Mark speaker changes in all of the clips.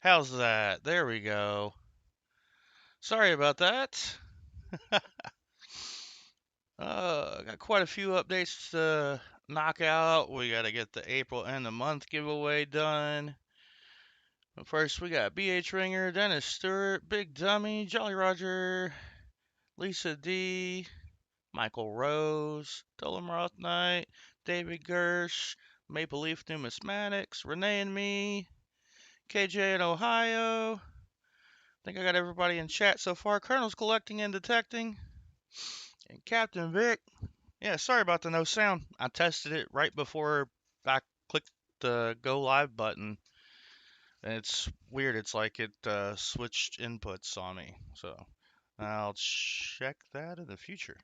Speaker 1: How's that? There we go. Sorry about that. Got quite a few updates to knock out. We got to get the April and the month giveaway done. But first, we got BH Ringer, Dennis Stewart, Big Dummy, Jolly Roger, Lisa D, Michael Rose, Dolan Roth Knight, David Gersh, Maple Leaf Numismatics, Renee and me, KJ in Ohio. I think I got everybody in chat so far. Colonel's collecting and detecting. And Captain Vic. Yeah, sorry about the no sound. I tested it right before I clicked the go live button. And it's weird. It's like it switched inputs on me. So I'll check that in the future.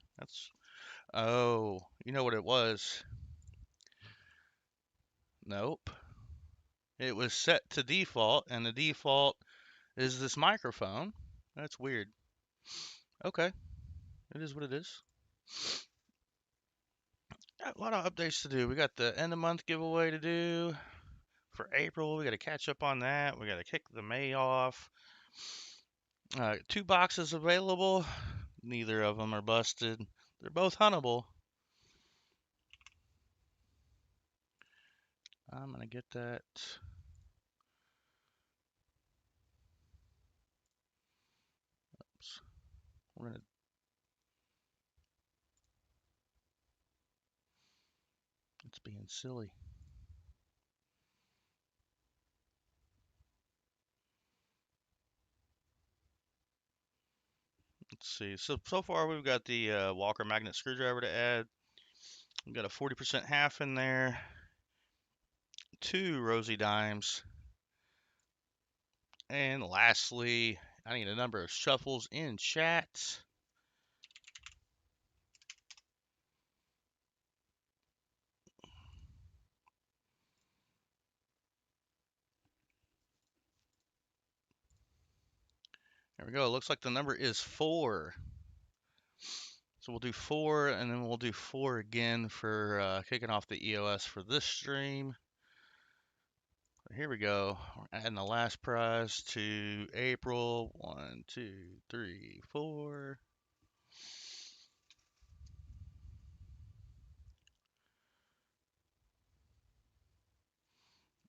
Speaker 1: Oh, you know what it was? Nope. It was set to default, and the default is this microphone. That's weird. Okay, it is what it is. Got a lot of updates to do. We got the end of month giveaway to do for April. We got to catch up on that. We got to kick the May off. 2 boxes available. Neither of them are busted. They're both huntable. I'm gonna get that. Oops. We're gonna. It's being silly. Let's see. So far we've got the Walker magnet screwdriver to add. We've got a 40% half in there. 2 rosy dimes. And lastly, I need a number of shuffles in chat. There we go. It looks like the number is 4. So we'll do 4, and then we'll do 4 again for kicking off the EOS for this stream. Here we go. We're adding the last prize to April. 1, 2, 3, 4.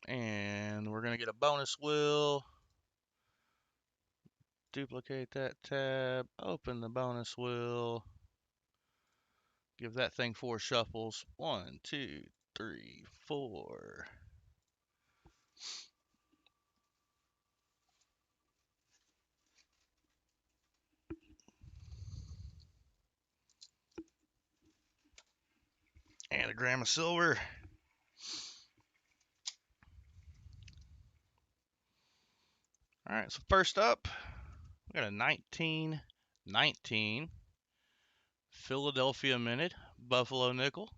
Speaker 1: And we're going to get a bonus wheel. Duplicate that tab. Open the bonus wheel. Give that thing 4 shuffles. 1, 2, 3, 4. And a gram of silver. All right, so first up, we got a 1919 Philadelphia Minute Buffalo Nickel.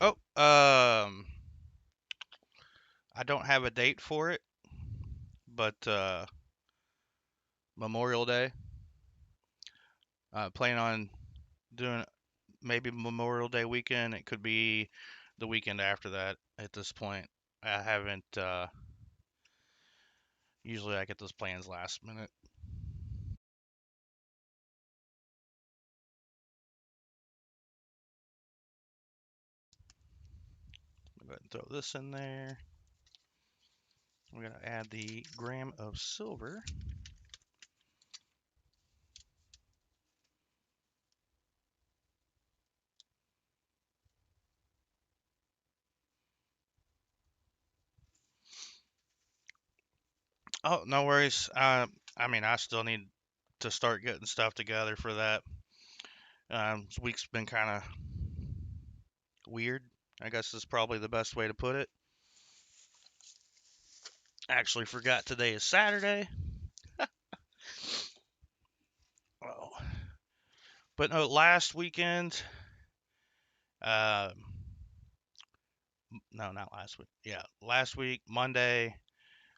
Speaker 1: Oh, I don't have a date for it, but Memorial Day. Plan on doing maybe Memorial Day weekend. It could be the weekend after that at this point. I haven't, usually I get those plans last minute. Go ahead and throw this in there. We're going to add the gram of silver. Oh, no worries. I mean, I still need to start getting stuff together for that. This week's been kind of weird. I guess is probably the best way to put it. Actually forgot today is Saturday. Oh. But no, last weekend, uh, No, not last week. Yeah, last week, Monday,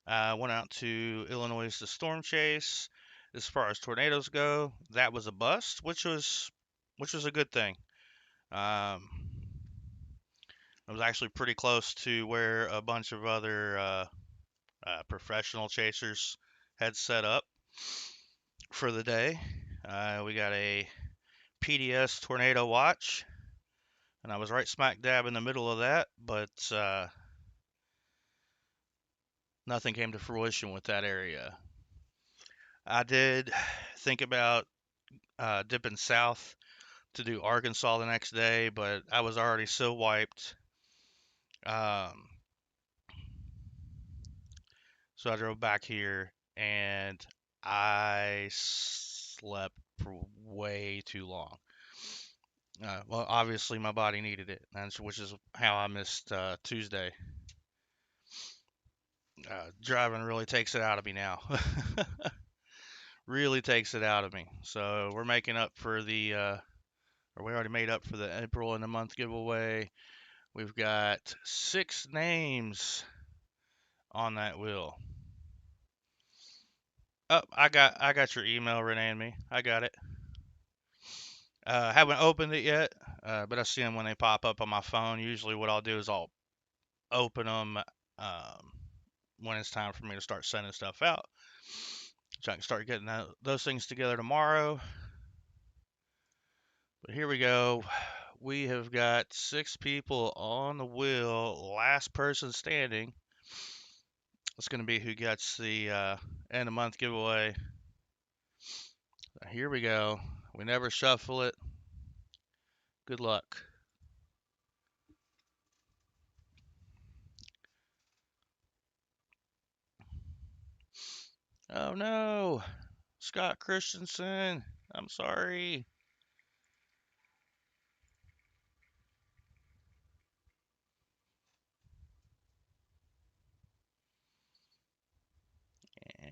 Speaker 1: I went out to Illinois to storm chase. As far as tornadoes go, that was a bust, which was a good thing. Um, it was actually pretty close to where a bunch of other professional chasers had set up for the day. We got a PDS tornado watch, and I was right smack dab in the middle of that, but nothing came to fruition with that area. I did think about dipping south to do Arkansas the next day, but I was already so wiped. Um, so I drove back here and I slept for way too long. Well, obviously my body needed it, which is how I missed Tuesday. Driving really takes it out of me now. Really takes it out of me. So we're making up for or we already made up for the April in the month giveaway. We've got 6 names on that wheel. Oh, I got your email, Renee and me. I got it. Haven't opened it yet, but I see them when they pop up on my phone. Usually, what I'll do is I'll open them when it's time for me to start sending stuff out, so I can start getting those things together tomorrow. But here we go. We have got 6 people on the wheel. Last person standing. It's going to be who gets the end of month giveaway. Here we go. We never shuffle it. Good luck. Oh no, Scott Christensen. I'm sorry.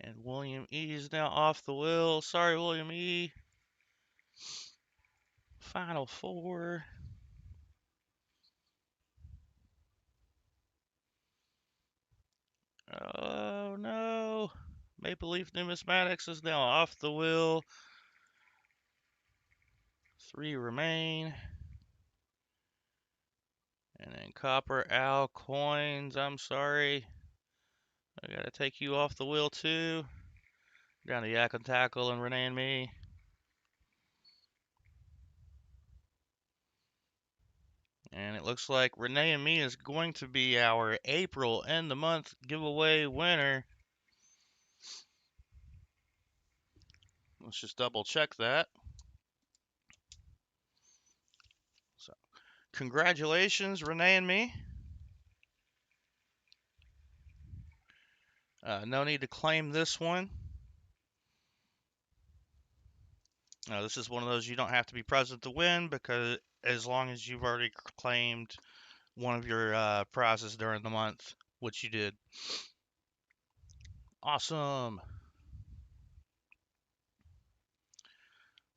Speaker 1: And William E is now off the wheel. Sorry, William E. Final 4. Oh no. Maple Leaf Numismatics is now off the wheel. 3 remain. And then Copper Al Coins. I'm sorry. I gotta take you off the wheel too. Down to Yak and Tackle and Renee and me. And it looks like Renee and me is going to be our April end the month giveaway winner. Let's just double check that. So, congratulations, Renee and me. No need to claim this one. This is one of those you don't have to be present to win, because as long as you've already claimed one of your prizes during the month, which you did. Awesome.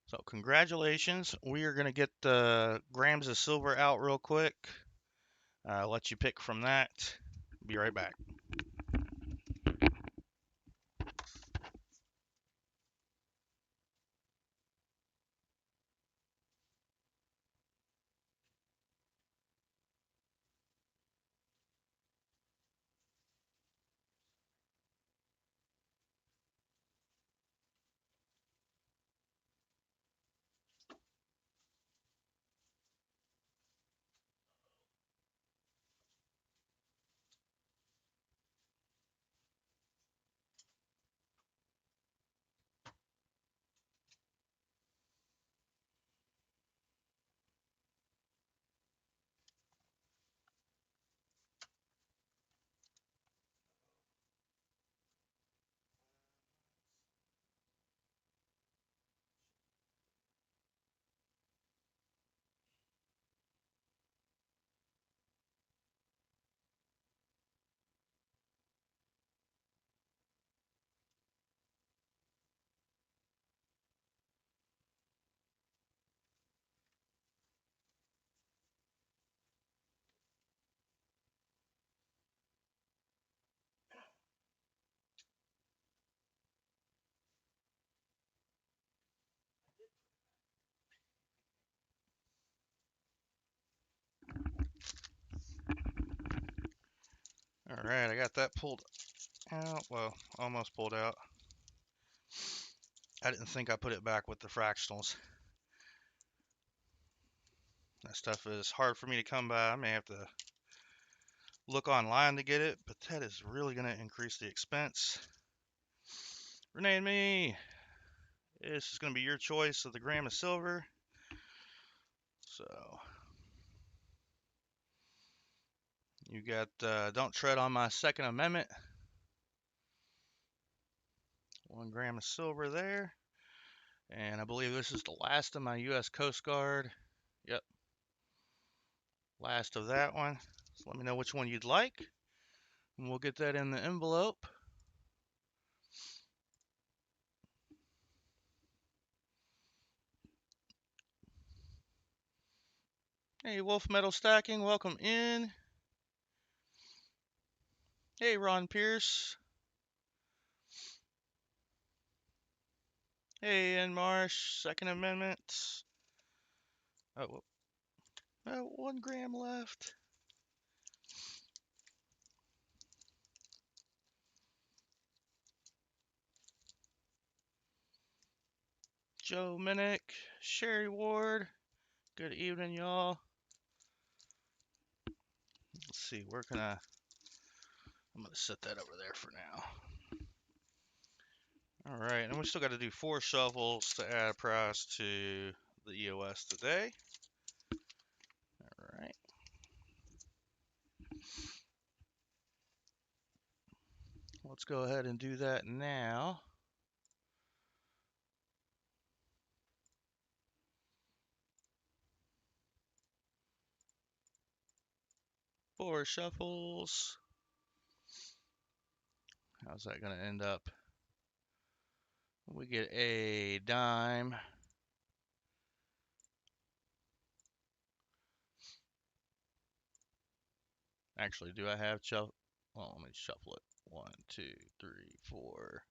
Speaker 1: So congratulations. We are going to get the grams of silver out real quick. Let you pick from that. Be right back. Alright, I got that pulled out. Well, almost pulled out. I didn't think I put it back with the fractionals. That stuff is hard for me to come by. I may have to look online to get it, but that is really going to increase the expense. Renee and me, this is going to be your choice of the gram of silver. So, you got Don't Tread on My Second Amendment. 1 gram of silver there. And I believe this is the last of my U.S. Coast Guard. Yep. Last of that one. So let me know which one you'd like. And we'll get that in the envelope. Hey, Wolf Metal Stacking, welcome in. Hey, Ron Pierce. Hey, N Marsh, Second Amendment. Oh, 1 gram left. Joe Minnick, Sherry Ward. Good evening, y'all. Let's see, where can I'm gonna set that over there for now. All right, and we still got to do 4 shovels to add a price to the EOS today. All right. Let's go ahead and do that now. Four shuffles. How's that going to end up? We get a dime. Actually, do I have shuffle? Well, let me shuffle it. 1, 2, 3, 4.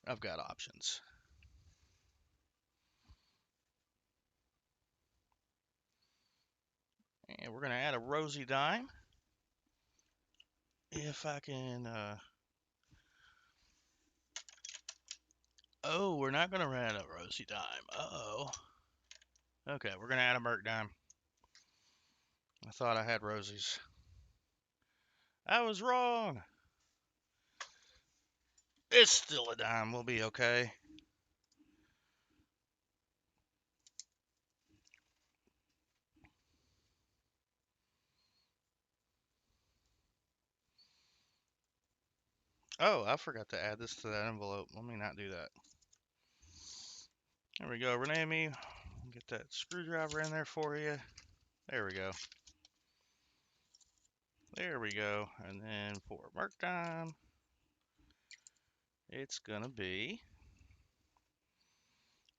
Speaker 1: I've got options. And we're going to add a rosy dime. If I can... Oh, we're not going to add a rosy dime. Uh-oh. Okay, we're going to add a Merc dime. I thought I had rosies. I was wrong. It's still a dime. We'll be okay. Oh, I forgot to add this to that envelope. Let me not do that. There we go, Renee. Get that screwdriver in there for you. There we go. There we go. And then for Merc dime, it's gonna be.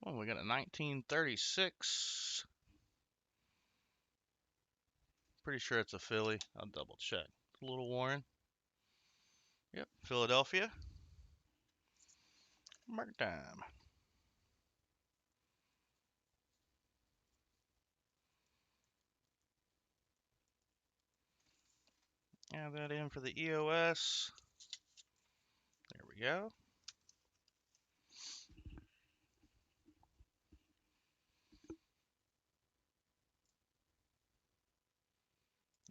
Speaker 1: Oh, we got a 1936. Pretty sure it's a Philly. I'll double check. It's a little worn. Yep, Philadelphia. Merc dime. Add that in for the EOS. There we go.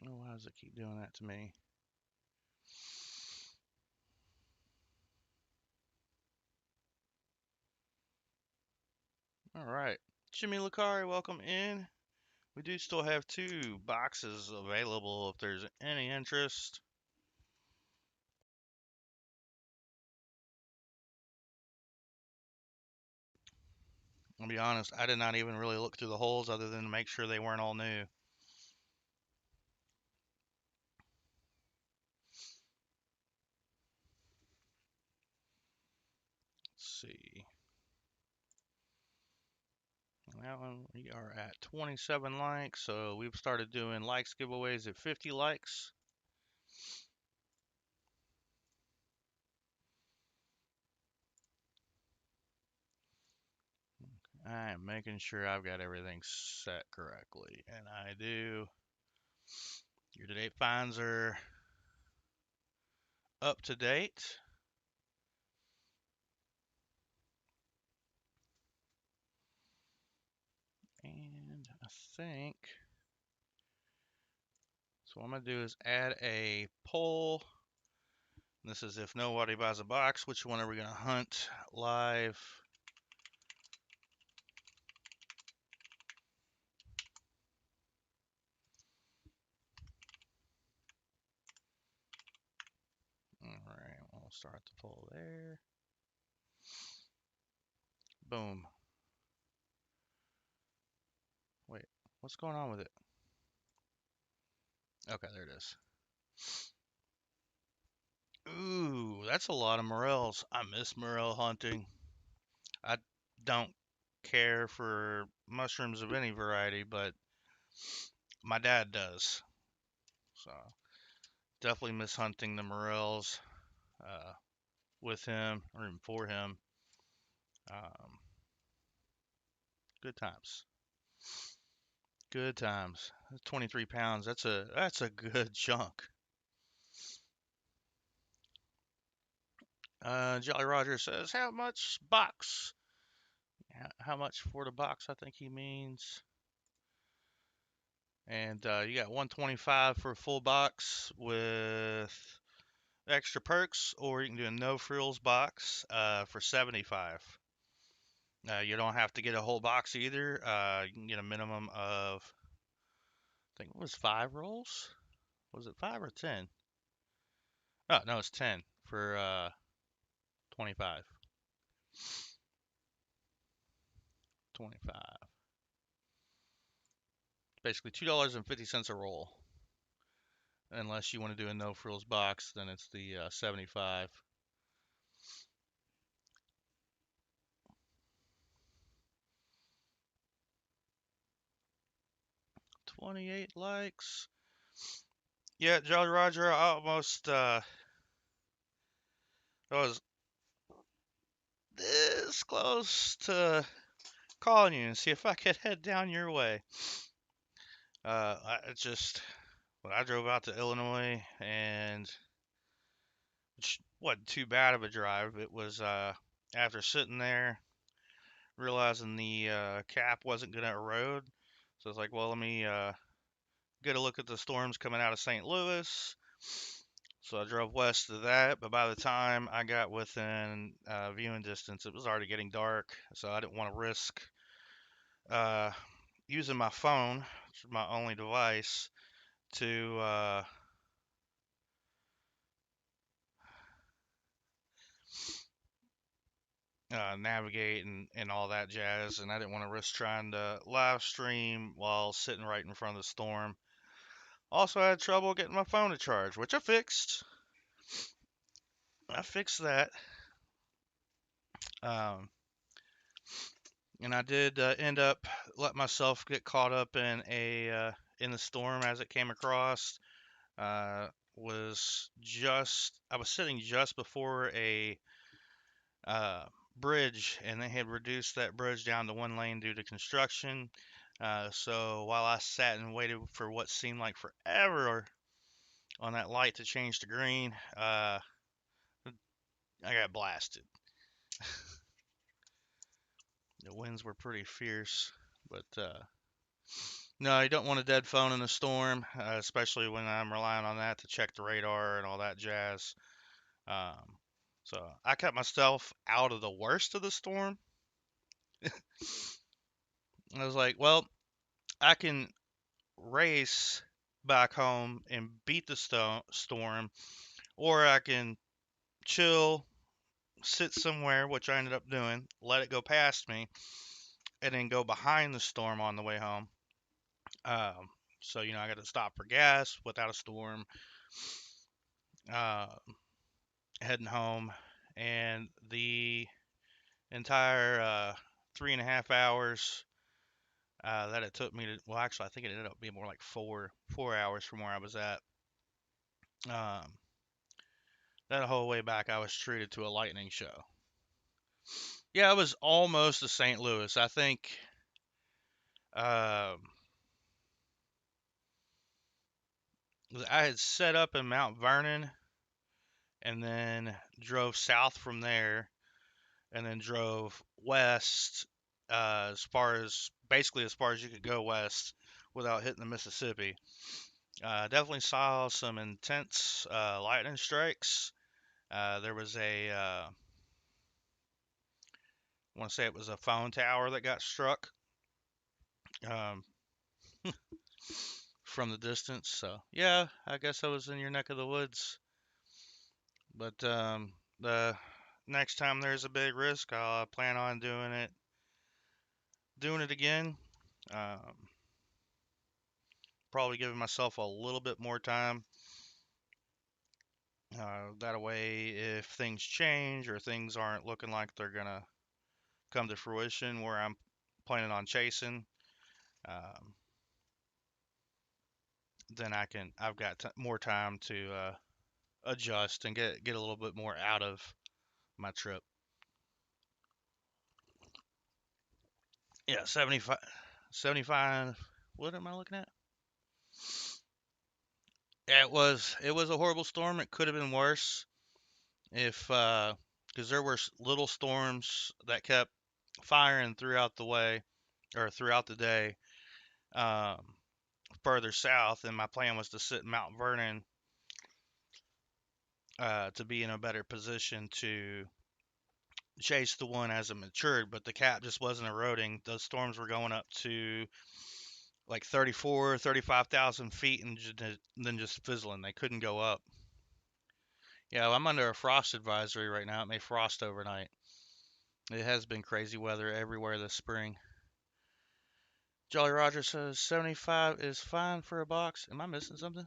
Speaker 1: Oh, why does it keep doing that to me? All right. Jimmy Lucari, welcome in. We do still have 2 boxes available if there's any interest. I'll be honest, I did not even really look through the holes other than to make sure they weren't all new. Let's see. That one, we are at 27 likes, so we've started doing likes giveaways at 50 likes. I am making sure I've got everything set correctly, and I do. Year-to-date fines are up to date. And I think, so what I'm going to do is add a poll. This is if nobody buys a box, which one are we going to hunt live? All right, we'll start the poll there. Boom. Wait, what's going on with it? Okay, there it is. Ooh, that's a lot of morels. I miss morel hunting. I don't care for mushrooms of any variety, but my dad does. So definitely miss hunting the morels with him or even for him. Um, good times. Good times. 23 pounds. That's a good chunk. Jolly Roger says, "How much box? How much for the box?" I think he means. And you got 125 for a full box with extra perks, or you can do a no frills box for 75. You don't have to get a whole box either. You can get a minimum of, I think it was 5 rolls. Was it 5 or 10? Oh no, it's 10 for 25. 25. Basically $2.50 a roll. Unless you want to do a no frills box, then it's the 75. 28 likes. Yeah, Jolly Roger, I almost I was this close to calling you and see if I could head down your way. It's just when I drove out to Illinois, and which wasn't too bad of a drive. It was after sitting there, realizing the cap wasn't going to erode. So I was like, well, let me get a look at the storms coming out of St. Louis. So I drove west of that, but by the time I got within viewing distance, it was already getting dark. So I didn't want to risk uh, using my phone, which is my only device, to navigate and all that jazz. And I didn't want to risk trying to live stream while sitting right in front of the storm. Also, I had trouble getting my phone to charge, which I fixed. I fixed that. Um, and I did end up let myself get caught up in the storm as it came across. I was sitting just before a uh, bridge, and they had reduced that bridge down to one lane due to construction. So while I sat and waited for what seemed like forever on that light to change to green, I got blasted. The winds were pretty fierce, but no, you don't want a dead phone in a storm, especially when I'm relying on that to check the radar and all that jazz. Um, so I kept myself out of the worst of the storm. I was like, well, I can race back home and beat the storm, or I can chill, sit somewhere, which I ended up doing, let it go past me, and then go behind the storm on the way home. Um, so I got to stop for gas without a storm, uh, heading home, and the entire 3.5 hours that it took me to, well, actually, I think it ended up being more like 4 hours from where I was at. Um, that whole way back, I was treated to a lightning show. Yeah, it was almost to St. Louis. I think um, I had set up in Mount Vernon, and then drove south from there, and then drove west as far as you could go west without hitting the Mississippi. Definitely saw some intense lightning strikes. There was I want to say it was a phone tower that got struck um, from the distance. So yeah, I guess I was in your neck of the woods. But the next time there's a big risk, I'll plan on doing it again. Um, Probably giving myself a little bit more time. That way, if things change or things aren't looking like they're gonna come to fruition where I'm planning on chasing, um, then I've got more time to adjust and get a little bit more out of my trip. Yeah, 75, 75. What am I looking at? Yeah, it was a horrible storm. It could have been worse if because there were little storms that kept firing throughout the way or throughout the day um, further south, and my plan was to sit in Mount Vernon to be in a better position to chase the one as it matured, but the cap just wasn't eroding. Those storms were going up to like 34, 35,000 feet and then just fizzling. They couldn't go up. Yeah, well, I'm under a frost advisory right now. It may frost overnight. It has been crazy weather everywhere this spring. Jolly Roger says 75 is fine for a box. Am I missing something?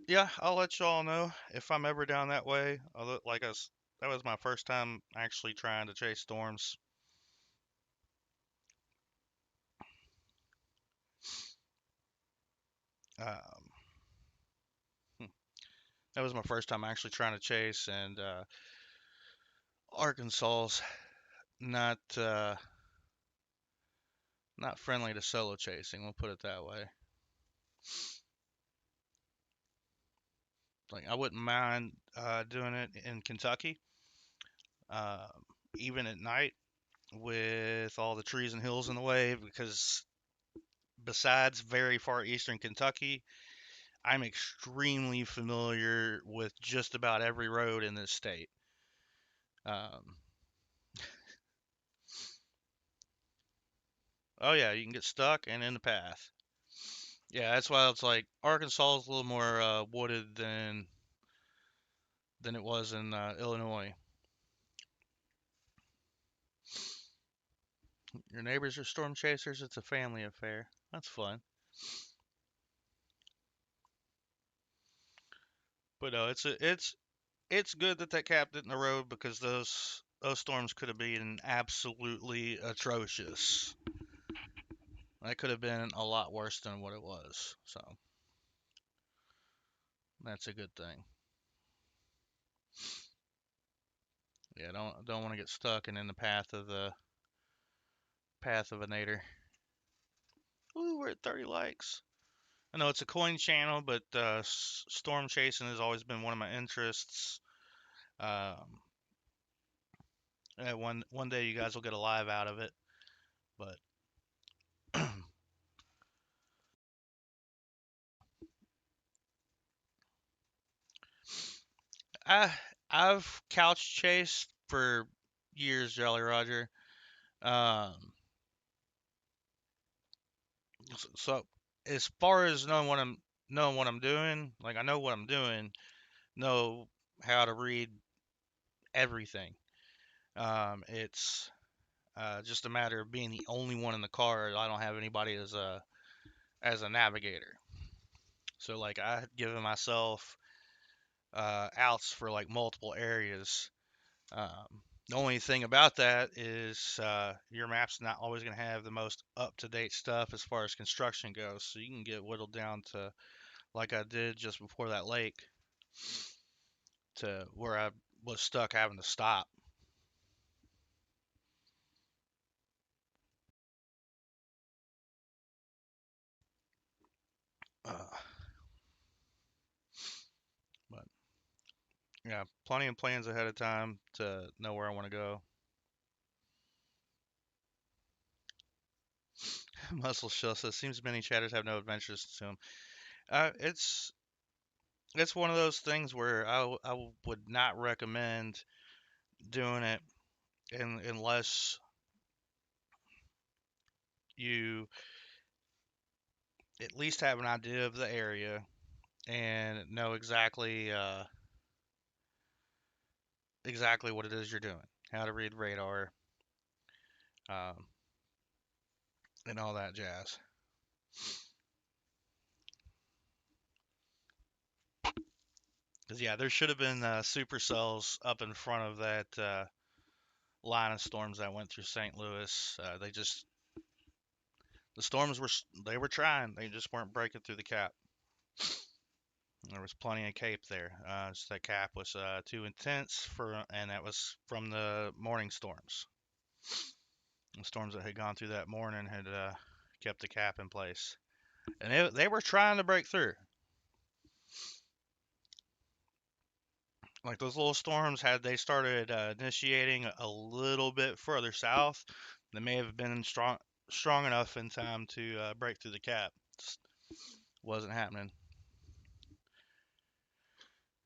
Speaker 1: Yeah, I'll let y'all know if I'm ever down that way. That was my first time actually trying to chase storms. Um, that was my first time actually trying to chase, and Arkansas's not not friendly to solo chasing. We'll put it that way. Like I wouldn't mind doing it in Kentucky, uh, even at night with all the trees and hills in the way, because besides very far eastern Kentucky, I'm extremely familiar with just about every road in this state. Um, oh yeah, you can get stuck and in the path. Yeah, that's why it's like Arkansas is a little more wooded than it was in Illinois. Your neighbors are storm chasers. It's a family affair. That's fun. But no, it's good that that cap didn't erode because those storms could have been absolutely atrocious. That could have been a lot worse than what it was. So that's a good thing. Yeah, don't want to get stuck and in the path of a nader. Ooh, we're at 30 likes. I know it's a coin channel, but storm chasing has always been one of my interests. Um, one day you guys will get a live out of it, but I I've couch chased for years, Jolly Roger. Um, so as far as knowing what I'm doing, like I know what I'm doing, know how to read everything. It's just a matter of being the only one in the car. I don't have anybody as a navigator. So like I had given myself outs for like multiple areas. The only thing about that is your map's not always going to have the most up-to-date stuff as far as construction goes. So you can get whittled down to like I did just before that lake to where I was stuck having to stop. Uh, Yeah, plenty of plans ahead of time to know where I want to go. Muscle Shill says, seems many chatters have no adventures to them. It's one of those things where I would not recommend doing it unless you at least have an idea of the area and know exactly what it is you're doing, how to read radar, um, and all that jazz. Because yeah, there should have been supercells up in front of that line of storms that went through St. Louis. The storms were trying, they just weren't breaking through the cap. There was plenty of cape there. Just that cap was too intense and that was from the morning storms. The storms that had gone through that morning had kept the cap in place, and they were trying to break through. Like those little storms, had they started initiating a little bit further south, they may have been strong enough in time to break through the cap. Just wasn't happening.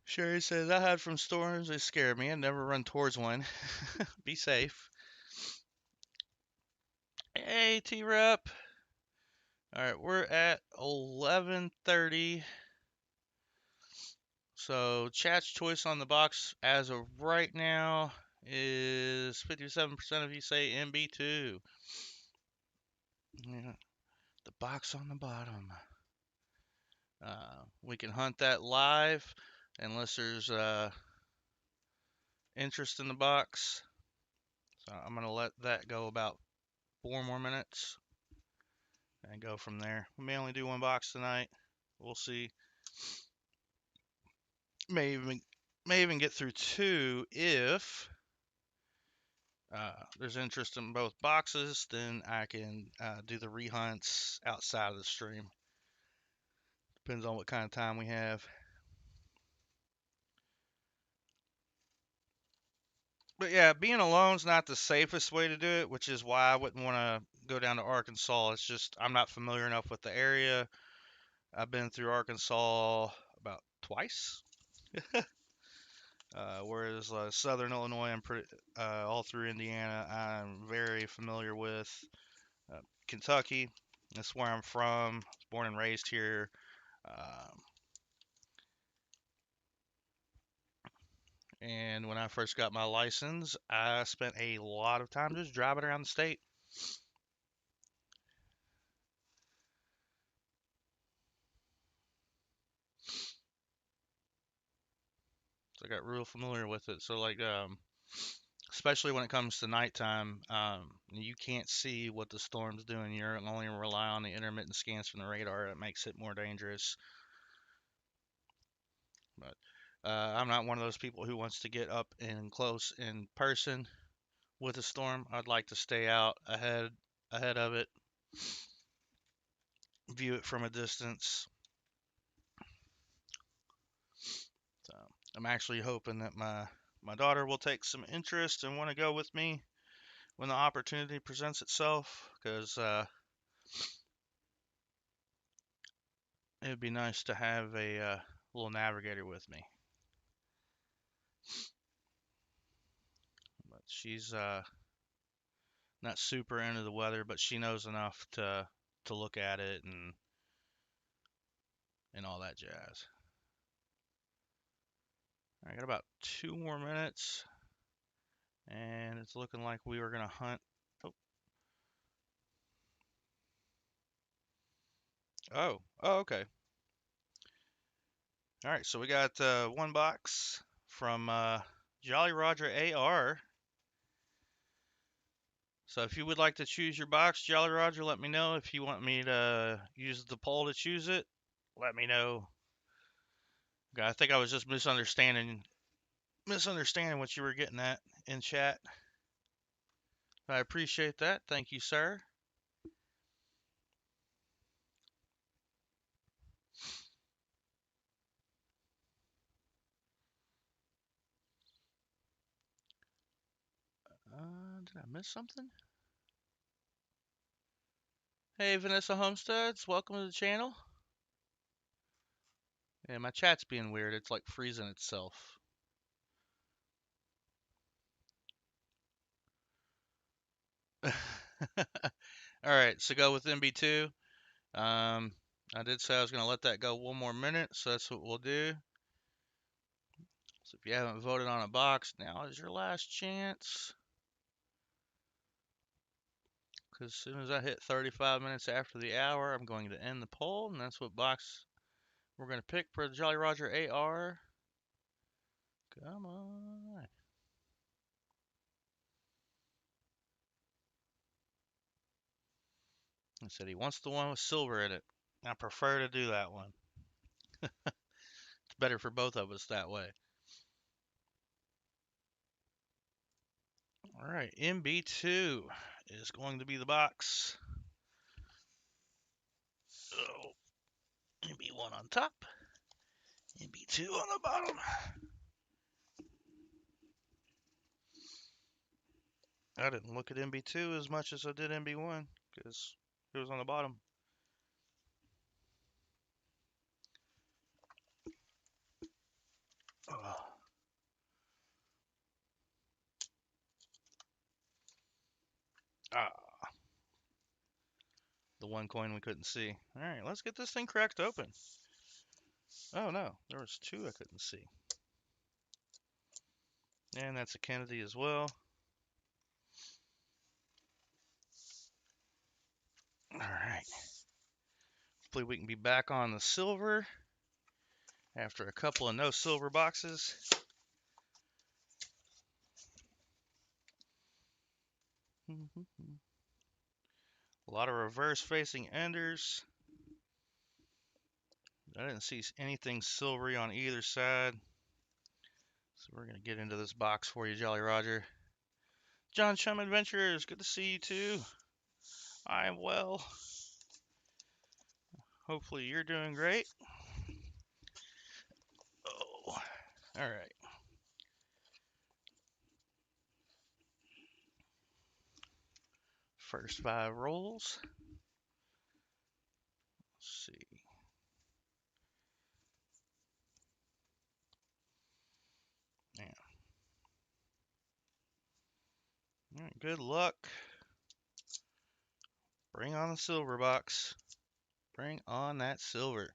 Speaker 1: Sherry says, I hide from storms. They scare me. I never run towards one. Be safe. Hey, T-Rep. All right, we're at 11:30. So chat's choice on the box as of right now is 57% of you say MB2. Yeah, the box on the bottom. We can hunt that live unless there's interest in the box. So I'm going to let that go about 4 more minutes and go from there. We may only do one box tonight. We'll see. May even get through 2 if there's interest in both boxes. Then I can do the rehunts outside of the stream. Depends on what kind of time we have. But yeah, being alone is not the safest way to do it, which is why I wouldn't want to go down to Arkansas. It's just I'm not familiar enough with the area. I've been through Arkansas about twice, whereas Southern Illinois and all through Indiana I'm very familiar with. Kentucky, that's where I'm from. I was born and raised here. Um, and when I first got my license, I spent a lot of time just driving around the state. So I got real familiar with it. So like, especially when it comes to nighttime, you can't see what the storm's doing. You're only rely on the intermittent scans from the radar. It makes it more dangerous. But I'm not one of those people who wants to get up and close in person with a storm. I'd like to stay out ahead of it, view it from a distance. So I'm actually hoping that my daughter will take some interest and want to go with me when the opportunity presents itself, because it would be nice to have a little navigator with me. But she's not super into the weather, but she knows enough to look at it and all that jazz. I got about 2 more minutes, and it's looking like we were gonna hunt. Oh, okay. All right, so we got one box from Jolly Roger AR. So if you would like to choose your box, Jolly Roger, let me know. If you want me to use the poll to choose it, let me know. I think I was just misunderstanding what you were getting at in chat. I appreciate that. Thank you, sir. Did I miss something? Hey, Vanessa Homesteads, welcome to the channel. Yeah, my chat's being weird. It's like freezing itself. Alright, so go with MB2. I did say I was going to let that go one more minute, so that's what we'll do. So if you haven't voted on a box, now is your last chance. Because as soon as I hit 35 minutes after the hour, I'm going to end the poll, and that's what box we're going to pick for the Jolly Roger AR. Come on. He said he wants the one with silver in it. I prefer to do that one. It's better for both of us that way. All right, MB2 is going to be the box. So, MB1 on top, MB2 on the bottom. I didn't look at MB2 as much as I did MB1 because it was on the bottom. The one coin we couldn't see. All right, let's get this thing cracked open. Oh no, there was two I couldn't see. And that's a Kennedy as well. All right. Hopefully we can be back on the silver after a couple of no silver boxes. A lot of reverse facing enders. I didn't see anything silvery on either side. So we're going to get into this box for you, Jolly Roger. John Chum Adventures, good to see you too. I am well. Hopefully you're doing great. Oh, all right. First 5 rolls. Let's see. Yeah. All right, good luck. Bring on the silver box. Bring on that silver.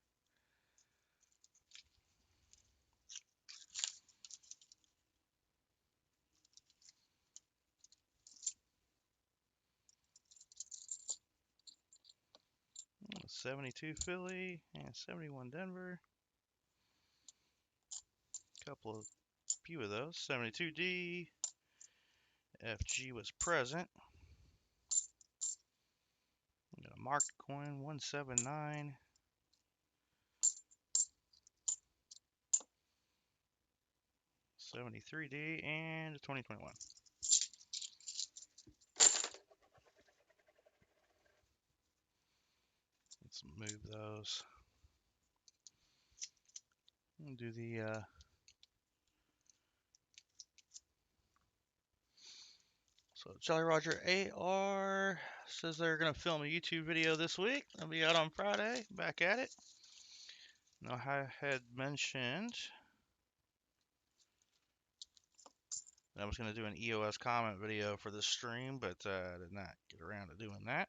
Speaker 1: Oh, 72 Philly and 71 Denver. Few of those. 72D. FG was present. Got a marked coin, 179. 73D and a 2021. Let's move those. We'll do the so Jolly Roger AR says they're gonna film a YouTube video this week. It'll be out on Friday. Back at it. Now I had mentioned that I was gonna do an EOS comment video for this stream, but I did not get around to doing that.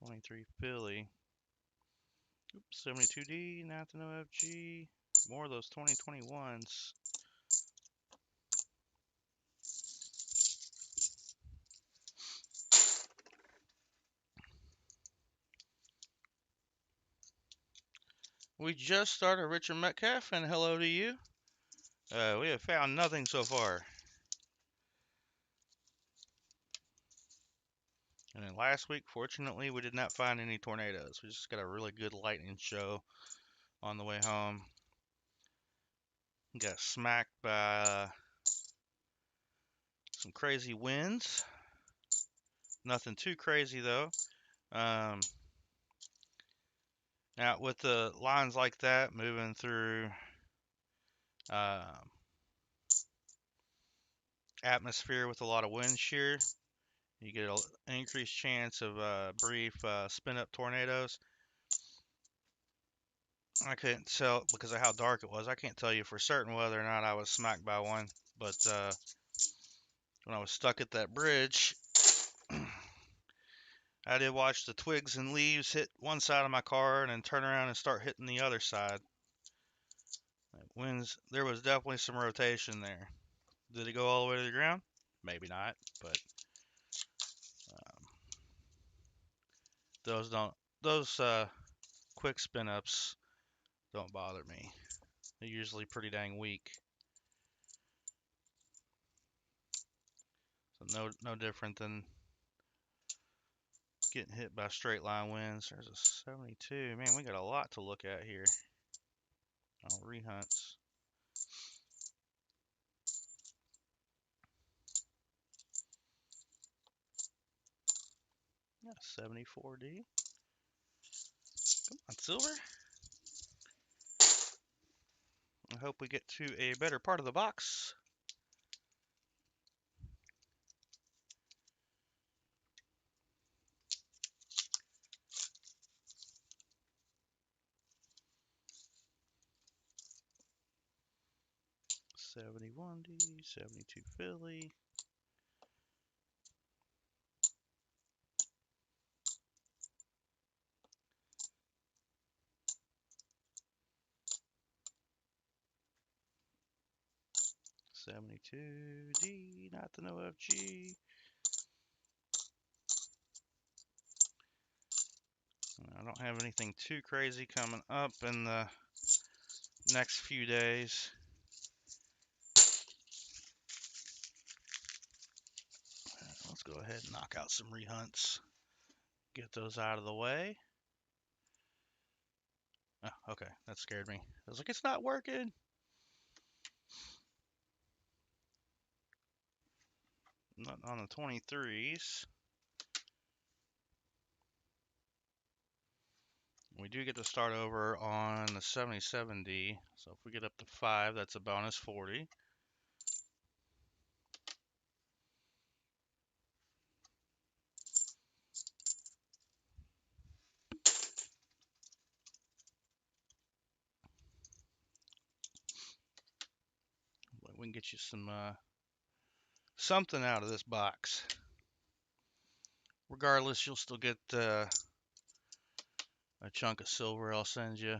Speaker 1: 23 Philly. Oops, 72D, not the no FG. More of those 2021s. We just started Richard Metcalf, and hello to you. We have found nothing so far. And then last week, fortunately, we did not find any tornadoes. We just got a really good lightning show on the way home. Got smacked by some crazy winds. Nothing too crazy, though. Now with the lines like that moving through atmosphere with a lot of wind shear, you get an increased chance of brief spin-up tornadoes. I couldn't tell because of how dark it was. I can't tell you for certain whether or not I was smacked by one, but when I was stuck at that bridge, I did watch the twigs and leaves hit one side of my car and then turn around and start hitting the other side. Winds, there was definitely some rotation there. Did it go all the way to the ground? Maybe not, but um, those quick spin ups don't bother me. They're usually pretty dang weak. So no different than getting hit by straight line winds. There's a 72. Man, we got a lot to look at here on rehunts. Yeah, 74D. Come on, silver. I hope we get to a better part of the box. $71D, 72 Philly. $72D, not the NOFG. I don't have anything too crazy coming up in the next few days. Let's go ahead and knock out some rehunts. Get those out of the way. Oh, okay, that scared me. I was like, it's not working. Not on the 23s. We do get to start over on the 77D. So if we get up to 5, that's a bonus 40. We can get you some something out of this box. Regardless, you'll still get a chunk of silver I'll send you.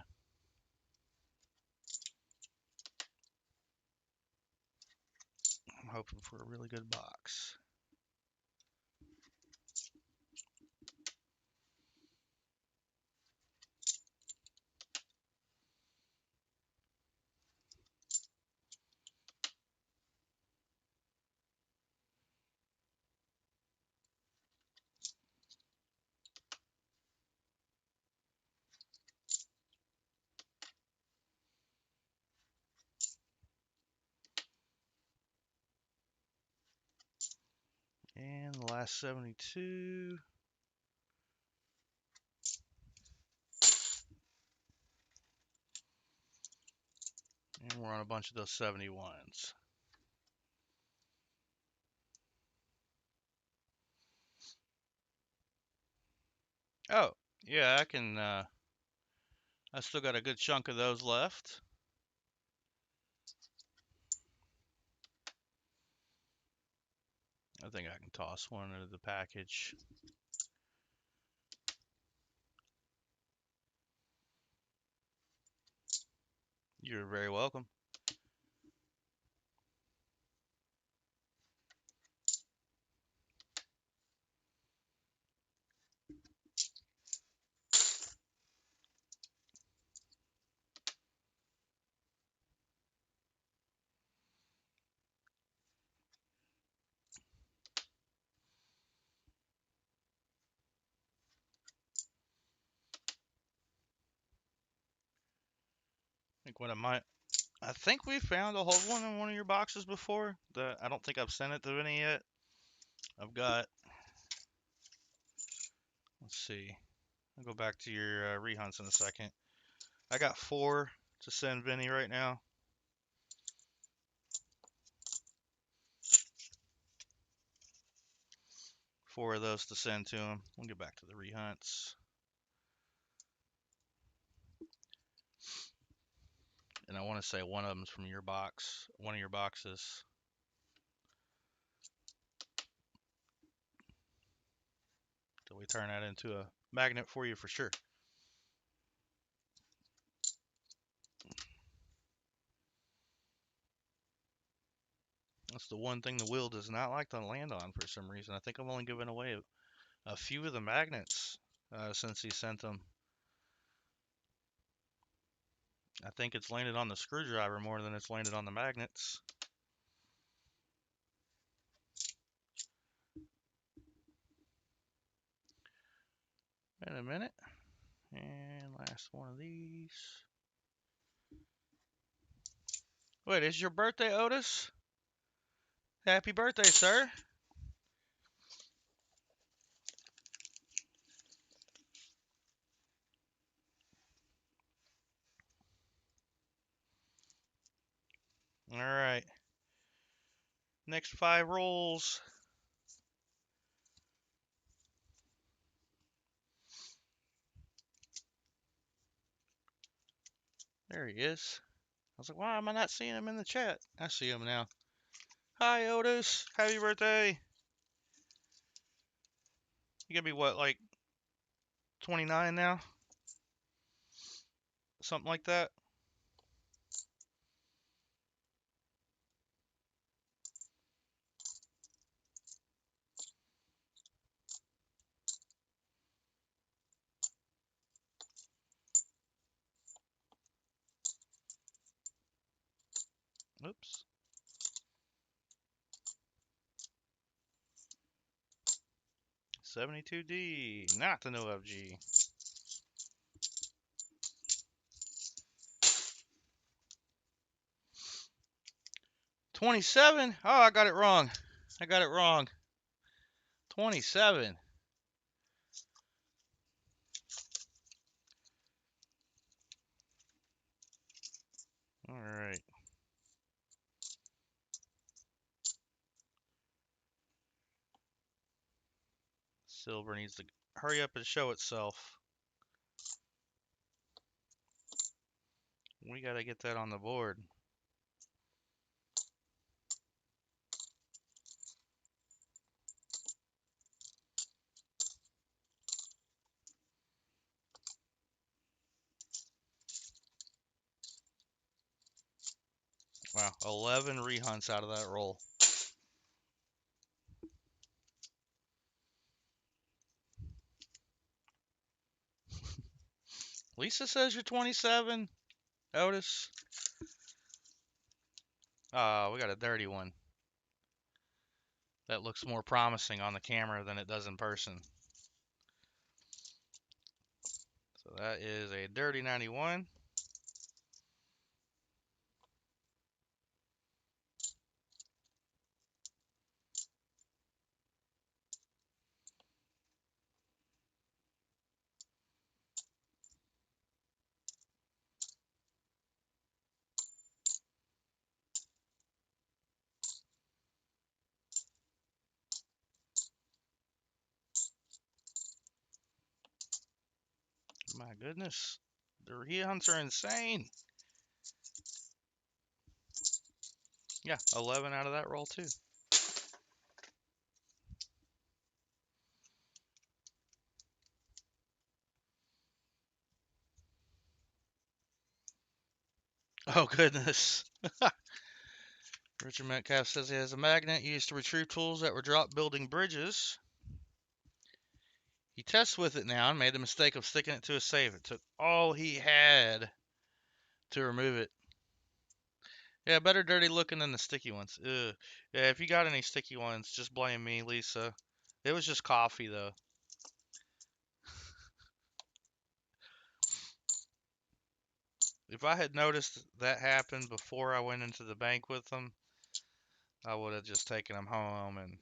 Speaker 1: I'm hoping for a really good box. And the last 72. And we're on a bunch of those 71s. Oh, yeah, I can, I still got a good chunk of those left. I think I can toss one into the package. You're very welcome. I think we found a whole one in one of your boxes before. I don't think I've sent it to any yet. I've got, Let's see. I'll go back to your rehunts in a second. I got 4 to send Vinny right now. 4 of those to send to him. We'll get back to the rehunts. And I want to say one of them's from your box, one of your boxes. So we turn that into a magnet for you for sure. That's the one thing the wheel does not like to land on for some reason. I think I'm only giving away a few of the magnets since he sent them. I think it's landed on the screwdriver more than it's landed on the magnets. In a minute. And last one of these. Wait, is your birthday, Otis? Happy birthday, sir. All right. Next 5 rolls. There he is. I was like, why am I not seeing him in the chat? I see him now. Hi, Otis. Happy birthday. You gonna be what, like 29 now? Something like that? Oops. 72D, not the NIFC. 27? Oh, I got it wrong. 27. All right. Silver needs to hurry up and show itself. We got to get that on the board. Wow, 11 rehunts out of that roll. Lisa says you're 27, Otis. We got a dirty one. That looks more promising on the camera than it does in person. So that is a dirty 91. My goodness. The rehunts are insane. Yeah, 11 out of that roll too. Oh, goodness. Richard Metcalf says he has a magnet used to retrieve tools that were dropped building bridges. He tests with it now and made the mistake of sticking it to a safe. It took all he had to remove it. Yeah, better dirty looking than the sticky ones. Ugh. Yeah, if you got any sticky ones, just blame me, Lisa. It was just coffee, though. If I had noticed that happened before I went into the bank with them, I would have just taken them home and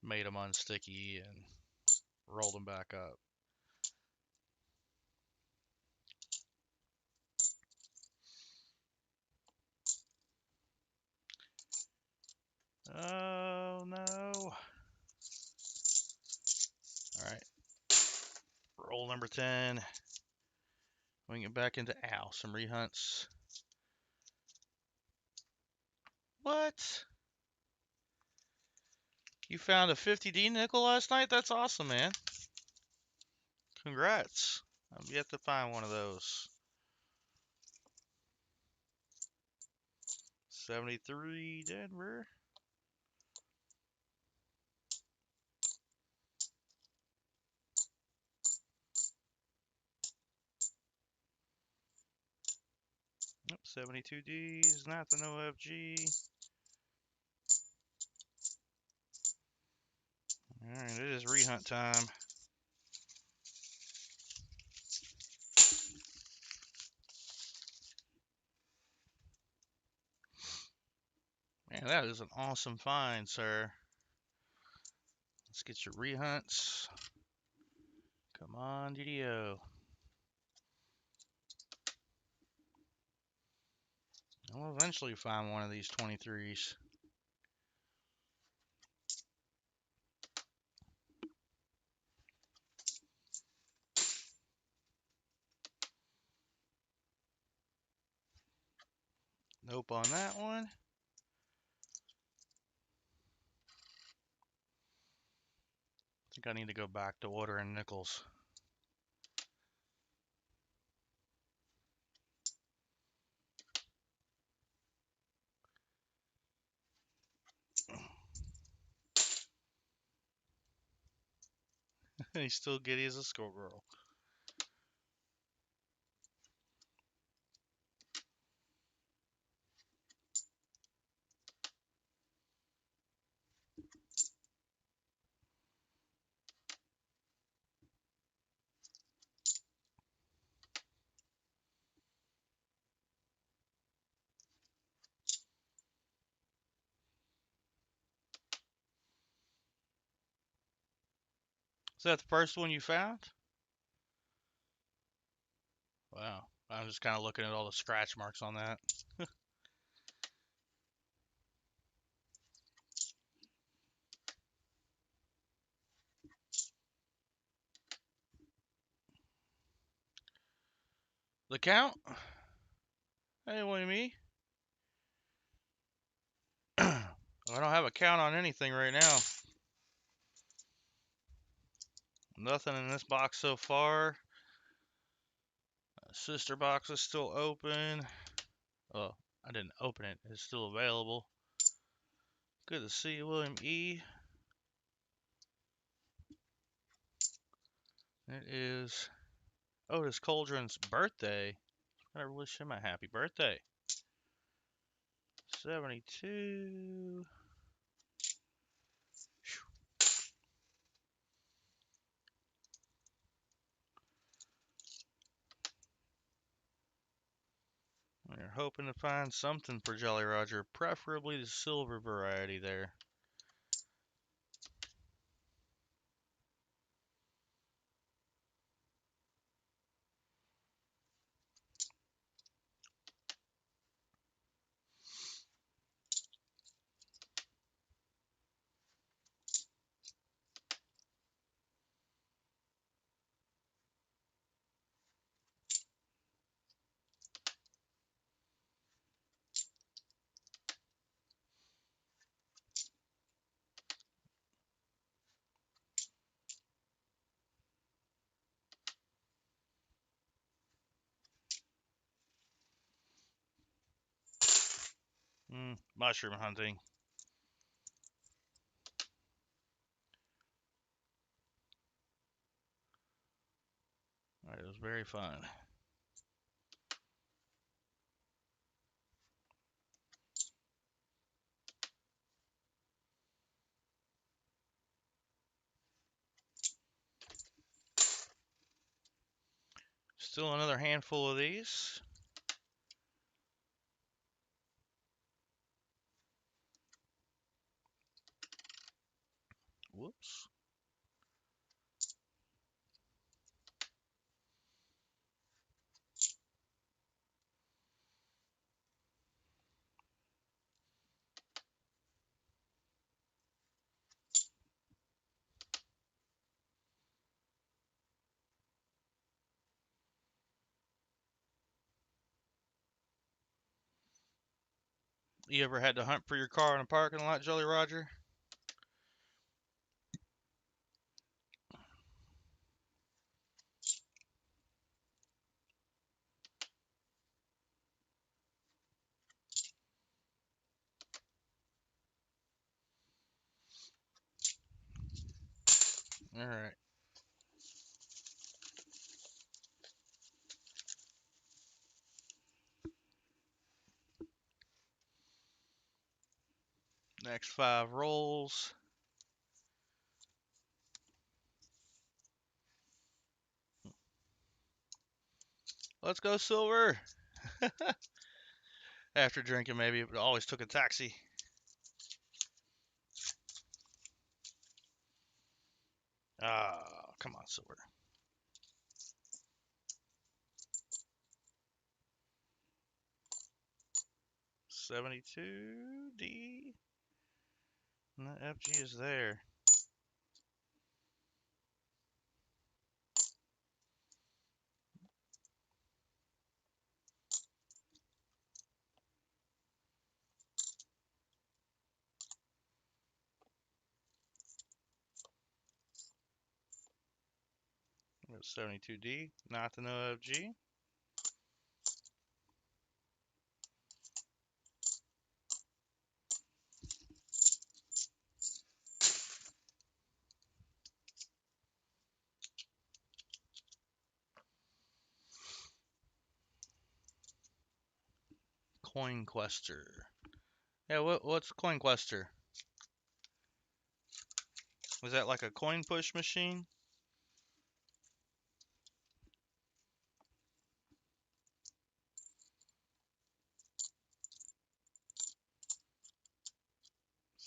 Speaker 1: made them unsticky and rolled them back up. Oh no. Alright. Roll number 10. We can get back into some rehunts. What? You found a 50D nickel last night? That's awesome, man. Congrats. I've yet to find one of those. 73 Denver. Yep, 72Ds, not the NOFG. Alright, it is rehunt time. Man, that is an awesome find, sir. Let's get your rehunts. Come on, DDO. I'll eventually find one of these 23s. Nope on that one. I think I need to go back to ordering nickels. He's still giddy as a schoolgirl. Is that the first one you found? Wow. I'm just kind of looking at all the scratch marks on that. The count? Hey, what do you mean? I don't have a count on anything right now. Nothing in this box so far. Sister box is still open. Oh, I didn't open it. It's still available. Good to see you, William E. It is Otis Coldren's birthday. I gotta wish him a happy birthday. 72. We're hoping to find something for Jolly Roger, preferably the silver variety there. Mushroom hunting. It was very fun. Still another handful of these. Whoops. You ever had to hunt for your car in a parking lot, Jolly Roger? All right. Next 5 rolls. Let's go silver. After drinking, maybe, but always took a taxi. Ah, come on, silver. 72D. And the FG is there. We got 72D, not the no FG. Coin Quester. Yeah, what's Coin Quester? Was that like a coin push machine?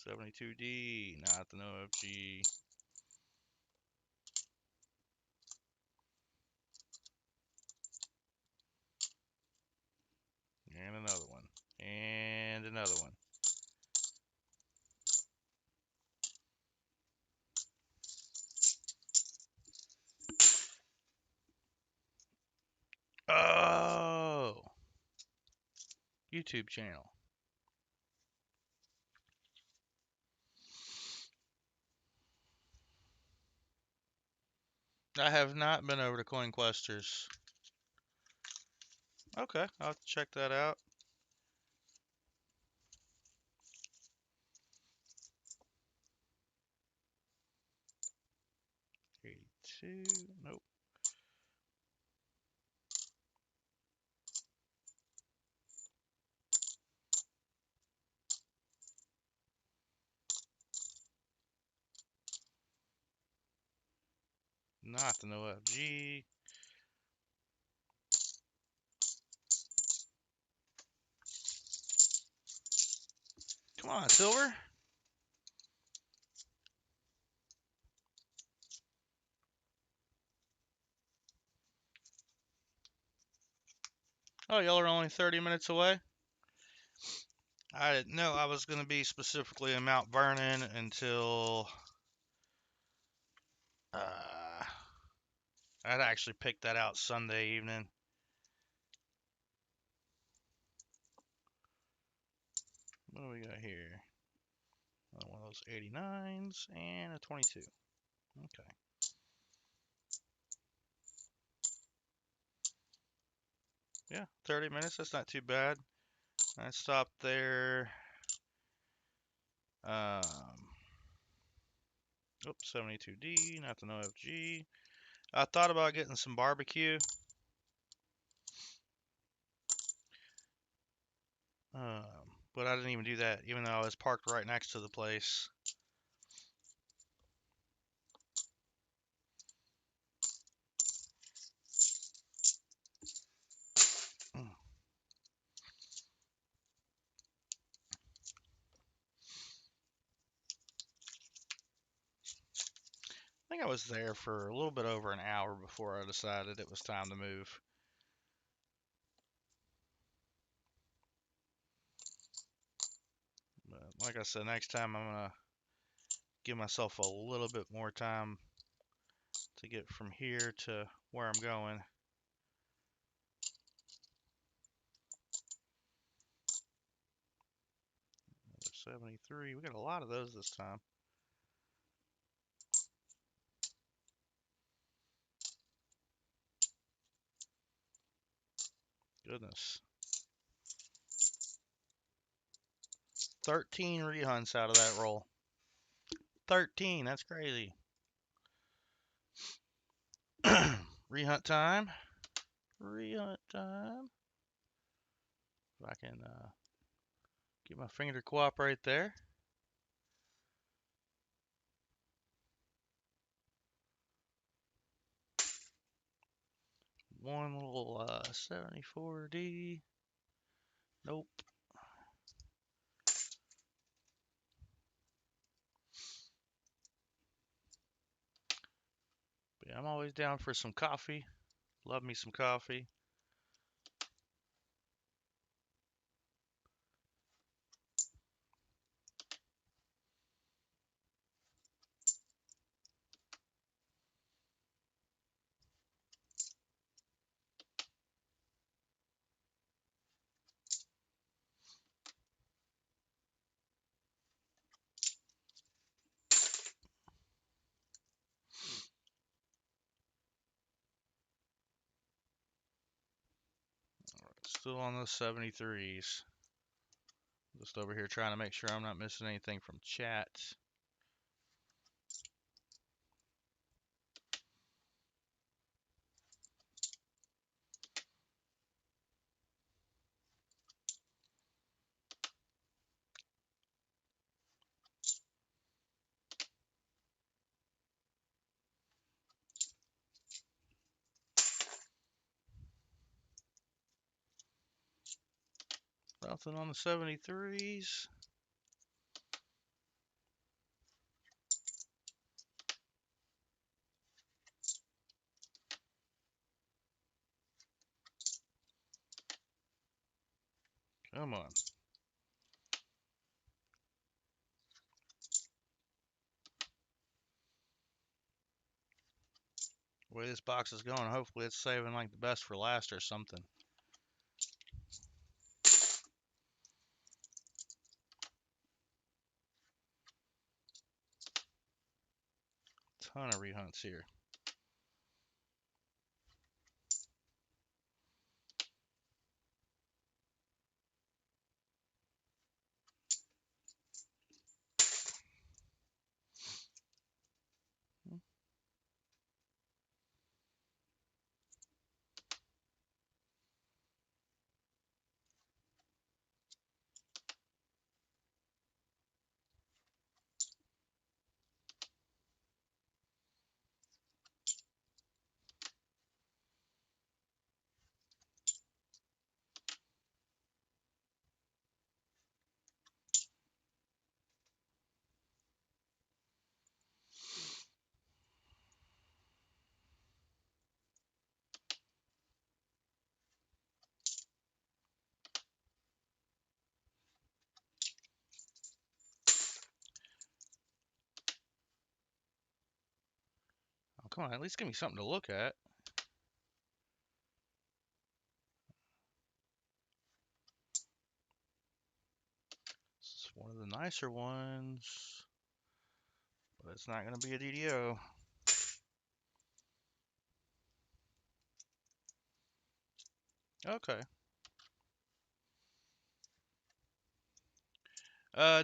Speaker 1: $72D, not the no FG. And another one. And another one. Oh! YouTube channel. I have not been over to Coin Questers. Okay, I'll check that out. $82. Nope. Not the no FG. Come on, silver. Oh, y'all are only 30 minutes away? I didn't know I was going to be specifically in Mount Vernon until I'd actually picked that out Sunday evening. What do we got here? One of those 89s and a 22. Okay. Yeah, 30 minutes. That's not too bad. I stopped there. Oops, 72D, not the no FG. I thought about getting some barbecue. But I didn't even do that, even though I was parked right next to the place. think I was there for a little bit over an hour before I decided it was time to move. But like I said, next time I'm gonna give myself a little bit more time to get from here to where I'm going. 73. We got a lot of those this time. Goodness. 13 rehunts out of that roll. 13. That's crazy. Rehunt time. Rehunt time. If I can get my finger to cooperate there. One little 74D. Nope. But yeah, I'm always down for some coffee. Love me some coffee. Still on those 73s. Just over here trying to make sure I'm not missing anything from chat. Nothing on the 73s. Come on. The way this box is going, hopefully it's saving like the best for last or something. Ton of rehunts here. Oh, come on, at least give me something to look at. This is one of the nicer ones, but it's not going to be a DDO. Okay.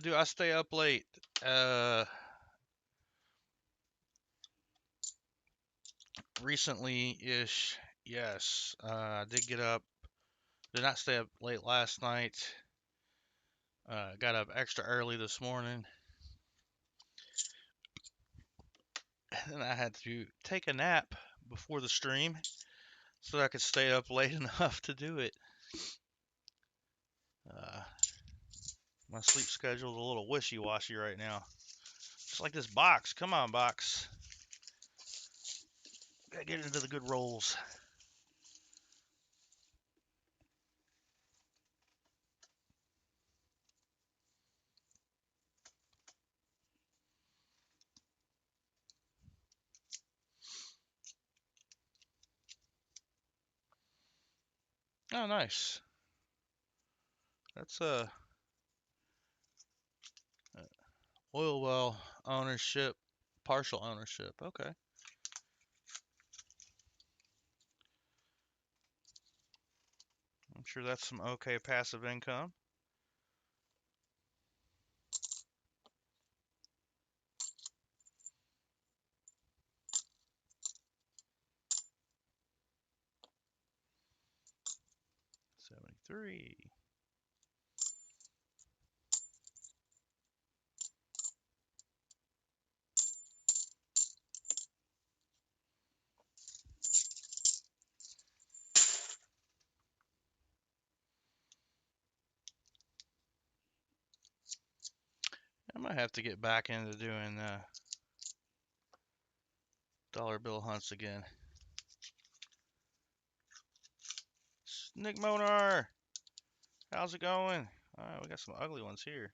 Speaker 1: Do I stay up late? Recently-ish, yes. I did get up. Did not stay up late last night. Got up extra early this morning. And then I had to take a nap before the stream so that I could stay up late enough to do it. My sleep schedule's a little wishy-washy right now. Just like this box. Come on, box. Gotta get into the good rolls. Oh, nice. That's oil well ownership, partial ownership. Okay. I'm sure that's some okay passive income. $73. I might have to get back into doing dollar bill hunts again. Nick Monar, how's it going? We got some ugly ones here.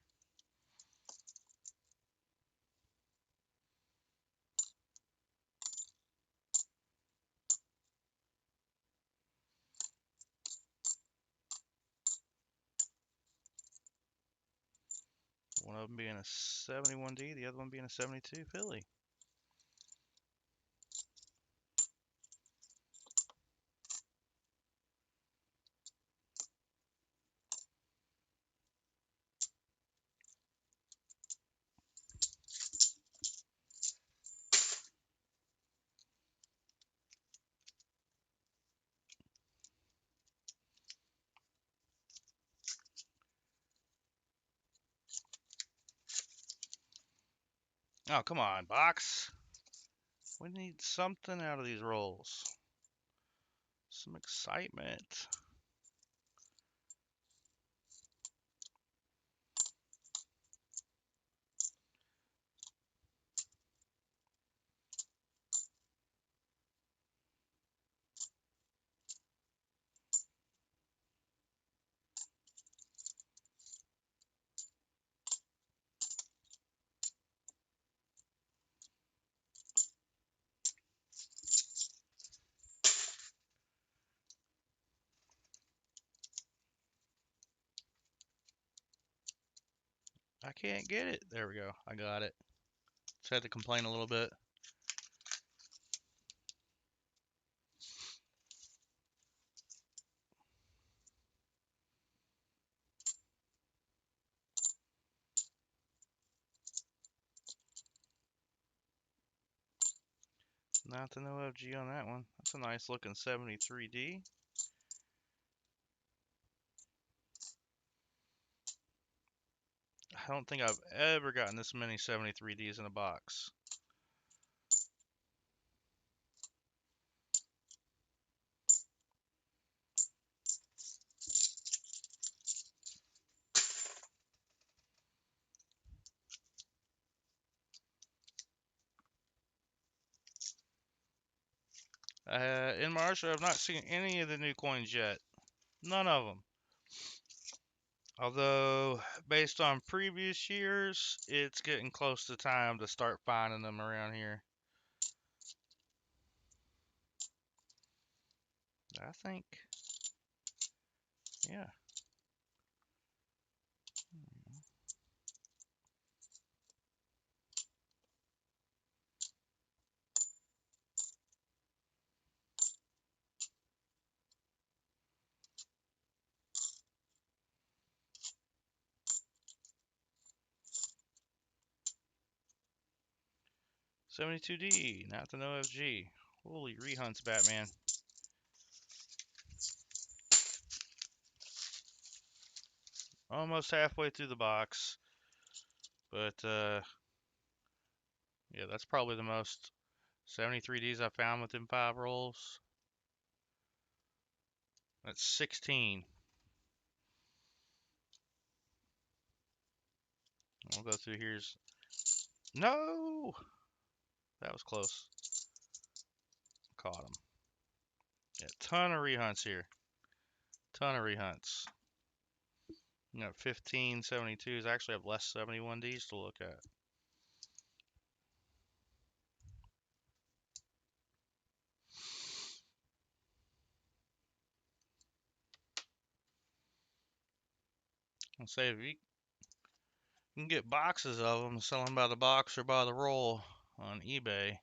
Speaker 1: One of them being a 71D, the other one being a 72 Philly. Oh, come on, box. We need something out of these rolls. Some excitement. I can't get it. There we go. I got it. Just had to complain a little bit. Not the no FG on that one. That's a nice looking 73D. I don't think I've ever gotten this many 73Ds in a box. In March, I've not seen any of the new coins yet. None of them. Although, based on previous years, it's getting close to time to start finding them around here. I think, yeah. 72D, not the no FG. Holy rehunts, Batman. Almost halfway through the box. But, yeah, that's probably the most 73Ds I found within 5 rolls. That's 16. We'll go through here's... No! That was close. caught them. Yeah, ton of rehunts here. Ton of rehunts. You got 15 72s. I actually have less 71Ds to look at. I'll say if you can get boxes of them, sell them by the box or by the roll on eBay,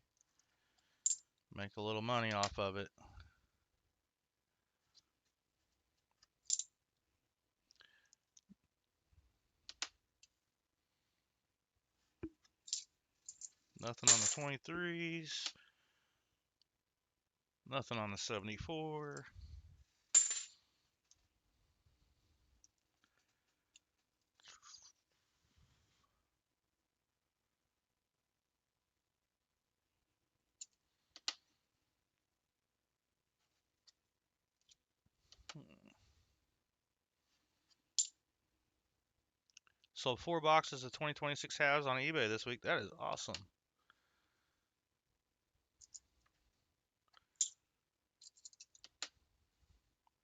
Speaker 1: make a little money off of it. Nothing on the 23s. Nothing on the 74. Sold 4 boxes of 2026 halves on eBay this week. That is awesome.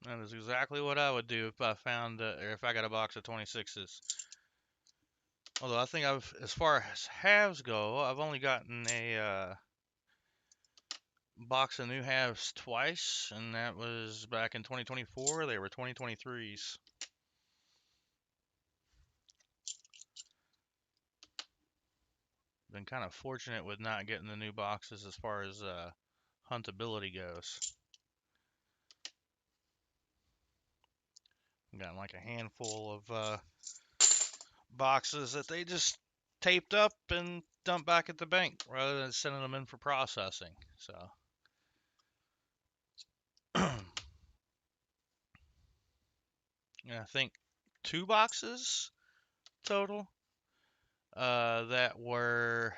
Speaker 1: That is exactly what I would do if I found, or if I got a box of 26s. Although I think as far as halves go, I've only gotten a box of new halves twice, and that was back in 2024. They were 2023s. Been kind of fortunate with not getting the new boxes as far as huntability goes. Gotten like a handful of boxes that they just taped up and dumped back at the bank rather than sending them in for processing. So yeah, I think 2 boxes total that were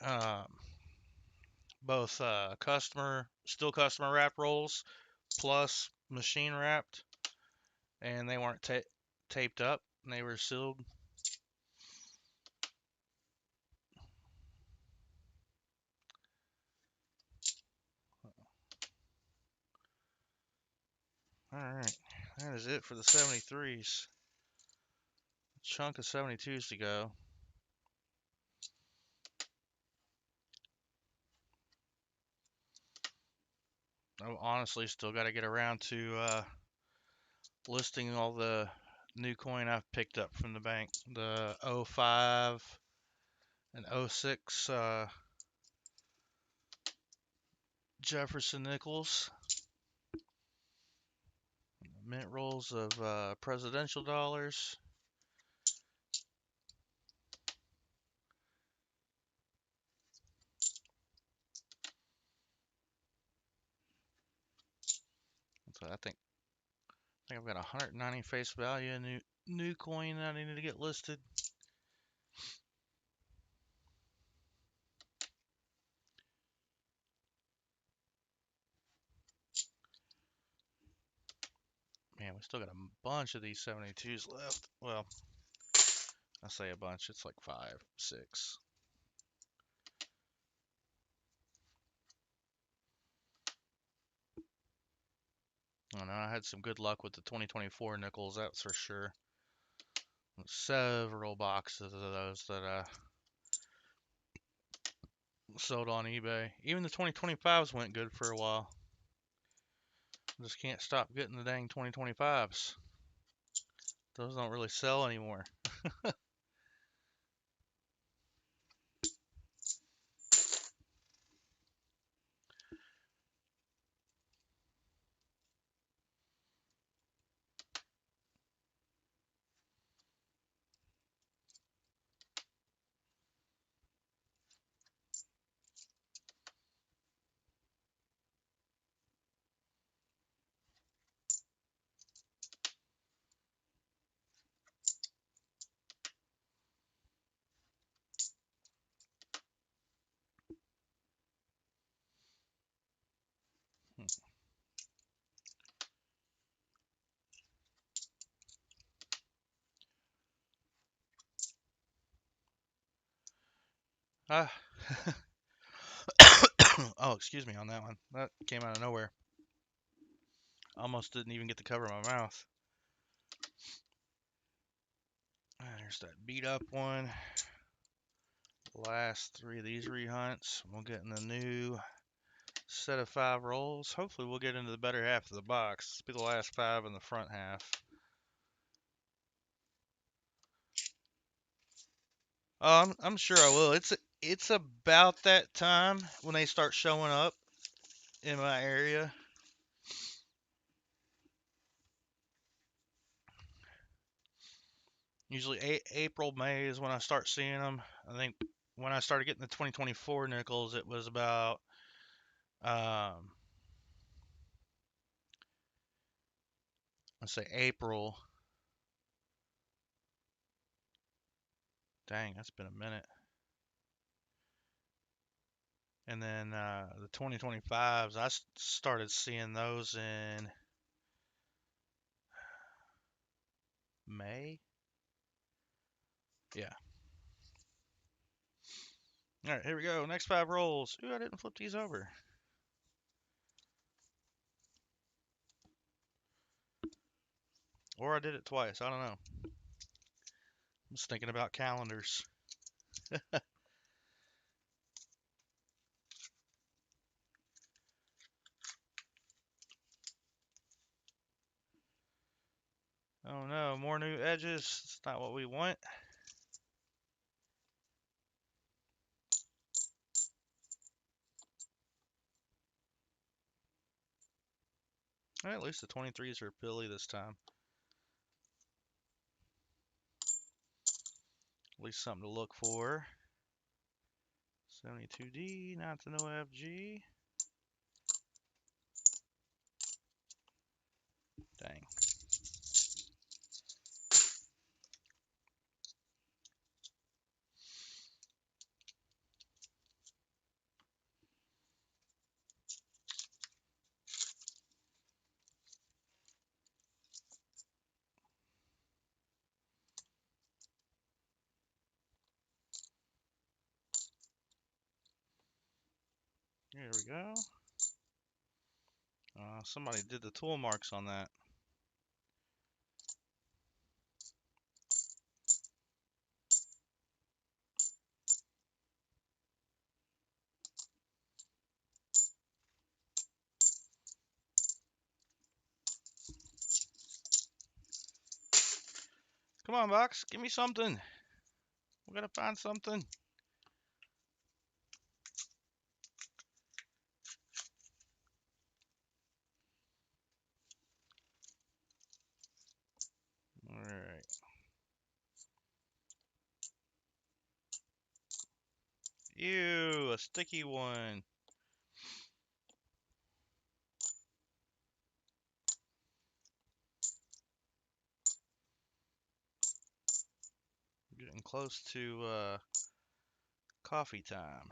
Speaker 1: um, both still customer wrap rolls plus machine wrapped, and they weren't taped up, and they were sealed. Alright, that is it for the 73s. Chunk of 72s to go. I honestly still got to get around to listing all the new coin I've picked up from the bank. The 05 and 06 Jefferson nickels. Mint rolls of presidential dollars. So I think I've got 190 face value new coin that I need to get listed. Man, we still got a bunch of these 72s left. Well, I say a bunch, it's like 5, 6. I don't know, I had some good luck with the 2024 nickels, that's for sure. Several boxes of those that I sold on eBay. Even the 2025s went good for a while. Just can't stop getting the dang 2025s. Those don't really sell anymore. Ah. Oh, excuse me on that one. That came out of nowhere. Almost didn't even get to cover my mouth. There's that beat up one. Last 3 of these rehunts. We'll get in the new set of 5 rolls. Hopefully we'll get into the better half of the box. This will be the last 5 in the front half. I'm sure I will. It's about that time when they start showing up in my area. Usually April, May is when I start seeing them. I think when I started getting the 2024 nickels, it was about let's say April. Dang, that's been a minute. And then the 2025s, I started seeing those in May. Yeah. All right, here we go. Next 5 rolls. Ooh, I didn't flip these over. Or I did it twice. I don't know. I'm just thinking about calendars. Oh no, more new edges. It's not what we want. Well, at least the 23s are pilly this time. At least something to look for. 72D, not the NIFC. Dang. Here we go. Somebody did the tool marks on that. Come on, box. Give me something. We gotta find something. Alright. Ew, a sticky one. Getting close to coffee time.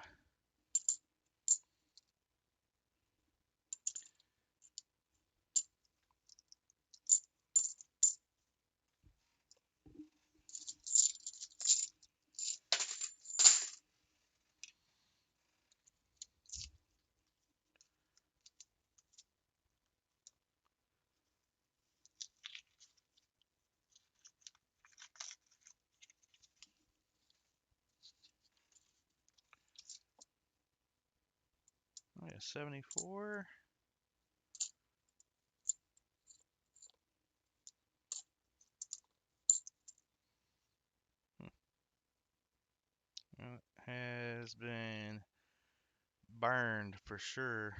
Speaker 1: Oh yeah, 74. It has been burned for sure.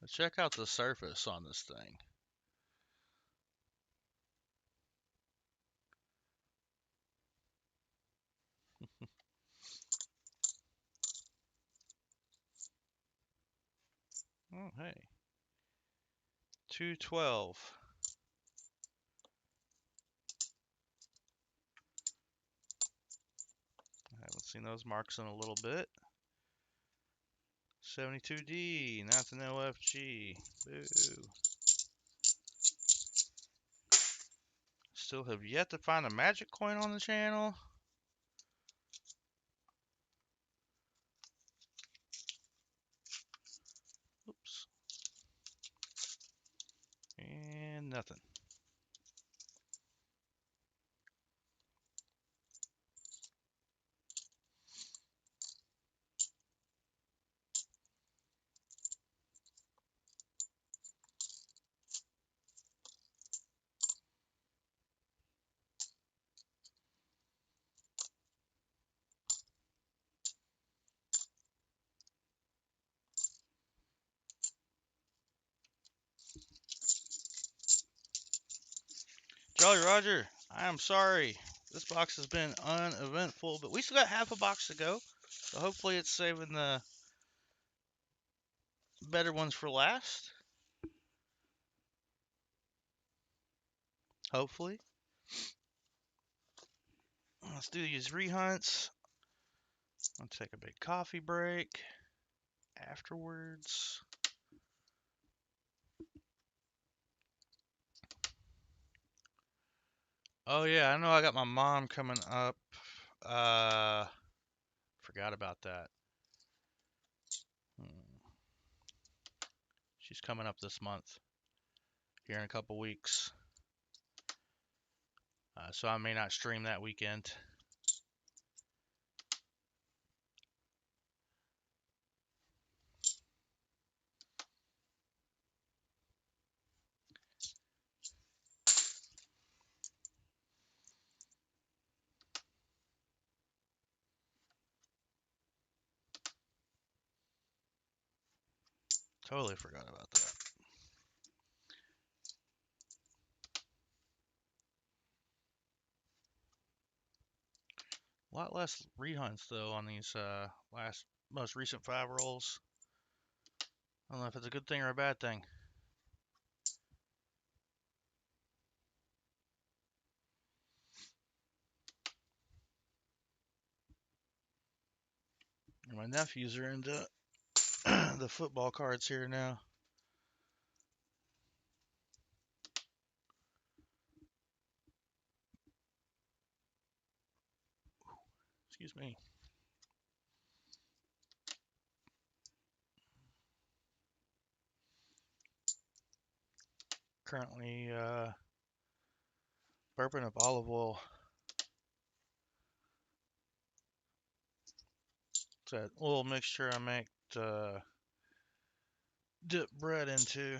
Speaker 1: Let's check out the surface on this thing. Oh, hey. 212. I haven't seen those marks in a little bit. 72D, not the NIFC. Boo. Still have yet to find a magic coin on the channel. Nothing. Jolly Roger, I am sorry. This box has been uneventful, but we still got half a box to go. So hopefully it's saving the better ones for last. Hopefully. Let's do these rehunts. I'll take a big coffee break afterwards. Oh yeah, I know I got my mom coming up. Forgot about that. She's coming up this month, here in a couple weeks. So I may not stream that weekend. Totally forgot about that. A lot less rehunts though on these most recent 5 rolls. I don't know if it's a good thing or a bad thing. And my nephews are into the football cards here now. Excuse me. Currently burping up olive oil. It's that little mixture I make to dip bread into.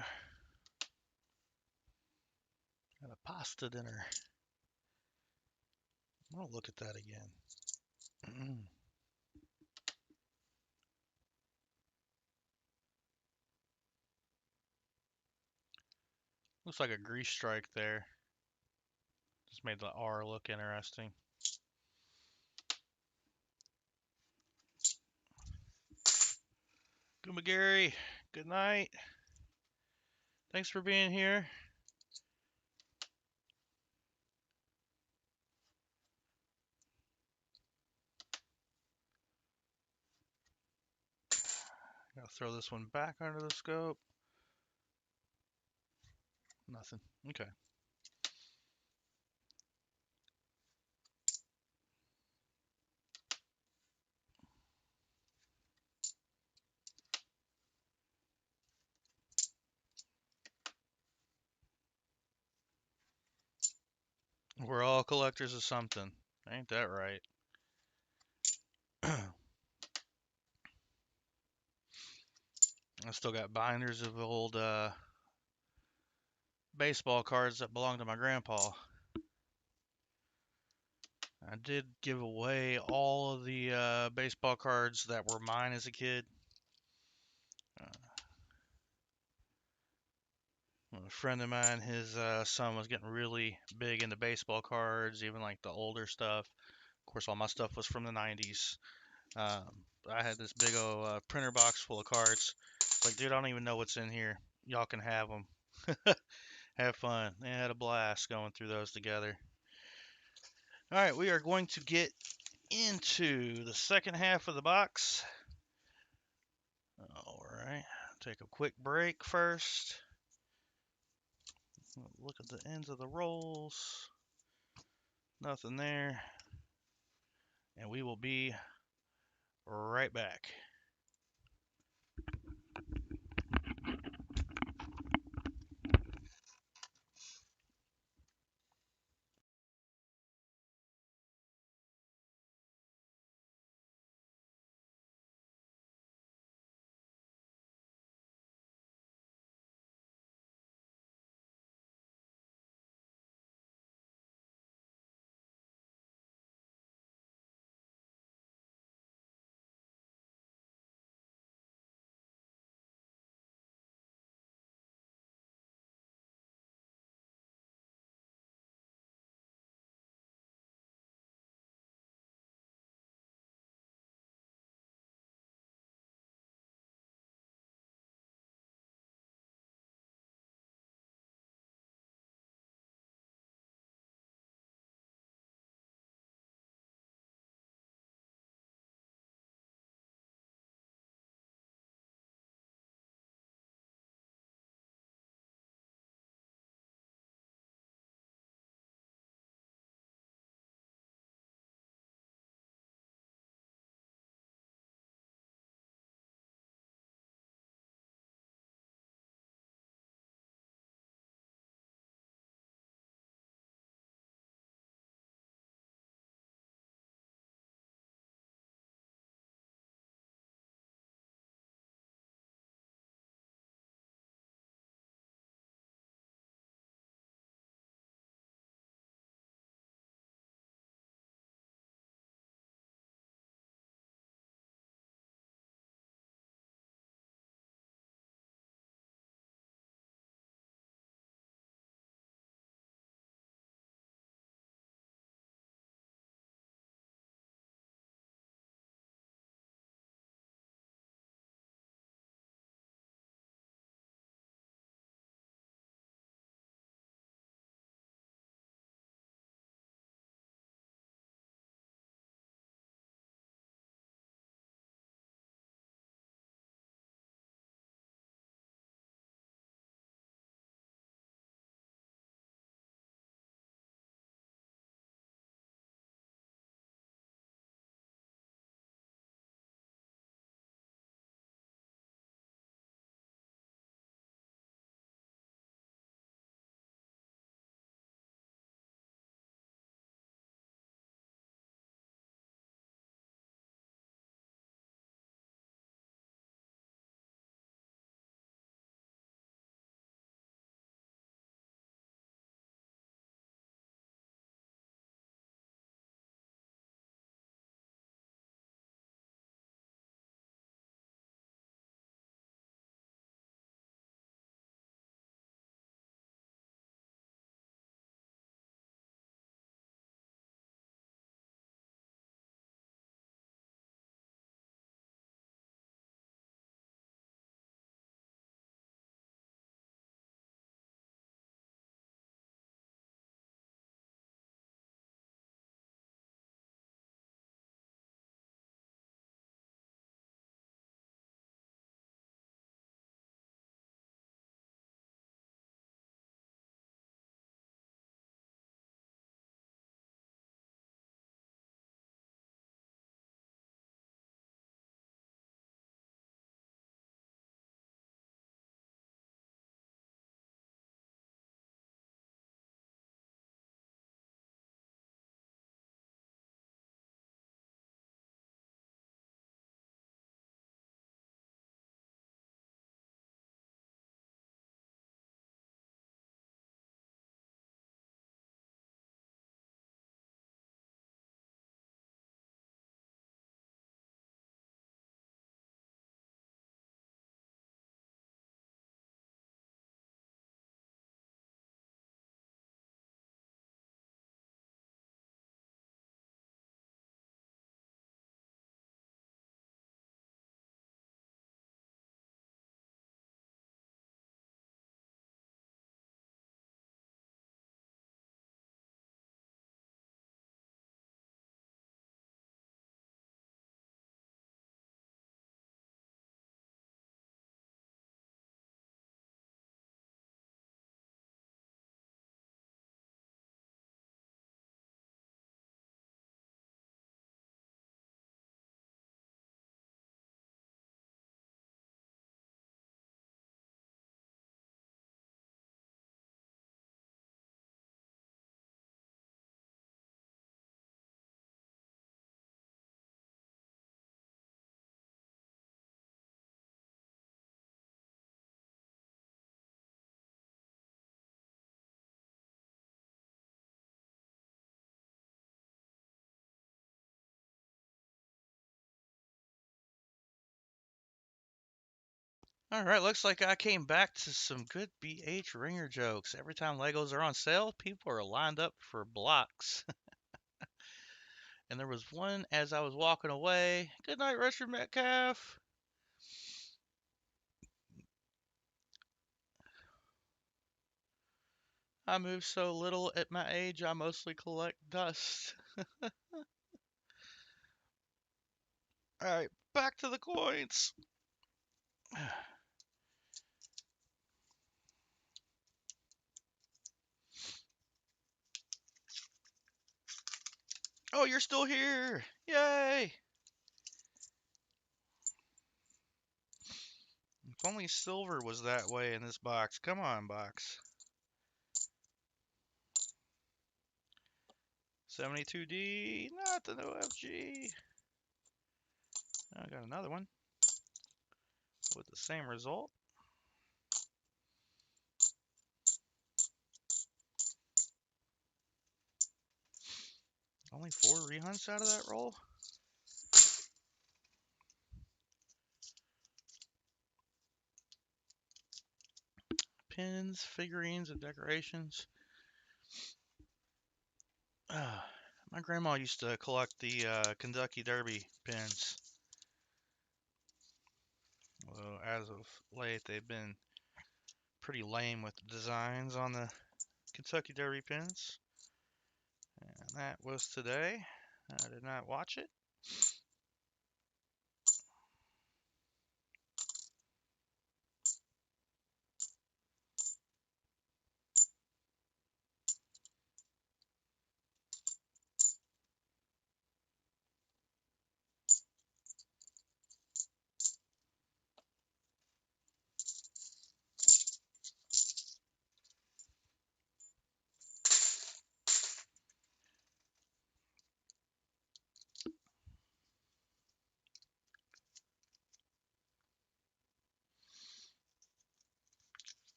Speaker 1: Got a pasta dinner. I'll look at that again. Looks like a grease strike there. Just made the R look interesting. Goomba Gary, good night. Thanks for being here. Gotta throw this one back under the scope. Nothing. Okay. We're all collectors of something. Ain't that right? I still got binders of old baseball cards that belonged to my grandpa. I did give away all of the baseball cards that were mine as a kid. A friend of mine, his son was getting really big into baseball cards, even like the older stuff. Of course, all my stuff was from the 90s. I had this big old printer box full of cards. It's like, dude, I don't even know what's in here. Y'all can have them. Have fun. They had a blast going through those together. All right, we are going to get into the second half of the box. All right, take a quick break first. Look at the ends of the rolls. Nothing there. And we will be right back. All right, looks like I came back to some good BH ringer jokes. Every time Legos are on sale, people are lined up for blocks. And there was one as I was walking away. Good night, Richard Metcalf. I move so little at my age, I mostly collect dust. All right, back to the coins. Oh, you're still here. Yay. If only silver was that way in this box. Come on, box. 72D, not the OFG. I got another one with the same result. Only 4 rehunts out of that roll. Pins, figurines, and decorations. My grandma used to collect the Kentucky Derby pins. Well, as of late, they've been pretty lame with the designs on the Kentucky Derby pins. And that was today. I did not watch it.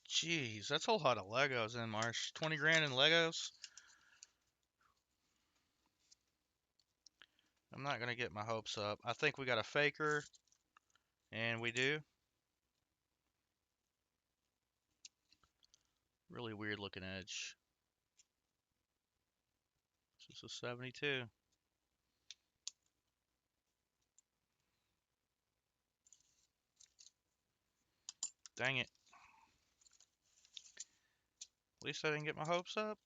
Speaker 1: Jeez, that's a whole lot of Legos in March. 20 grand in Legos. I'm not going to get my hopes up. I think we got a faker, and we do. Really weird looking edge. This is a 72. Dang it. At least I didn't get my hopes up.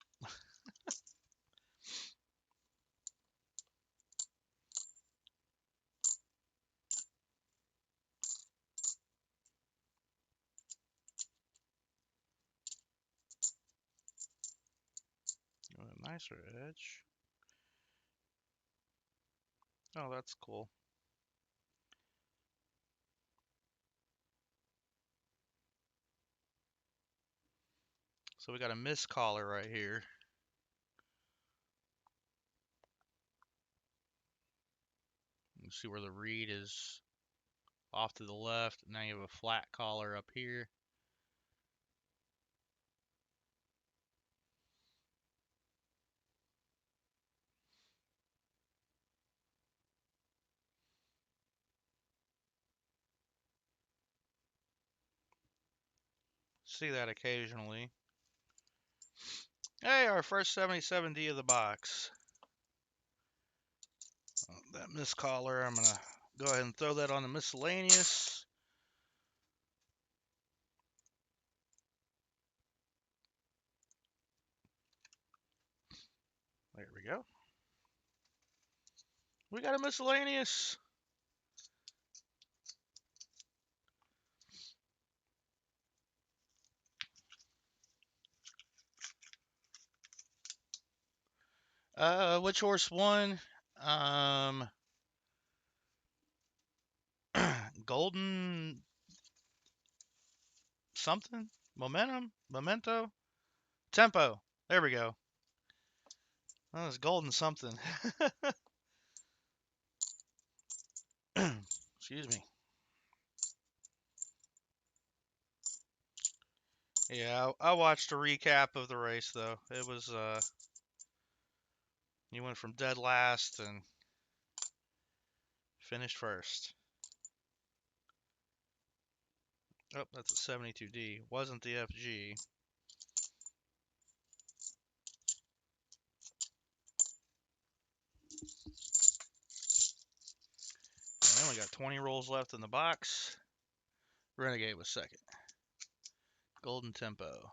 Speaker 1: A nicer edge. Oh, that's cool. So we got a miscaller right here. You see where the reed is off to the left. Now you have a flat collar up here. See that occasionally. Hey, our first 77D of the box. That miscaller, I'm going to go ahead and throw that on the miscellaneous. There we go. We got a miscellaneous. Which horse won? Golden something? Momentum? Memento? Tempo. There we go. That was golden something. Excuse me. Yeah, I watched a recap of the race though. It was you went from dead last and finished first. Oh, that's a 72D. Wasn't the FG. I only got 20 rolls left in the box. Renegade was second. Golden Tempo.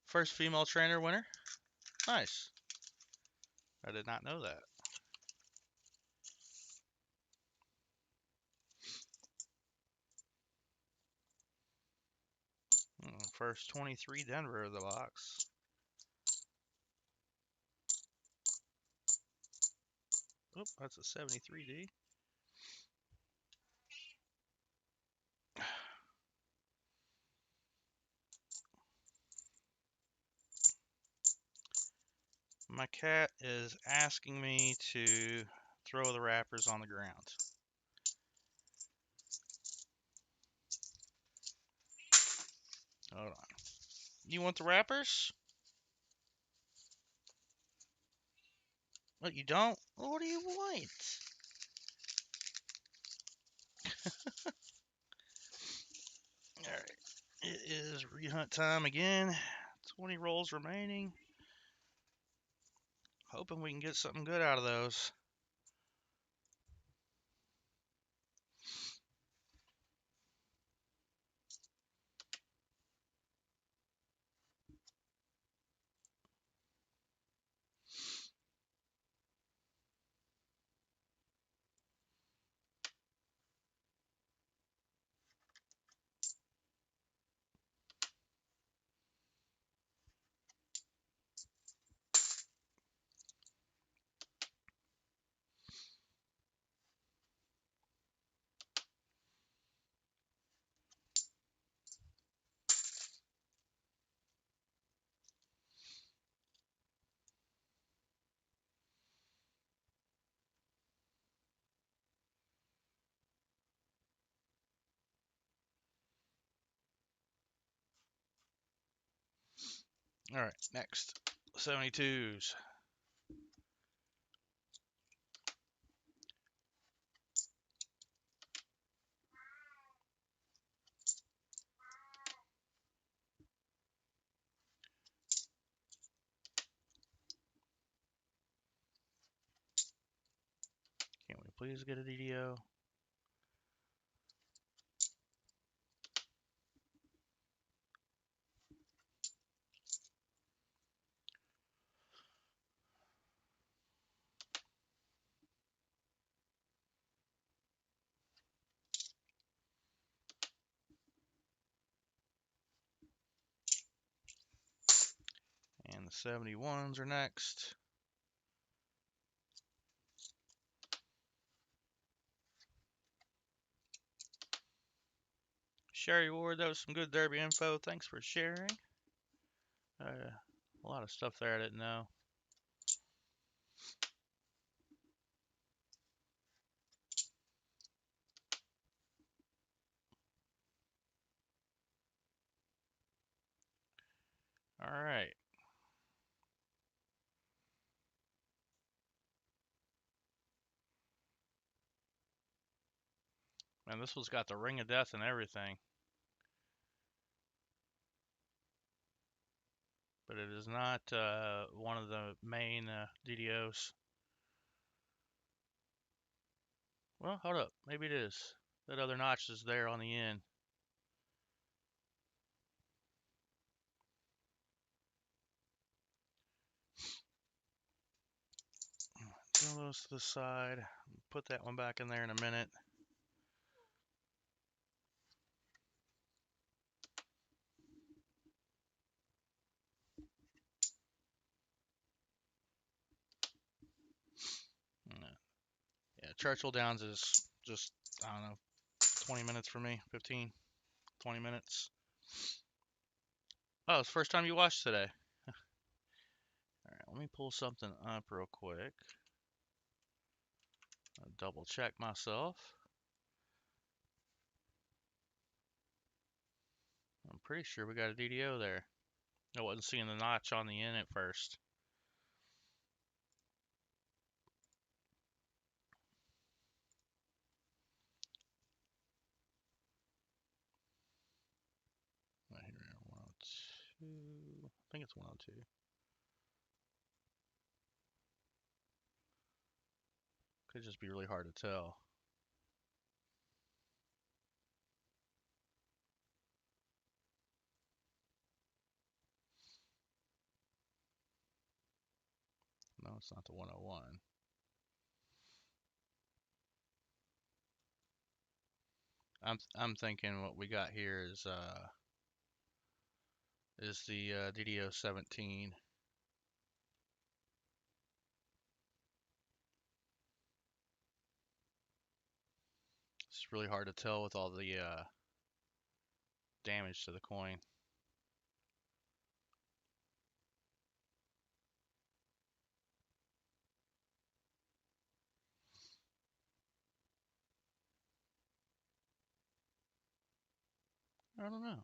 Speaker 1: First female trainer winner. Nice. I did not know that. First 23 Denver of the box. Oop, that's a 73D. My cat is asking me to throw the wrappers on the ground. Hold on. You want the wrappers? What, you don't? Well, what do you want? Alright. It is rehunt time again. 20 rolls remaining. Hoping we can get something good out of those. Alright, next. 72s. Can we please get a DDO? And the 71s are next. Sherry Ward, that was some good Derby info. Thanks for sharing. A lot of stuff there I didn't know. Alright. Man, this one's got the ring of death and everything. But it is not one of the main DDOs. Well, hold up. Maybe it is. That other notch is there on the end. Throw those to the side. Put that one back in there in a minute. Yeah, Churchill Downs is just, I don't know, 20 minutes for me. 15, 20 minutes. Oh, it's the first time you watched today. Alright, let me pull something up real quick. I'll double check myself. I'm pretty sure we got a DDO there. I wasn't seeing the notch on the end at first. 102. I think it's 102. Could just be really hard to tell. No, it's not the 101. I'm thinking what we got here is the DDO 17. It's really hard to tell with all the damage to the coin. I don't know.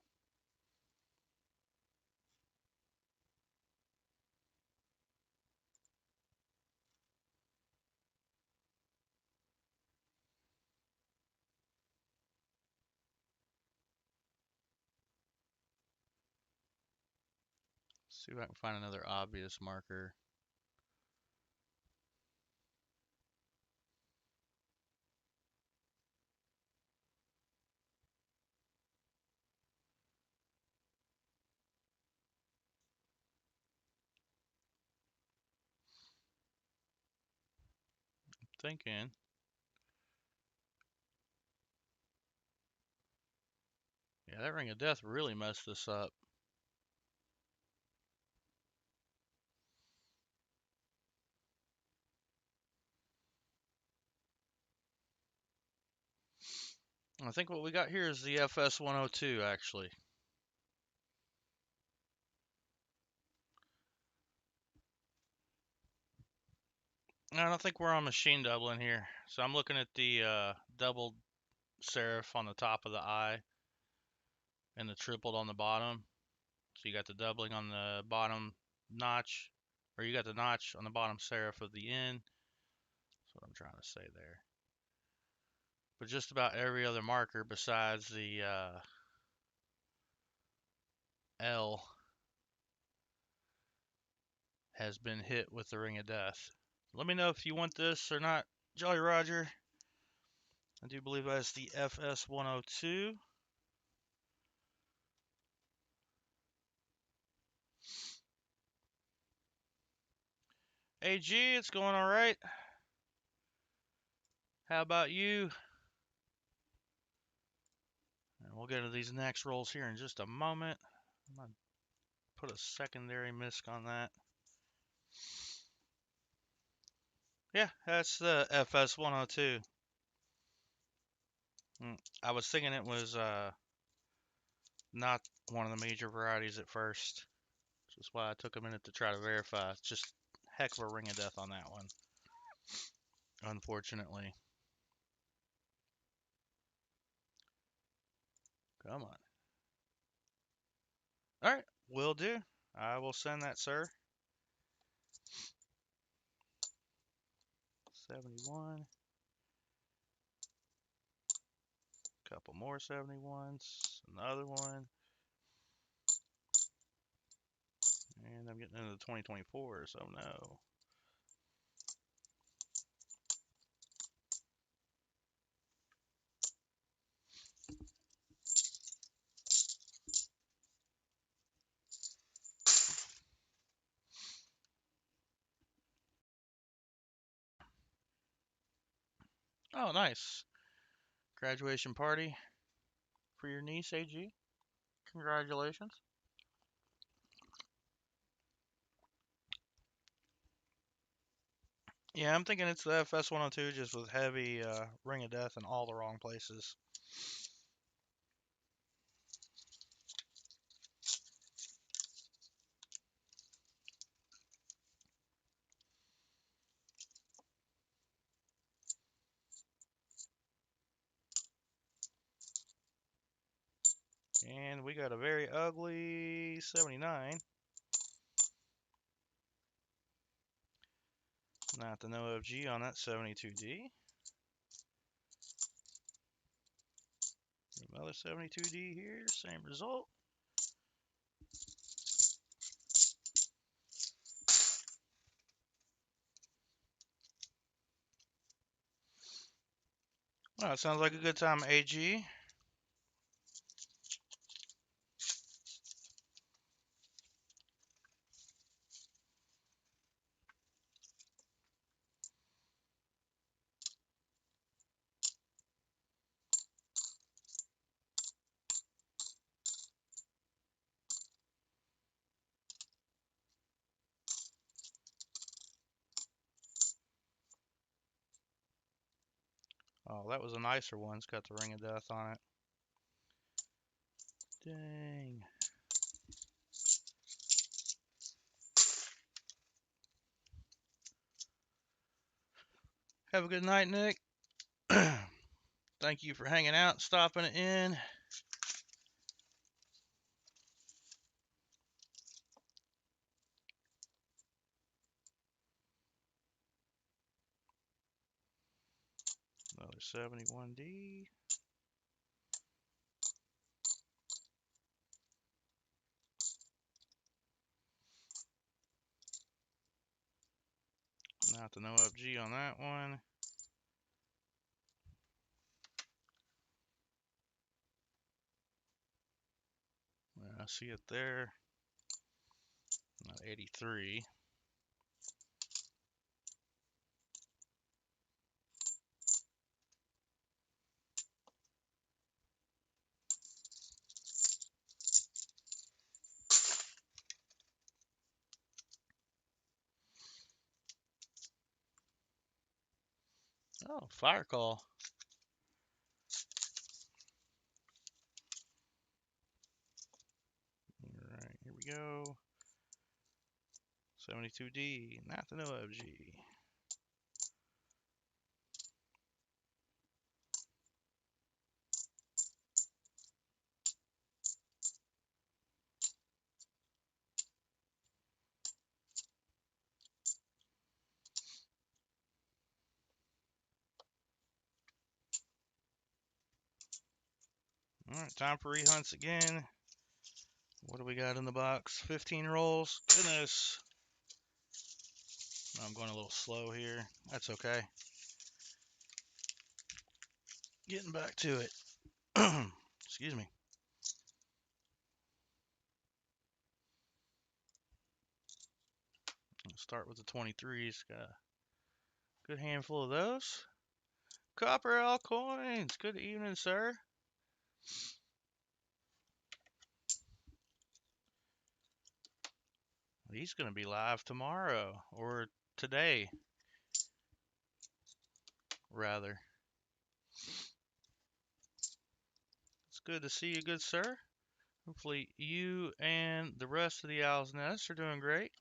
Speaker 1: See if I can find another obvious marker. Thinking. Yeah, that ring of death really messed this up. I think what we got here is the FS 102 actually. I don't think we're on machine doubling here. So I'm looking at the doubled serif on the top of the eye and the tripled on the bottom. So you got the doubling on the bottom notch, or you got the notch on the bottom serif of the N. That's what I'm trying to say there. But just about every other marker besides the L has been hit with the ring of death. Let me know if you want this or not, Jolly Roger. I do believe that's the FS 102. AG, it's going all right. How about you? And we'll get to these next rolls here in just a moment. I'm going to put a secondary misc on that. Yeah, that's the FS 102. I was thinking it was not one of the major varieties at first, which is why I took a minute to try to verify. It's just heck of a ring of death on that one, unfortunately. Come on. All right, will do. I will send that, sir. 71. Couple more 71s. Another one. And I'm getting into the 2024s. Oh no. Oh, nice. Graduation party for your niece, AG. Congratulations. Yeah, I'm thinking it's the FS 102 just with heavy ring of death in all the wrong places. And we got a very ugly 79. Not the no FG on that 72D. Another 72D here, same result. Oh, it sounds like a good time, AG. Oh, that was a nicer one. It's got the ring of death on it. Dang. Have a good night, Nick. Thank you for hanging out, stopping in. Another 71D. Not the no FG on that one. I see it there. Not 83. Oh, fire call. All right, here we go. 72D, not the no FG. All right, time for rehunts again. What do we got in the box? 15 rolls. Goodness. I'm going a little slow here. That's okay. Getting back to it. Excuse me. Let's start with the 23s. Got a good handful of those. Copper L coins. Good evening, sir. He's going to be live tomorrow, or today, rather. It's good to see you, good sir. Hopefully you and the rest of the Owl's Nest are doing great.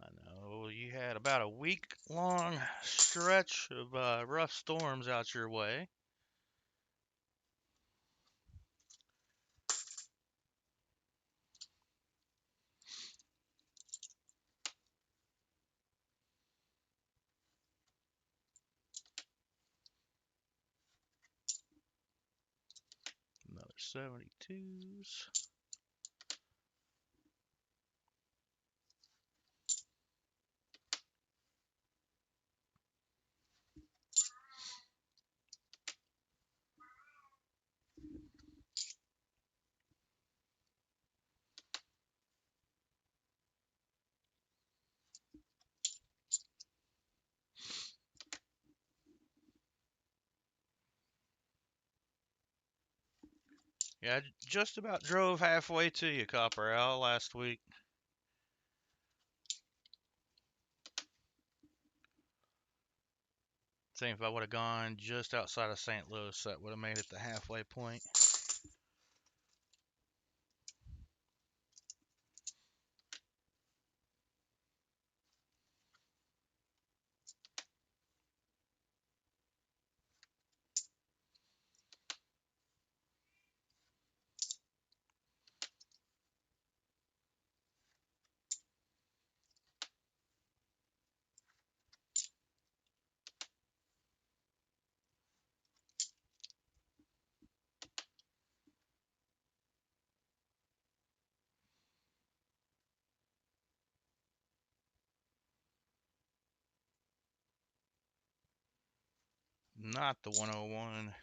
Speaker 1: I know you had about a week-long stretch of rough storms out your way. Another 72s. Yeah, I just about drove halfway to you, Copper Owl, last week. I think if I would have gone just outside of St. Louis, that would have made it the halfway point. not the 101.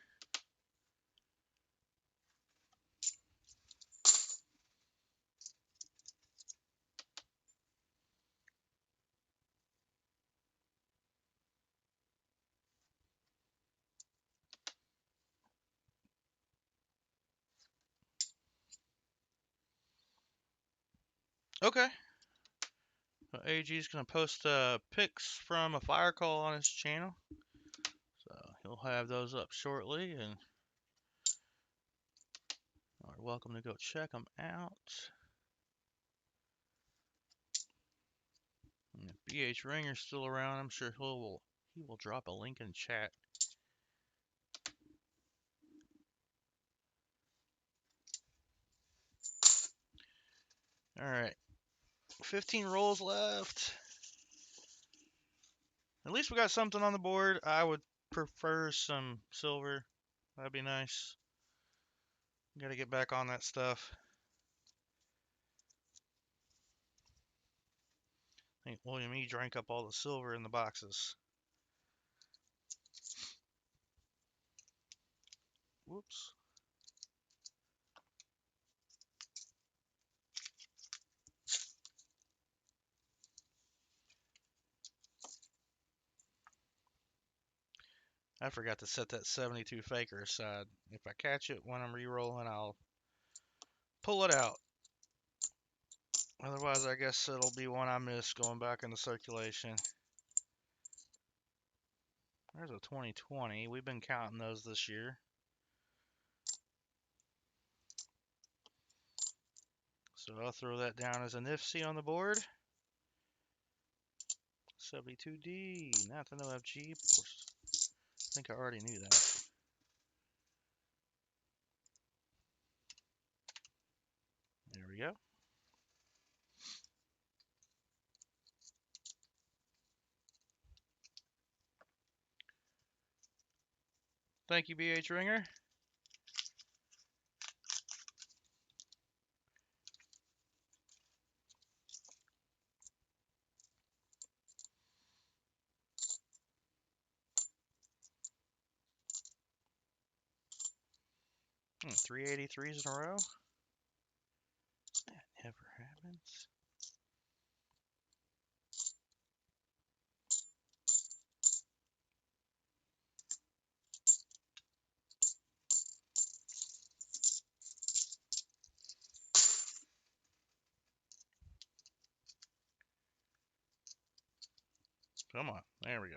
Speaker 1: Okay. AG's gonna post pics from a fire call on his channel, so he'll have those up shortly, and you're welcome to go check them out. And if BH Ringer's still around, I'm sure he will drop a link in chat. All right, 15 rolls left. At least we got something on the board. I would prefer some silver. That'd be nice. Got to get back on that stuff. I think William E. drank up all the silver in the boxes. Whoops. I forgot to set that 72 faker aside. If I catch it when I'm re-rolling, I'll pull it out. Otherwise, I guess it'll be one I miss going back into circulation. There's a 2020. We've been counting those this year. So I'll throw that down as a NIFC on the board. 72D, not the NOFG. Of course, I think I already knew that. There we go. Thank you, BH Ringer. Hmm, 383s in a row. That never happens. Come on, there we go.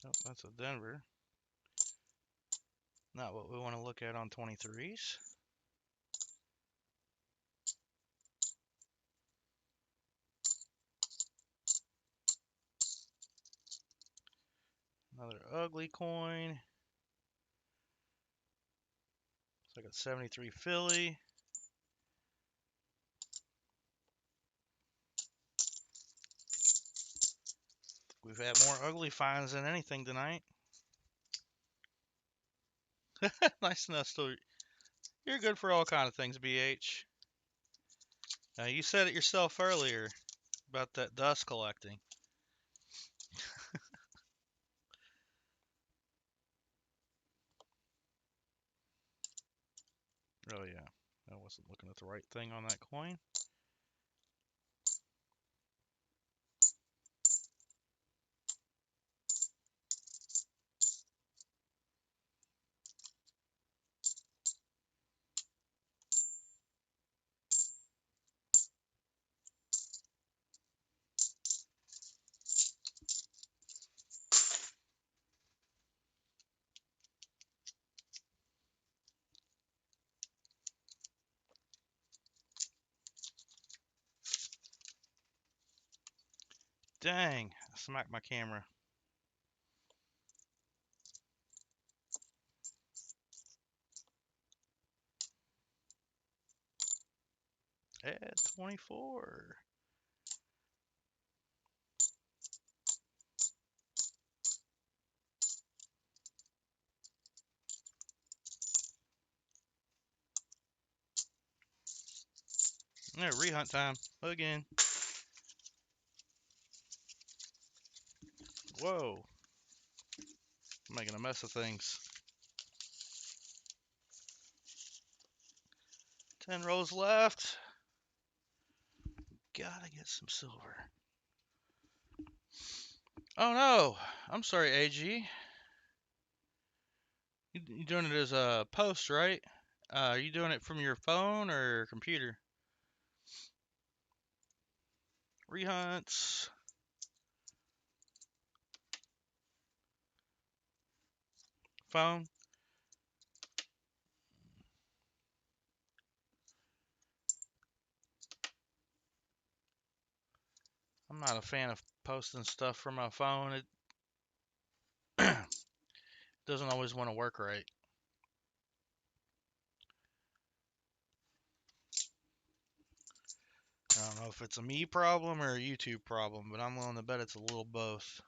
Speaker 1: Oh, that's a Denver. Not what we want to look at on 23s. Another ugly coin. It's like a 73 Philly. We've had more ugly finds than anything tonight. Nice enough still. You're good for all kind of things, BH. You said it yourself earlier about that dust collecting. Oh yeah, I wasn't looking at the right thing on that coin. Dang, I smacked my camera. At 24. Yeah, rehunt time again. Whoa, I'm making a mess of things. 10 rolls left. Gotta get some silver. Oh no, I'm sorry, AG. You doing it as a post, right? Are you doing it from your phone or computer? Rehunts. Phone. I'm not a fan of posting stuff from my phone. It doesn't always want to work right. I don't know if it's a me problem or a YouTube problem, but I'm willing to bet it's a little both.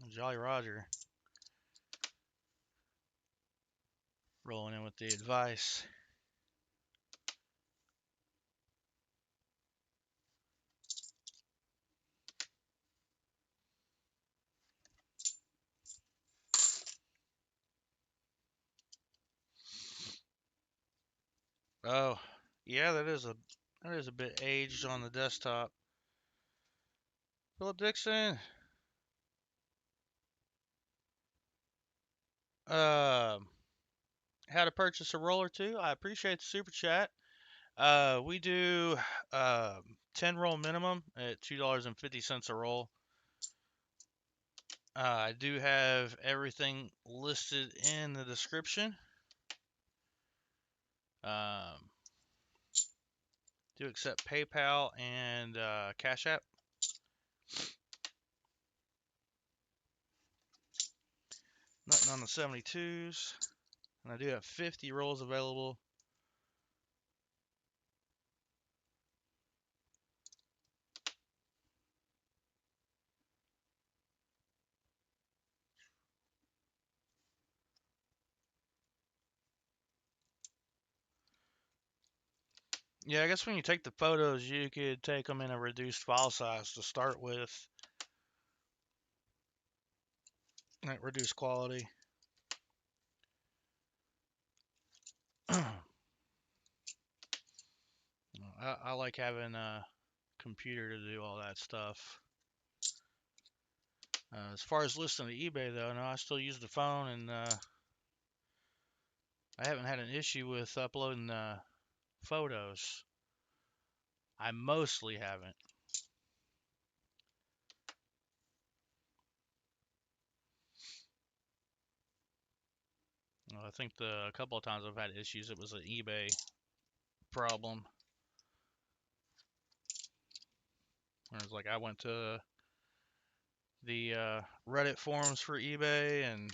Speaker 1: Jolly Roger rolling in with the advice. Oh, yeah, that is a bit aged on the desktop. Philip Dixon. Uh, how to purchase a roll or two. I appreciate the super chat. We do 10 roll minimum at $2.50 a roll. I do have everything listed in the description. Um, do accept PayPal and Cash App. Nothing on the 72s. And I do have 50 rolls available. Yeah, I guess when you take the photos, you could take them in a reduced file size to start with. That reduced quality. I like having a computer to do all that stuff. As far as listing to eBay, though, no, I still use the phone, and I haven't had an issue with uploading photos. I mostly haven't. I think a couple of times I've had issues, it was an eBay problem. It's like I went to the Reddit forums for eBay, and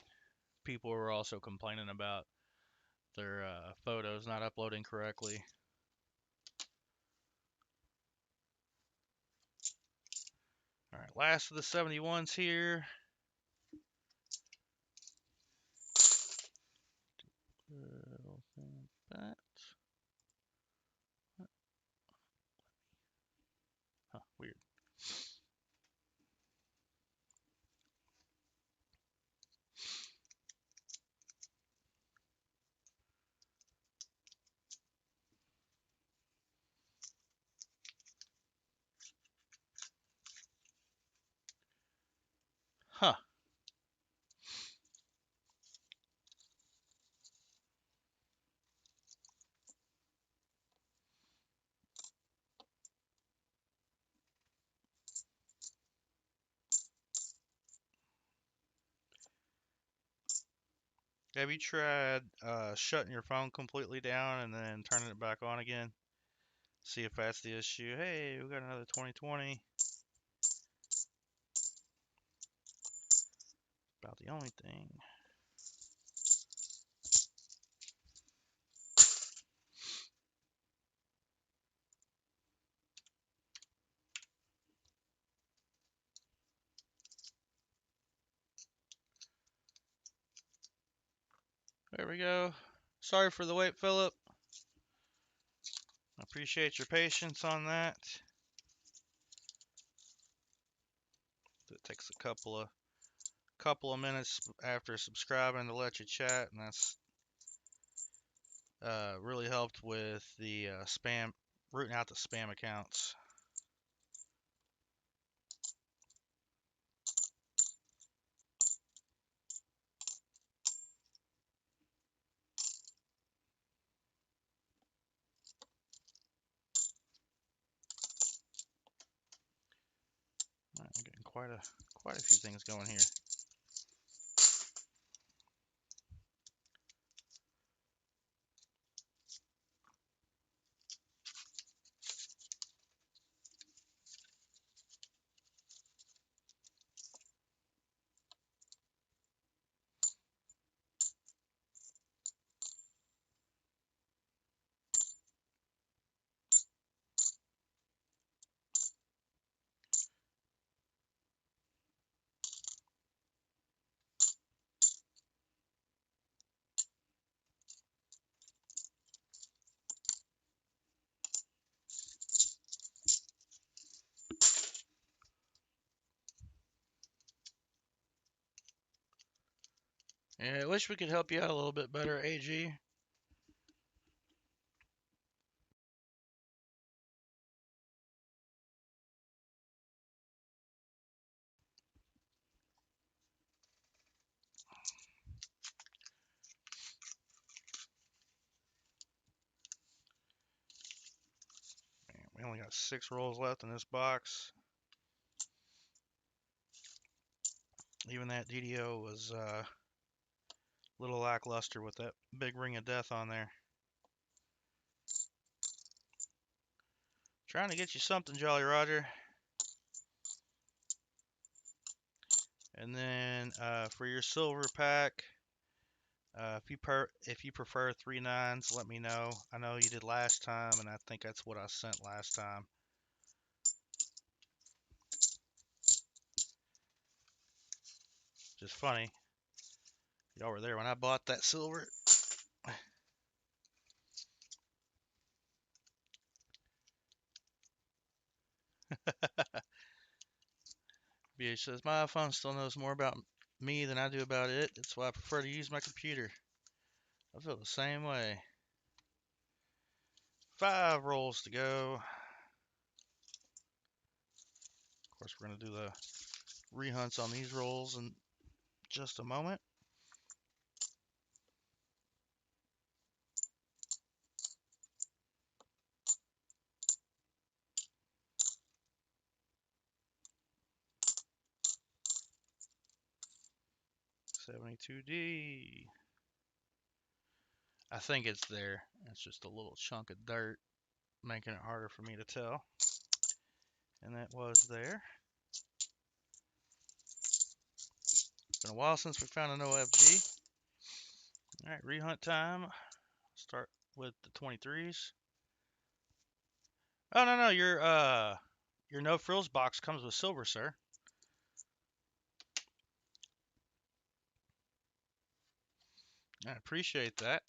Speaker 1: people were also complaining about their photos not uploading correctly. All right, last of the 71s here. Huh, weird. Huh. Have you tried shutting your phone completely down and then turning it back on again? See if that's the issue. Hey, we got another 2020. About the only thing. There we go. Sorry for the wait, Philip. I appreciate your patience on that. It takes a couple of minutes after subscribing to let you chat, and that's really helped with the spam, rooting out the spam accounts. I'm getting quite a few things going here. Yeah, I wish we could help you out a little bit better, AG. Man, we only got 6 rolls left in this box. Even that DDO was a little lackluster with that big ring of death on there. Trying to get you something, Jolly Roger. And then for your silver pack, if you prefer 3 9s, let me know. I know you did last time, and I think that's what I sent last time. Just funny, y'all were there when I bought that silver. BH says my iPhone still knows more about me than I do about it. That's why I prefer to use my computer. I feel the same way. 5 rolls to go. Of course, we're going to do the rehunts on these rolls in just a moment. $72D. I think it's there. It's just a little chunk of dirt making it harder for me to tell. And that was there. Been a while since we found an OFG. Alright, rehunt time. Start with the 23s. Oh no, your no frills box comes with silver, sir. I appreciate that.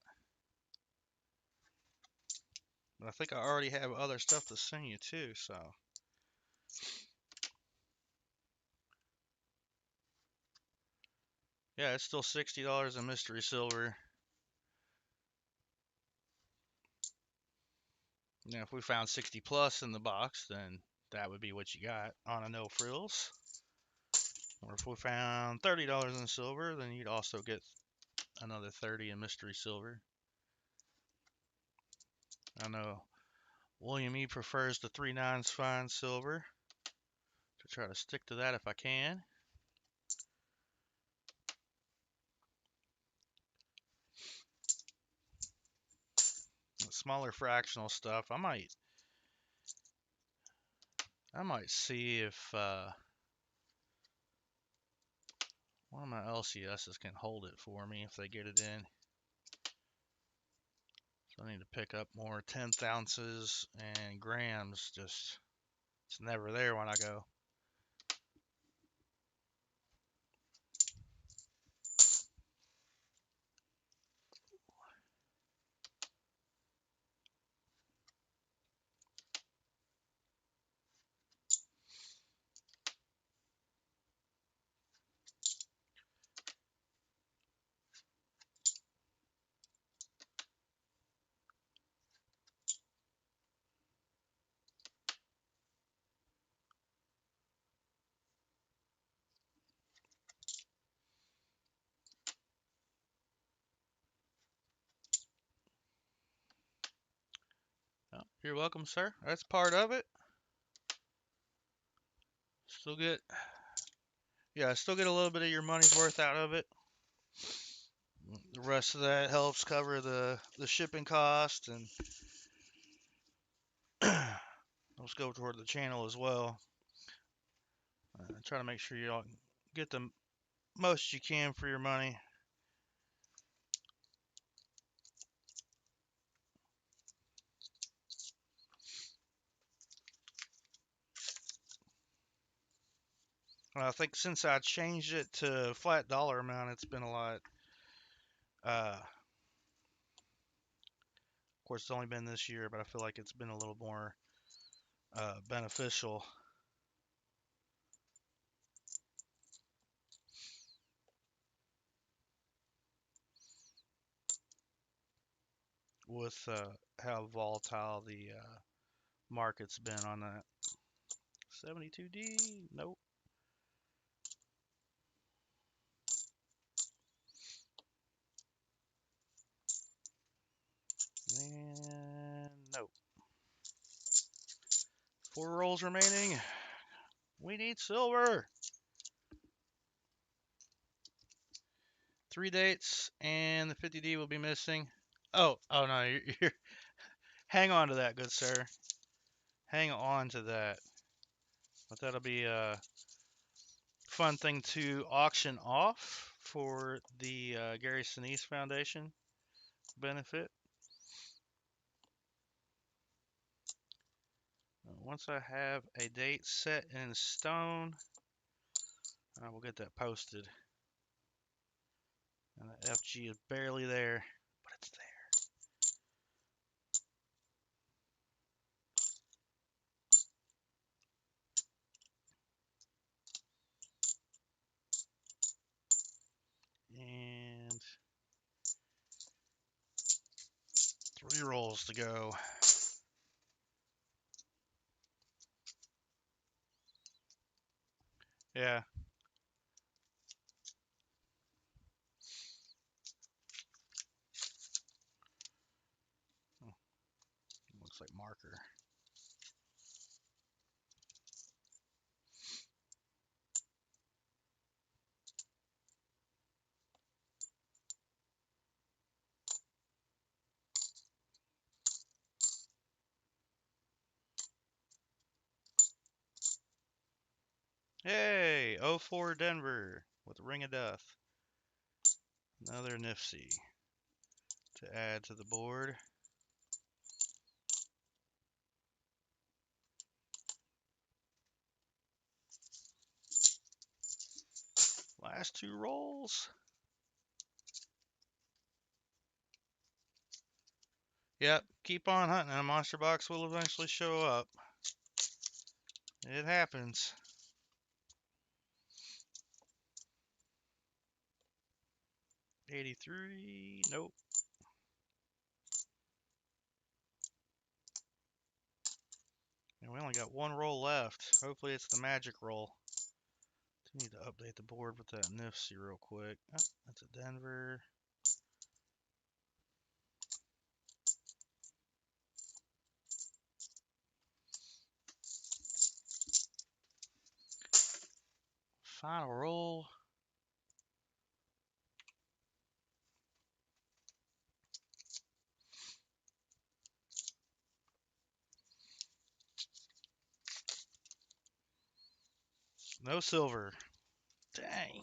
Speaker 1: But I think I already have other stuff to send you too, so. Yeah, it's still $60 in mystery silver. Now, if we found 60 plus in the box, then that would be what you got on a no frills. Or if we found $30 in silver, then you'd also get another 30 in mystery silver. I know William E prefers the 3 9s fine silver. To try to stick to that if I can. The smaller fractional stuff, I might see if one of my LCSs can hold it for me if they get it in. So I need to pick up more 10th ounces and grams. Just it's never there when I go. You're welcome, sir. That's part of it. Still get, yeah, still get a little bit of your money's worth out of it. The rest of that helps cover the shipping cost and let's go toward the channel as well. Try to make sure you all get the most you can for your money. I think since I changed it to flat dollar amount, it's been a lot. Of course, it's only been this year, but I feel like it's been a little more beneficial. With how volatile the market's been on that. 72D, nope. And nope. 4 rolls remaining. We need silver. 3 dates, and the 50D will be missing. Oh no, you're hang on to that, good sir. Hang on to that. But that'll be a fun thing to auction off for the Gary Sinise Foundation benefit. Once I have a date set in stone, I will get that posted. And the FG is barely there, but it's there. And 3 rolls to go. Yeah. Oh, looks like marker. Hey, 04 Denver with Ring of Death. Another NIFC to add to the board. Last 2 rolls. Yep, keep on hunting and a monster box will eventually show up. It happens. $83, nope. And we only got 1 roll left. Hopefully it's the magic roll. Need to update the board with that NIFC real quick. Oh, that's a Denver. Final roll. No silver. Dang.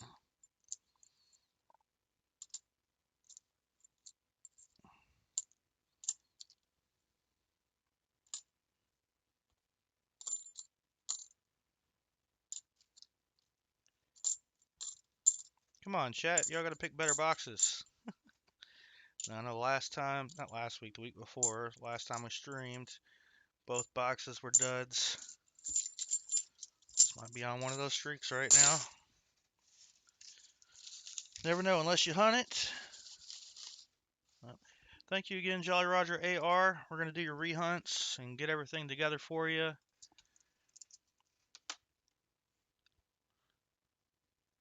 Speaker 1: Come on, chat. Y'all gotta pick better boxes. I know last time, not last week, the week before, last time we streamed, both boxes were duds. This might be on one of those streaks right now. Never know unless you hunt it. Thank you again, Jolly Roger AR. We're going to do your rehunts and get everything together for you.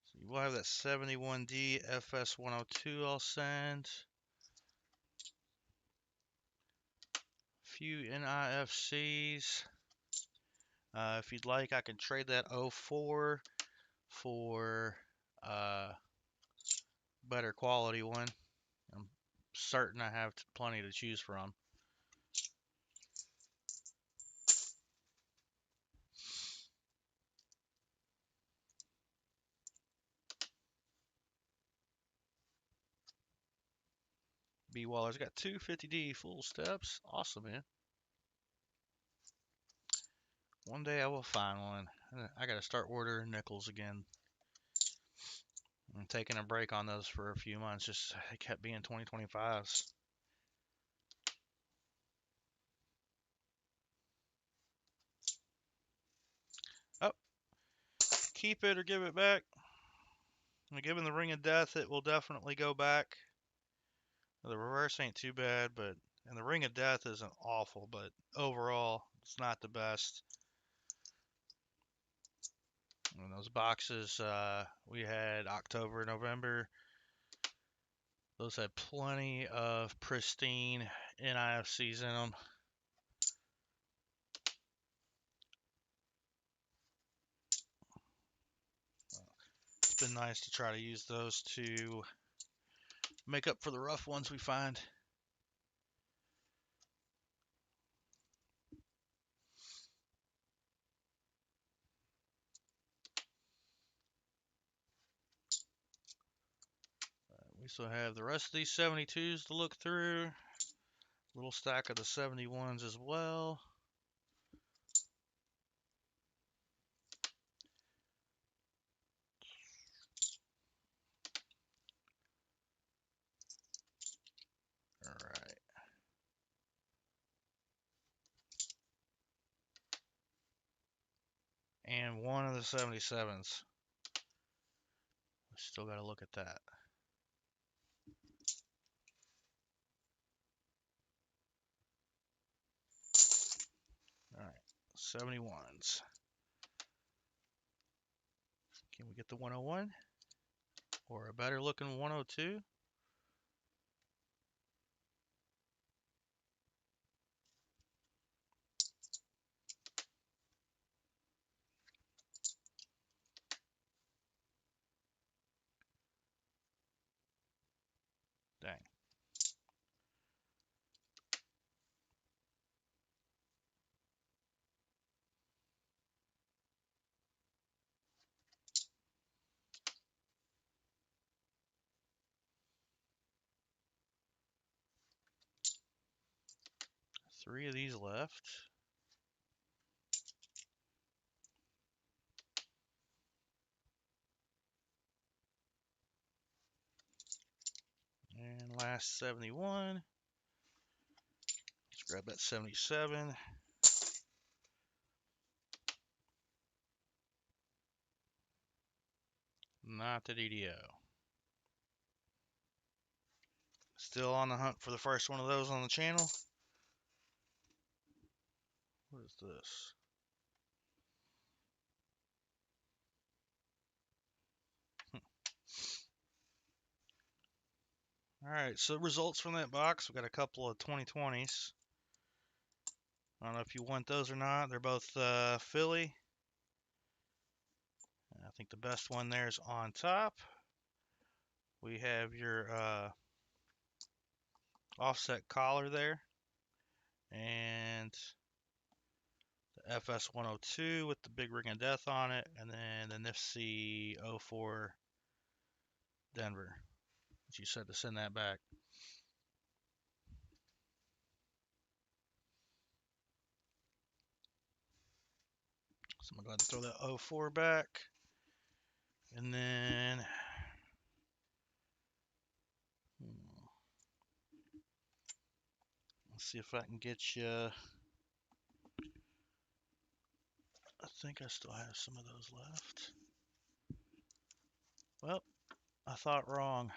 Speaker 1: So we'll have that 71D FS102 I'll send. few NIFCs. If you'd like, I can trade that 04 for better quality one. I'm certain I have plenty to choose from. B-Waller's got 250D full steps. Awesome, man. One day I will find one. I gotta start ordering nickels again. I'm taking a break on those for a few months. Just it kept being 2025s. Oh, keep it or give it back. Given the Ring of Death, it will definitely go back. The reverse ain't too bad, and the Ring of Death isn't awful, but overall, it's not the best. And those boxes we had October, November, those had plenty of pristine NIFCs in them. It's been nice to try to use those to make up for the rough ones we find. We still have the rest of these 72s to look through. Little stack of the 71s as well. All right. And one of the 77s. Still got to look at that. All right, 71s. Can we get the 101? Or a better looking 102? Dang. Three of these left. And last 71. Let's grab that 77. Not the DDO. Still on the hunt for the first one of those on the channel. What is this? Alright, so results from that box. We got a couple of 2020s. I don't know if you want those or not. They're both Philly. I think the best one there is on top. We have your offset collar there. And the FS 102 with the big Ring of Death on it. And then the NIFC 04 Denver. Which you said to send that back. So I'm going to go ahead and throw that 04 back. And then let's see if I can get you. I think I still have some of those left. Well, I thought wrong.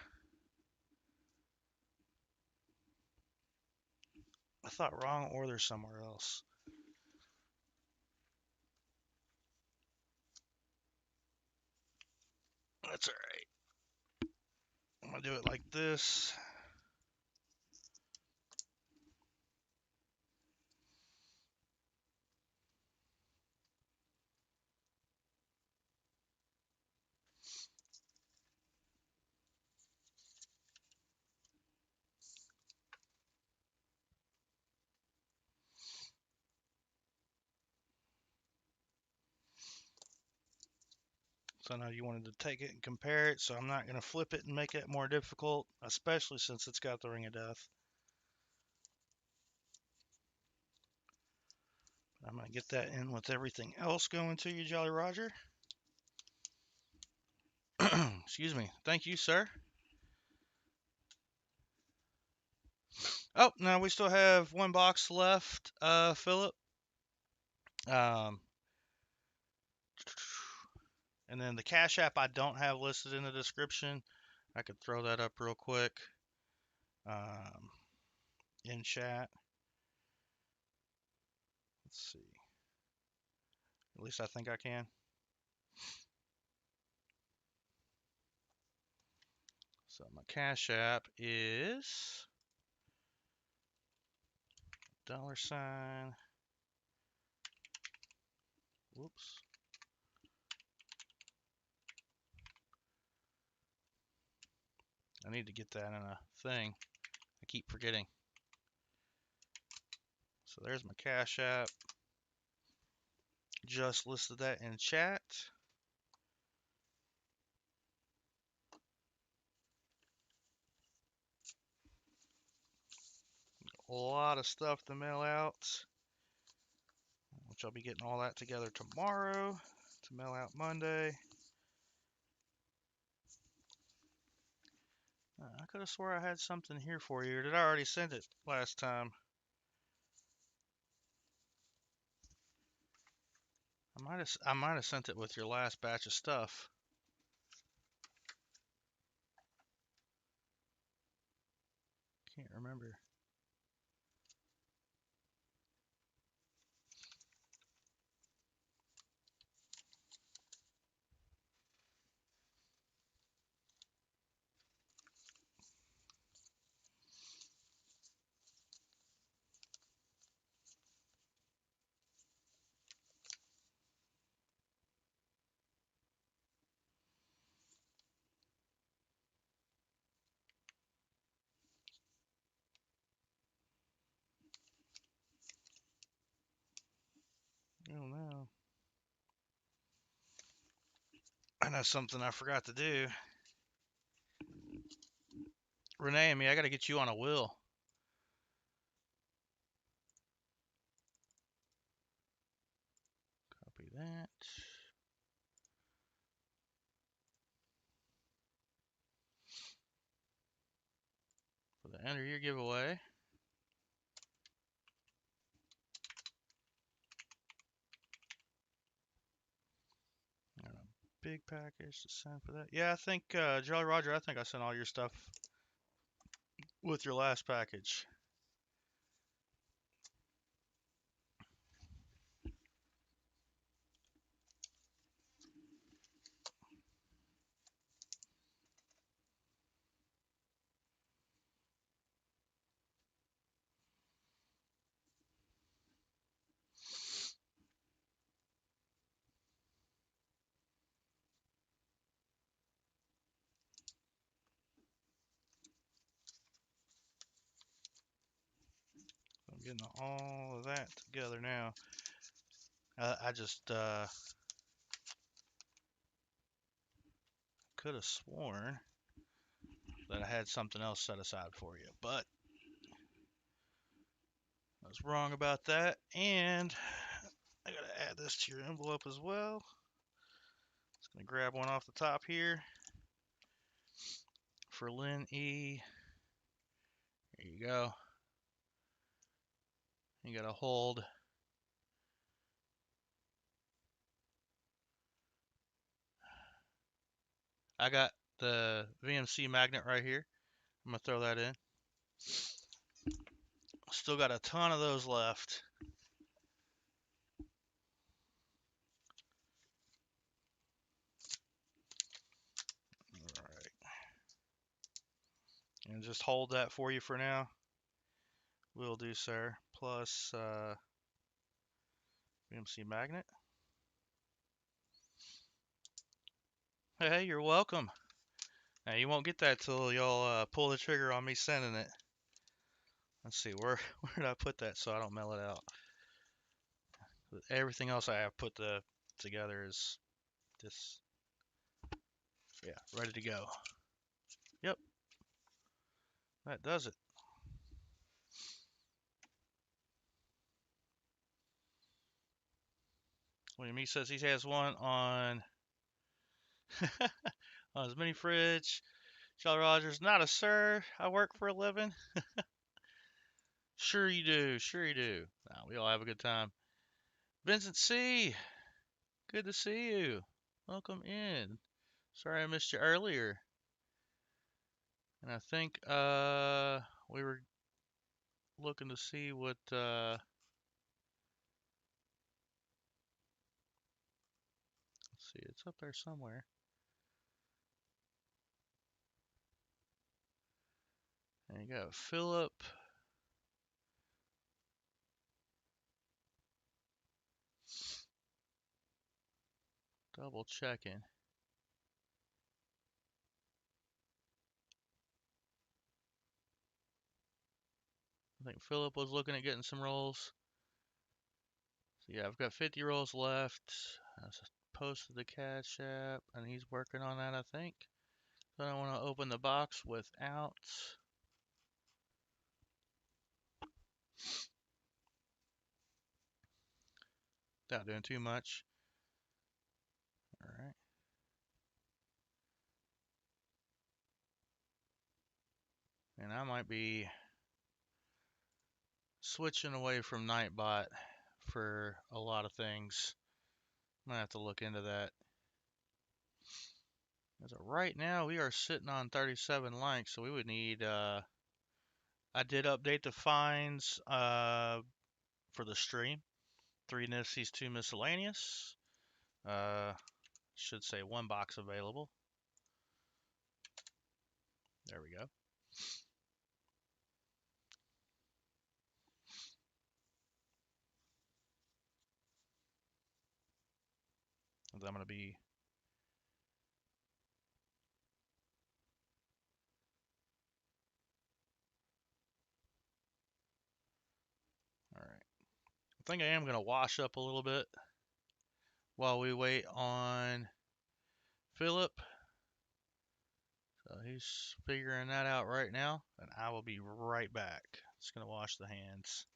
Speaker 1: I thought wrong, or they're somewhere else. That's alright. I'm going to do it like this. So I know you wanted to take it and compare it, so I'm not going to flip it and make it more difficult, especially since it's got the ring of death. I'm going to get that in with everything else going to you, Jolly Roger. Excuse me. Thank you, sir. Oh, no, we still have one box left, Philip. And then the Cash App I don't have listed in the description. I could throw that up real quick in chat. Let's see. At least I think I can. So my Cash App is $. Whoops. I need to get that in a thing. I keep forgetting. So there's my Cash App. Just listed that in chat. A lot of stuff to mail out, which I'll be getting all that together tomorrow to mail out Monday. I could have swore I had something here for you. Or did I already send it last time? I might have sent it with your last batch of stuff. Can't remember. Oh no. I know something I forgot to do. Renee and me, I got to get you on a wheel. Copy that. For the end of your giveaway. And a big package to send for that. Yeah, I think, Jolly Roger, I think I sent all your stuff with your last package. I'm getting all of that together now. I just could have sworn that I had something else set aside for you, but I was wrong about that. And I gotta add this to your envelope as well. Just gonna grab one off the top here for Lynn E. There you go. You gotta hold. I got the VMC magnet right here. I'm gonna throw that in. Still got a ton of those left. All right. And just hold that for you for now. Will do, sir. Plus VMC magnet. Hey, you're welcome. Now you won't get that till y'all pull the trigger on me sending it. Let's see, where did I put that so I don't mail it out? Everything else I have put together is this. Yeah, ready to go. Yep, that does it. William E says he has one on on his mini fridge. Charlie Rogers, not a sir. I work for a living. Sure you do. Sure you do. Nah, we all have a good time. Vincent C, good to see you. Welcome in. Sorry I missed you earlier. And I think we were looking to see what let's see, it's up there somewhere. And you got Philip. Double checking. I think Philip was looking at getting some rolls. So yeah, I've got 50 rolls left. I posted the Cash App, and he's working on that, I think. So I don't want to open the box without doing too much. All right. And I might be switching away from Nightbot for a lot of things. I'm gonna have to look into that. As of right now, we are sitting on 37 likes, so we would need. I did update the fines for the stream. 3 NIFCs, 2 miscellaneous. Should say 1 box available. There we go. I'm gonna be. All right. I think I am gonna wash up a little bit while we wait on Philip. So he's figuring that out right now, and I will be right back. Just gonna wash the hands.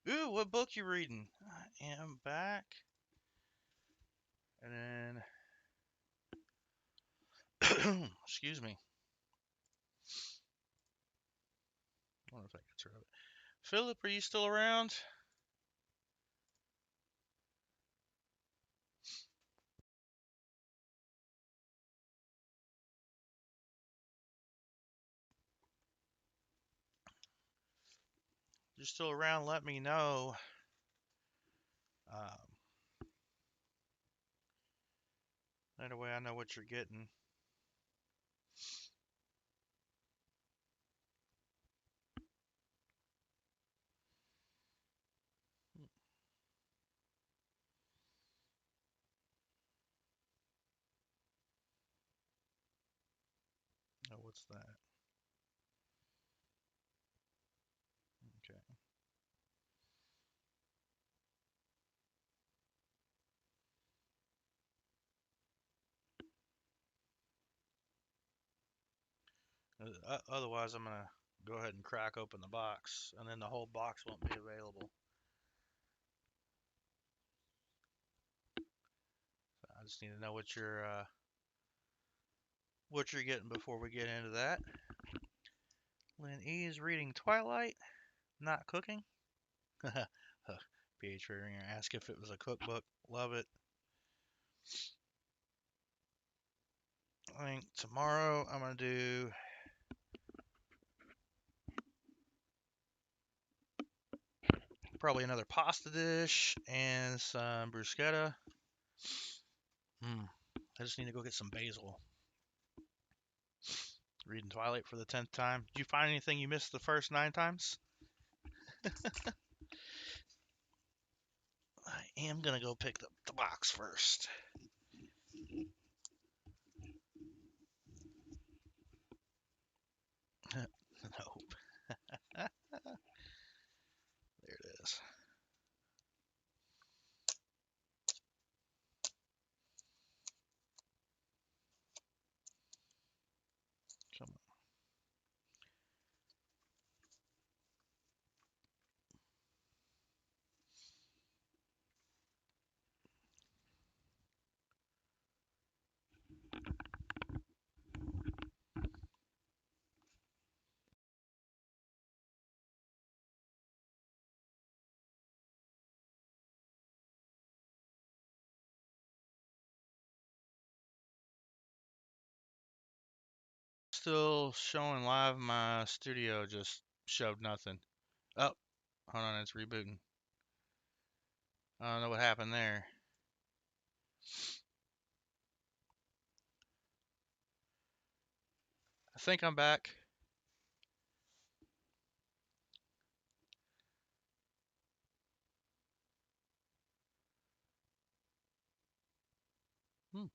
Speaker 1: Ooh, what book you reading? I am back. And then, excuse me. I wonder if I can turn it. Philip, are you still around? If you're still around, let me know. Um, that way I know what you're getting. Oh, what's that? Okay. Otherwise, I'm gonna go ahead and crack open the box, and then the whole box won't be available. I just need to know what you're getting before we get into that. Lynn E is reading Twilight, not cooking. PH Ringer asked if it was a cookbook. Love it. I think tomorrow I'm gonna do probably another pasta dish and some bruschetta. I just need to go get some basil. Reading Twilight for the 10th time. Did you find anything you missed the first 9 times? I am gonna go pick up the box first. Nope. There it is. Come on. Still showing live. My studio just showed nothing. Oh, hold on, it's rebooting. I don't know what happened there. I think I'm back. Hmm.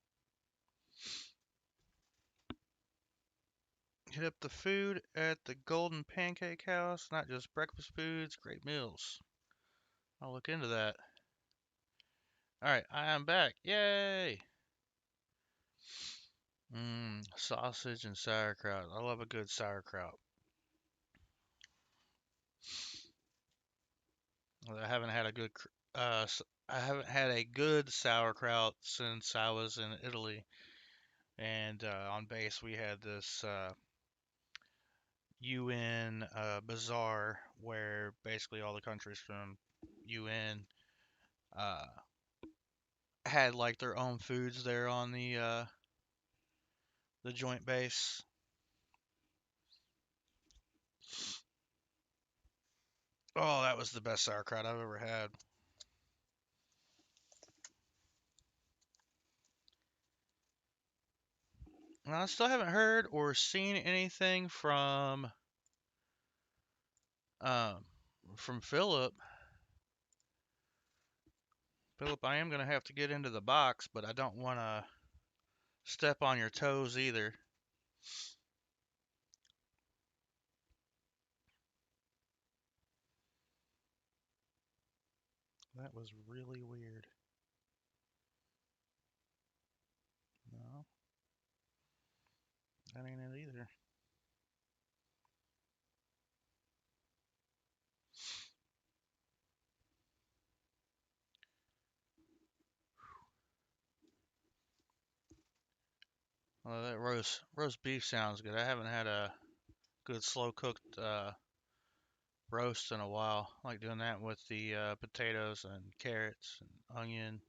Speaker 1: Hit up the food at the Golden Pancake House. Not just breakfast foods, great meals. I'll look into that. Alright, I am back. Yay! Sausage and sauerkraut. I love a good sauerkraut. I haven't had a good I haven't had a good sauerkraut since I was in Italy. And on base we had this UN bazaar where basically all the countries from UN uh, had like their own foods there on the joint base. Oh, that was the best sauerkraut I've ever had. And I still haven't heard or seen anything um, from Philip. Philip, I am gonna have to get into the box, but I don't want to step on your toes either. That was really weird. No, that ain't it either. Well, that roast beef sounds good. I haven't had a good slow cooked roast in a while. I like doing that with the potatoes and carrots and onion,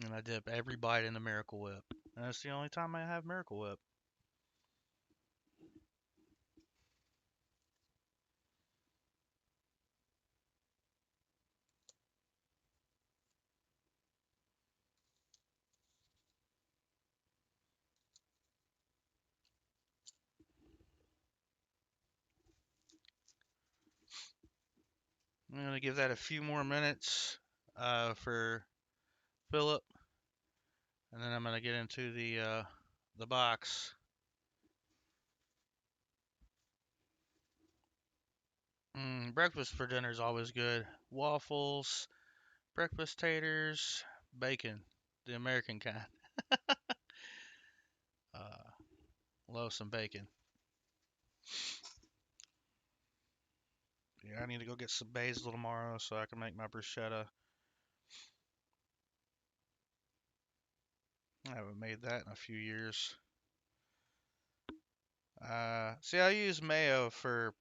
Speaker 1: and I dip every bite in the Miracle Whip. And that's the only time I have Miracle Whip. I'm gonna give that a few more minutes for Philip, and then I'm gonna get into the box. Breakfast for dinner is always good. Waffles, breakfast taters, bacon, the American kind. Uh, Love some bacon. Yeah, I need to go get some basil tomorrow so I can make my bruschetta. I haven't made that in a few years. See, I use mayo for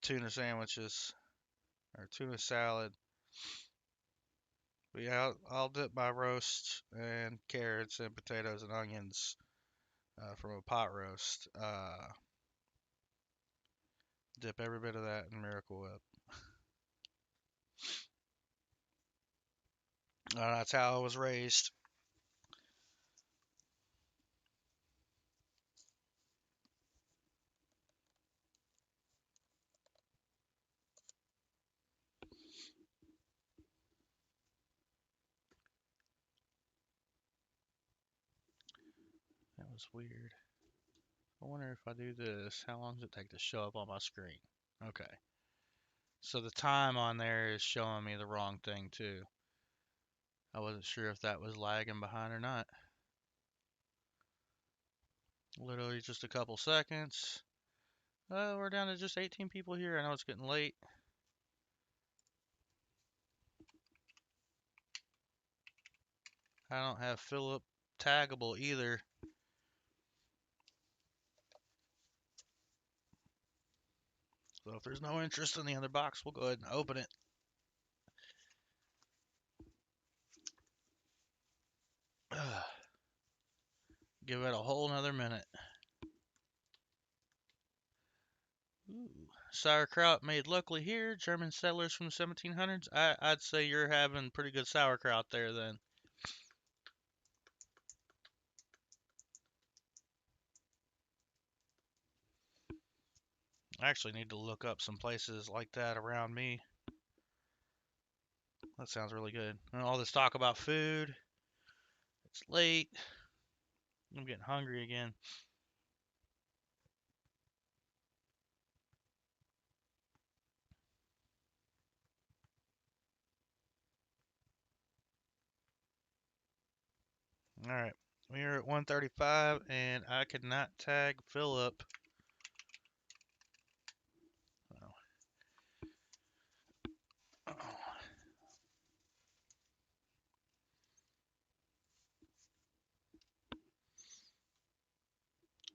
Speaker 1: tuna sandwiches or tuna salad. But yeah, I'll dip my roast and carrots and potatoes and onions from a pot roast. Dip every bit of that in Miracle Whip. That's how I was raised. That was weird. I wonder if I do this, how long does it take to show up on my screen? Okay. So the time on there is showing me the wrong thing too. I wasn't sure if that was lagging behind or not. Literally just a couple seconds. We're down to just 18 people here. I know it's getting late. I don't have Philip taggable either. So if there's no interest in the other box, we'll go ahead and open it. Give it a whole another minute. Ooh. Sauerkraut made locally here, German settlers from the 1700s. I'd say you're having pretty good sauerkraut there then. I actually need to look up some places like that around me. That sounds really good. And all this talk about food. It's late. I'm getting hungry again. All right. We are at 135 and I could not tag Philip. Oh.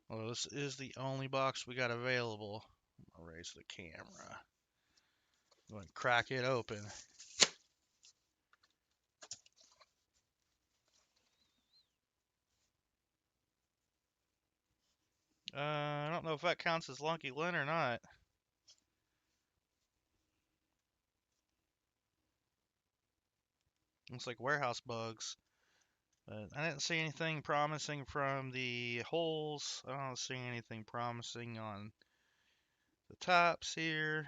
Speaker 1: Well, this is the only box we got available. I'll raise the camera. Go and crack it open. I don't know if that counts as Lunky Lin or not. Looks like warehouse bugs. But I didn't see anything promising from the holes. I don't see anything promising on the tops here.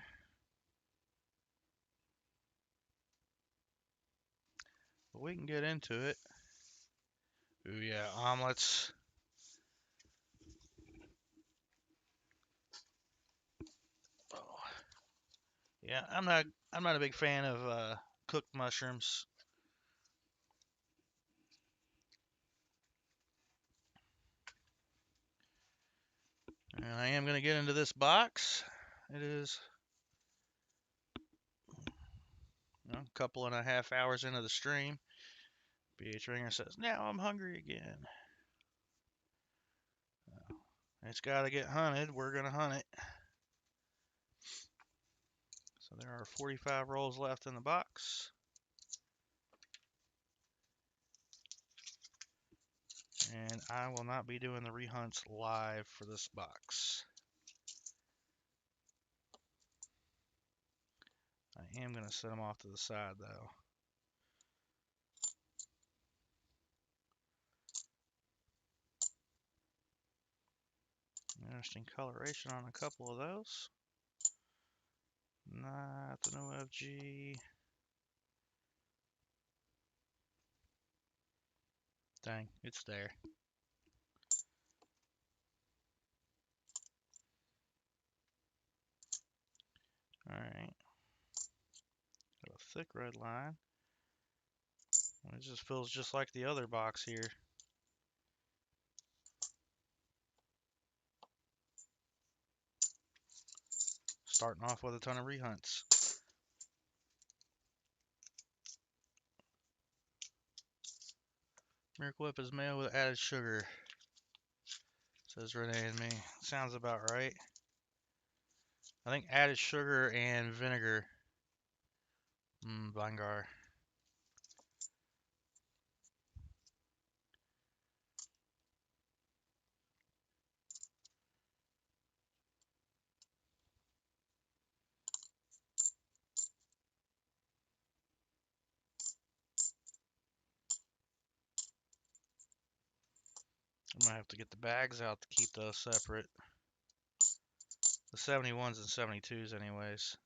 Speaker 1: But we can get into it. Ooh yeah, omelets. Oh. Yeah, I'm not a big fan of cooked mushrooms. And I am gonna get into this box. It is a couple and a half hours into the stream. BH Ringer says, now I'm hungry again. It's got to get hunted. We're going to hunt it. So there are 45 rolls left in the box. And I will not be doing the rehunts live for this box. I am going to set them off to the side though. Interesting coloration on a couple of those. Not the NIFC. Dang, it's there. Alright. Got a thick red line. It just feels just like the other box here. Starting off with a ton of rehunts. Miracle Whip is mayo with added sugar, says Renee and me. Sounds about right. I think added sugar and vinegar. Bangar. I might have to get the bags out to keep those separate. The 71s and 72s anyways.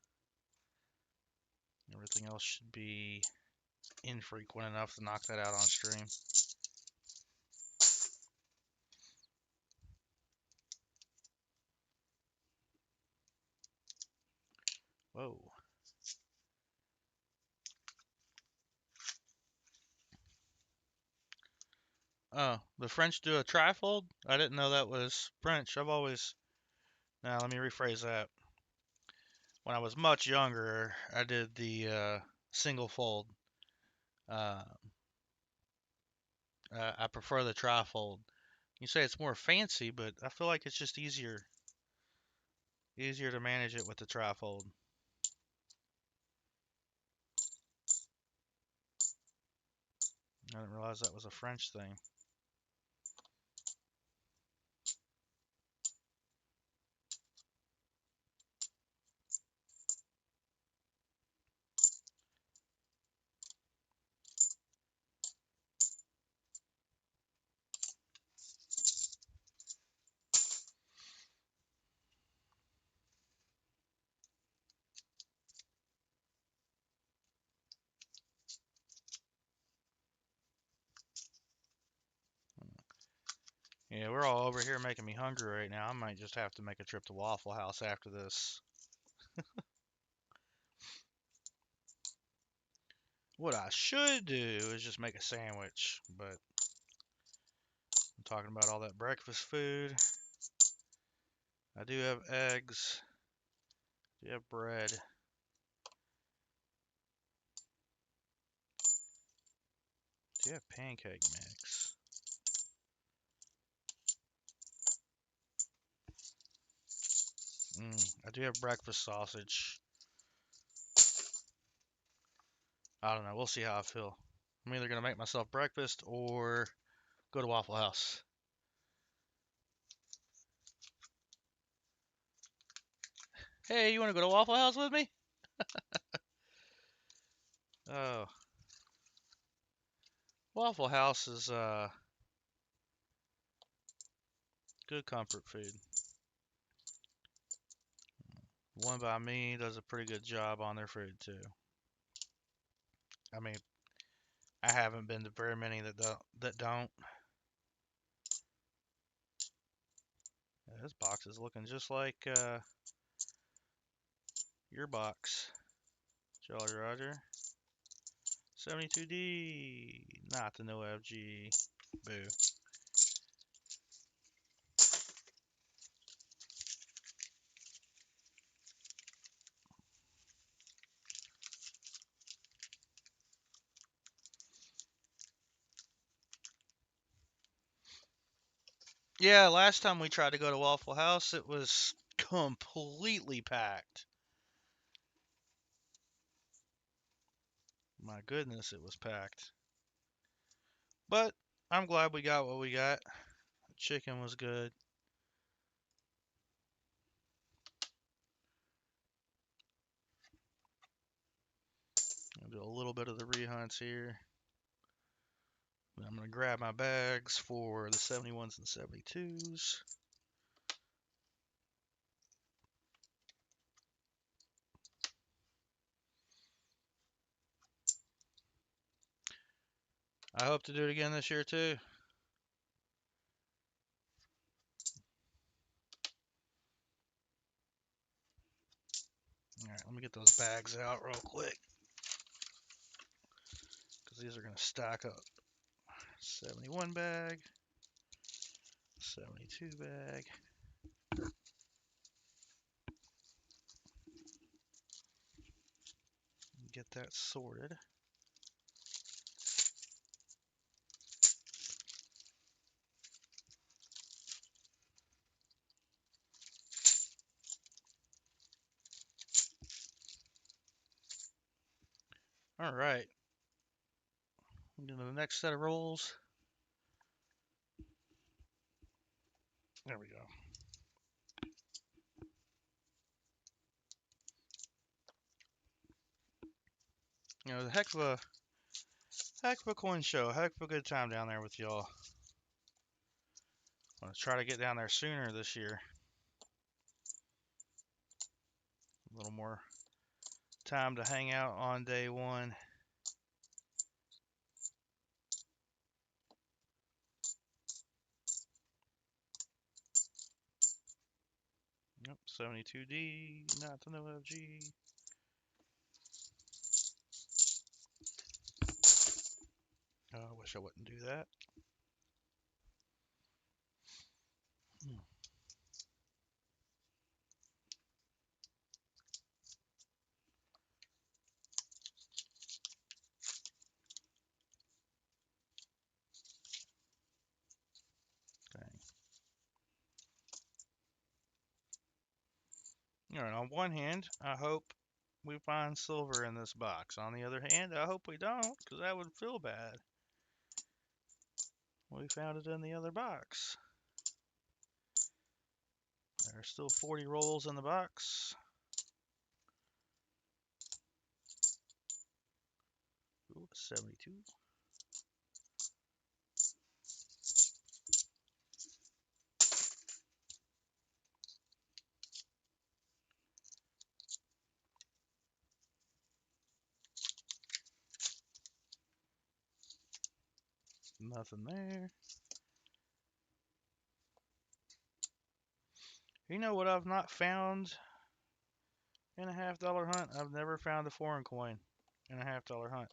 Speaker 1: Everything else should be infrequent enough to knock that out on stream. Whoa. Oh, the French do a trifold? I didn't know that was French. I've always... Now, let me rephrase that. When I was much younger, I did the single fold. I prefer the trifold. You say it's more fancy, but I feel like it's just easier to manage it with the trifold. I didn't realize that was a French thing. Yeah, we're all over here making me hungry right now. I might just have to make a trip to Waffle House after this. What I should do is just make a sandwich, but I'm talking about all that breakfast food. I do have eggs. I do have bread. I do have pancake mix. I do have breakfast sausage. I don't know. We'll see how I feel. I'm either going to make myself breakfast or go to Waffle House. Hey, you want to go to Waffle House with me? Oh. Waffle House is good comfort food. One by Me does a pretty good job on their food too. I mean, I haven't been to very many that don't. Yeah, this box is looking just like your box, Jolly Roger. 72D, not the NIFC. Boo. Yeah, last time we tried to go to Waffle House, it was completely packed. My goodness, it was packed. But I'm glad we got what we got. The chicken was good. I'll do a little bit of the rehunts here. I'm going to grab my bags for the 71s and 72s. I hope to do it again this year too. Alright, let me get those bags out real quick, because these are going to stack up. 71 bag, 72 bag. Get that sorted. Alright, into the next set of rolls. There we go. You know, the heck of a coin show, heck of a good time down there with y'all. I'm gonna try to get down there sooner this year. A little more time to hang out on day one. Yep, 72D, not the NIFC. Oh, I wish I wouldn't do that. Alright, on one hand, I hope we find silver in this box. On the other hand, I hope we don't, because that would feel bad. We found it in the other box. There are still 40 rolls in the box. Ooh, 72. Nothing there. You know what I've not found in a $50 hunt? I've never found a foreign coin in a $50 hunt.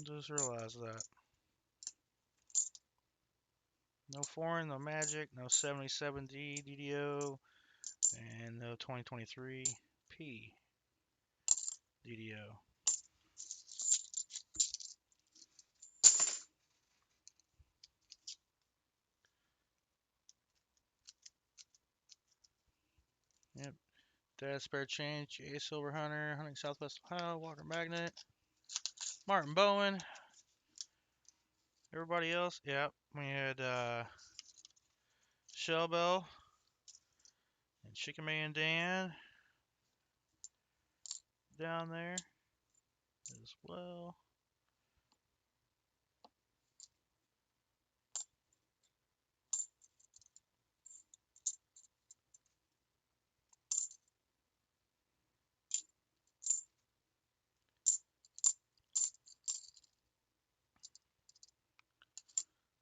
Speaker 1: Just realized that. No foreign, no magic, no 77D DDO, and no 2023 P DDO. Yep. Dad Spare Change, GA Silver Hunter, Hunting Southwest Ohio, Walker Magnet, Martin Bowen. Everybody else, yep. We had Shell Bell and Chicken Man Dan down there as well.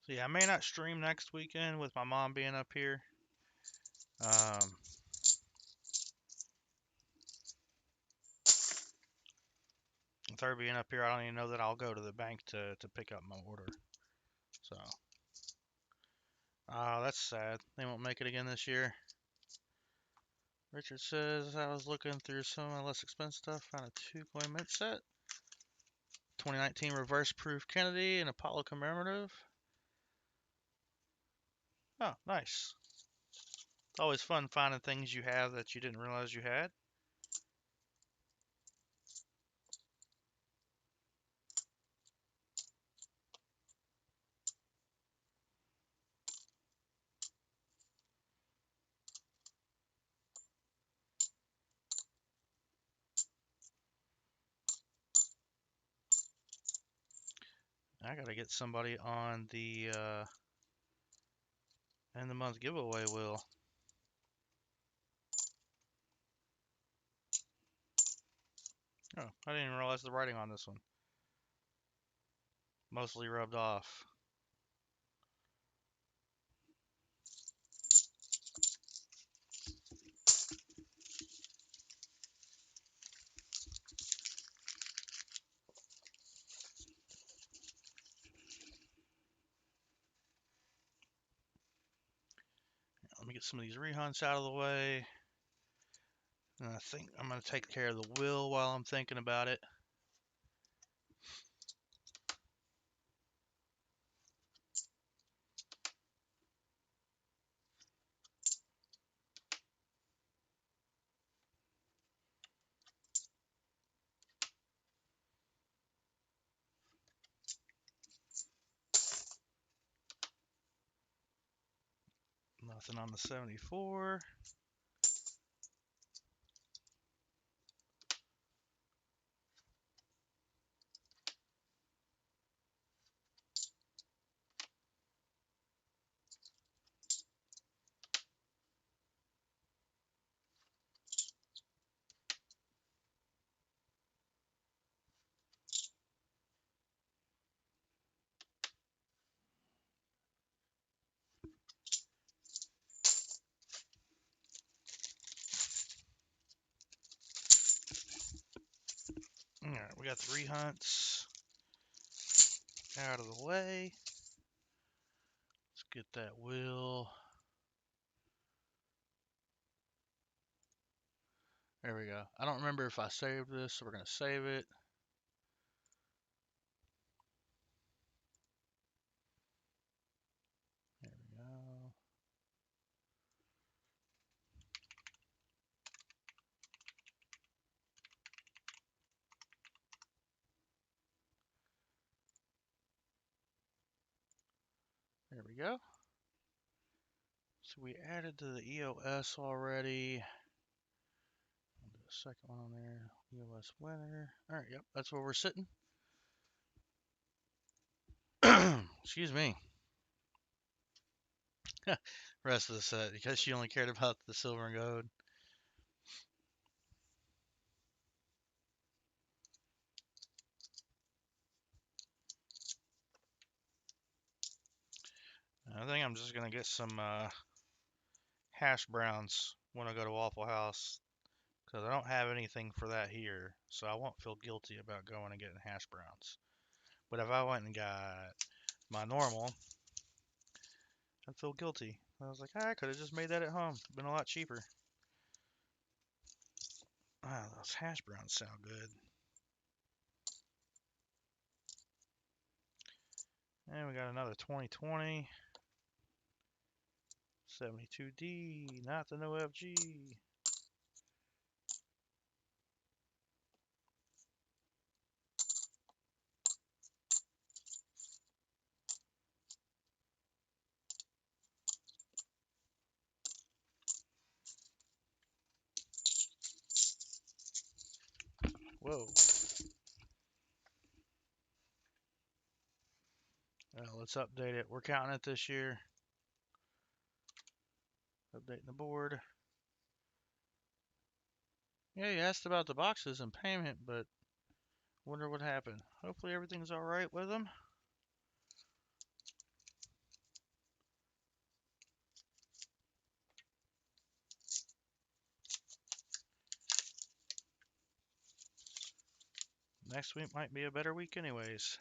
Speaker 1: So yeah, I may not stream next weekend with my mom being up here. With her being up here, I don't even know that I'll go to the bank to pick up my order. So, that's sad. They won't make it again this year. Richard says, I was looking through some of my less expensive stuff, found a 2 coin mint set. 2019 reverse proof Kennedy and Apollo commemorative. Oh, nice. It's always fun finding things you have that you didn't realize you had. I gotta get somebody on the end of the month giveaway wheel. Oh, I didn't even realize the writing on this one. Mostly rubbed off. Let me get some of these rehunts out of the way. And I think I'm going to take care of the wheel while I'm thinking about it. Nothing on the 74. Alright, we got the rehunts out of the way. Let's get that wheel. There we go. I don't remember if I saved this, so we're going to save it. There we go. There we go. So we added to the EOS already. I'll do a second one on there. EOS winner. Alright, yep, that's where we're sitting. Excuse me. Rest of the set, because she only cared about the silver and gold. I think I'm just gonna get some hash browns when I go to Waffle House, because I don't have anything for that here, so I won't feel guilty about going and getting hash browns. But if I went and got my normal, I'd feel guilty. I was like, I could have just made that at home. Been a lot cheaper. Ah, those hash browns sound good. And we got another 2020. 72D, not the no FG. Whoa. Let's update it. We're counting it this year. Updating the board. Yeah, you asked about the boxes and payment, but wonder what happened. Hopefully everything's alright with them. Next week might be a better week anyways.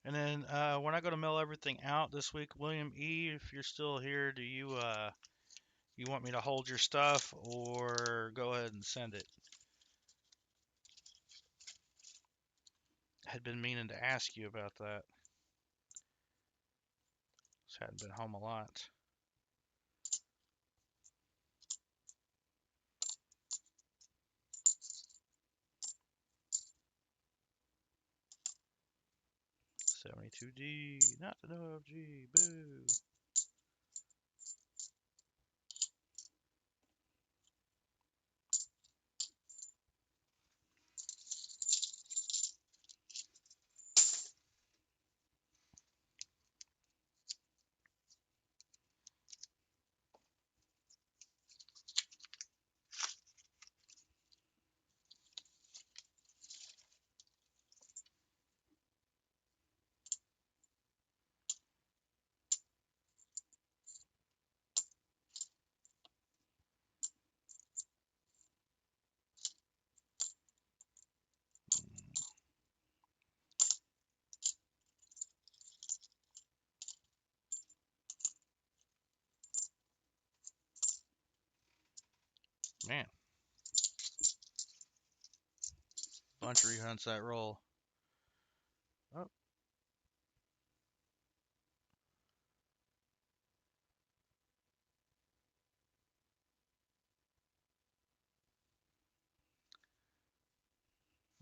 Speaker 1: And then when I go to mail everything out this week, William E., if you're still here, do you want me to hold your stuff or go ahead and send it? I had been meaning to ask you about that. Just hadn't been home a lot. $72D, not the OFG, boo. Man, bunch of rehunts that roll. Oh,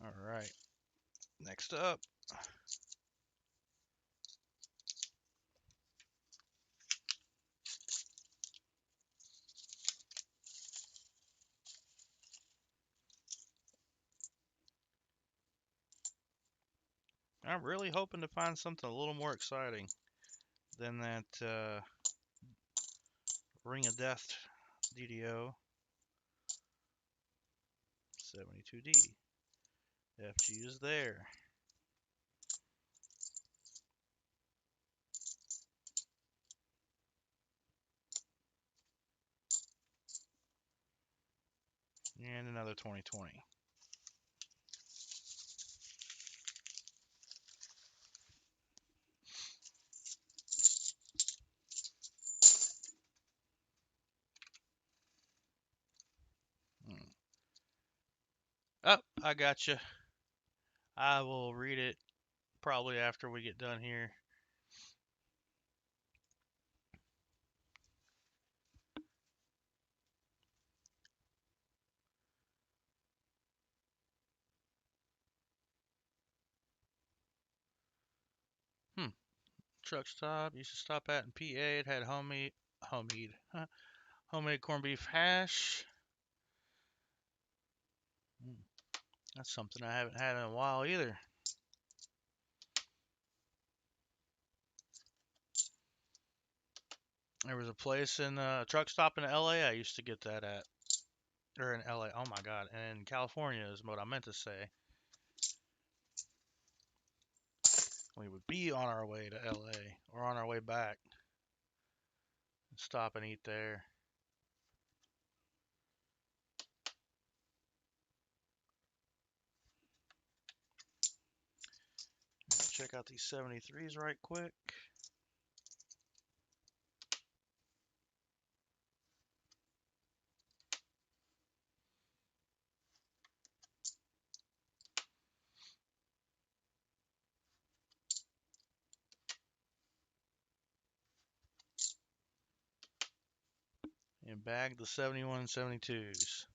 Speaker 1: all right. Next up. I'm really hoping to find something a little more exciting than that Ring of Death DDO. 72D. FG is there. And another 2020. Oh, I got you. I will read it probably after we get done here. Truck stop. Used to stop at in PA. It had homemade corned beef hash. That's something I haven't had in a while either. There was a place in a truck stop in LA I used to get that at. Or in LA. Oh my God. And in California is what I meant to say. We would be on our way to LA or on our way back. Stop and eat there. Check out these 73s right quick. And bag the 71 72s.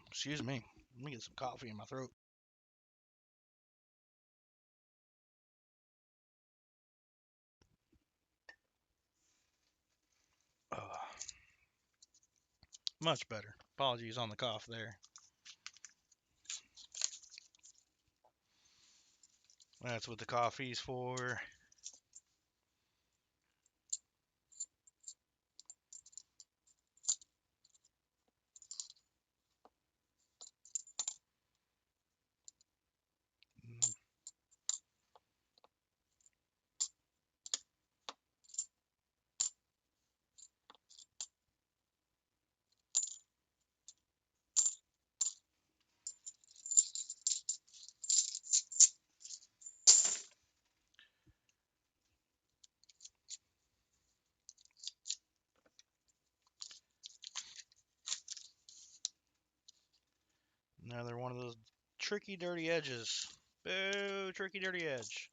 Speaker 1: Excuse me. Let me get some coffee in my throat. Much better. Apologies on the cough there. That's what the coffee's for. Another one of those tricky, dirty edges. Boo, tricky, dirty edge.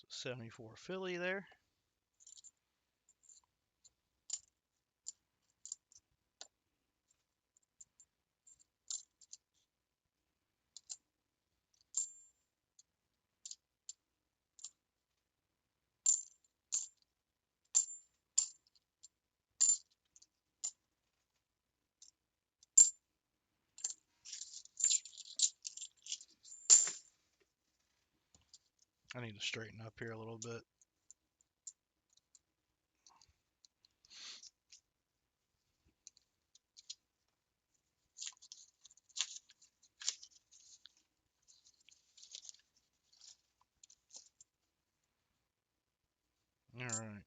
Speaker 1: 74 Philly there. I need to straighten up here a little bit. All right.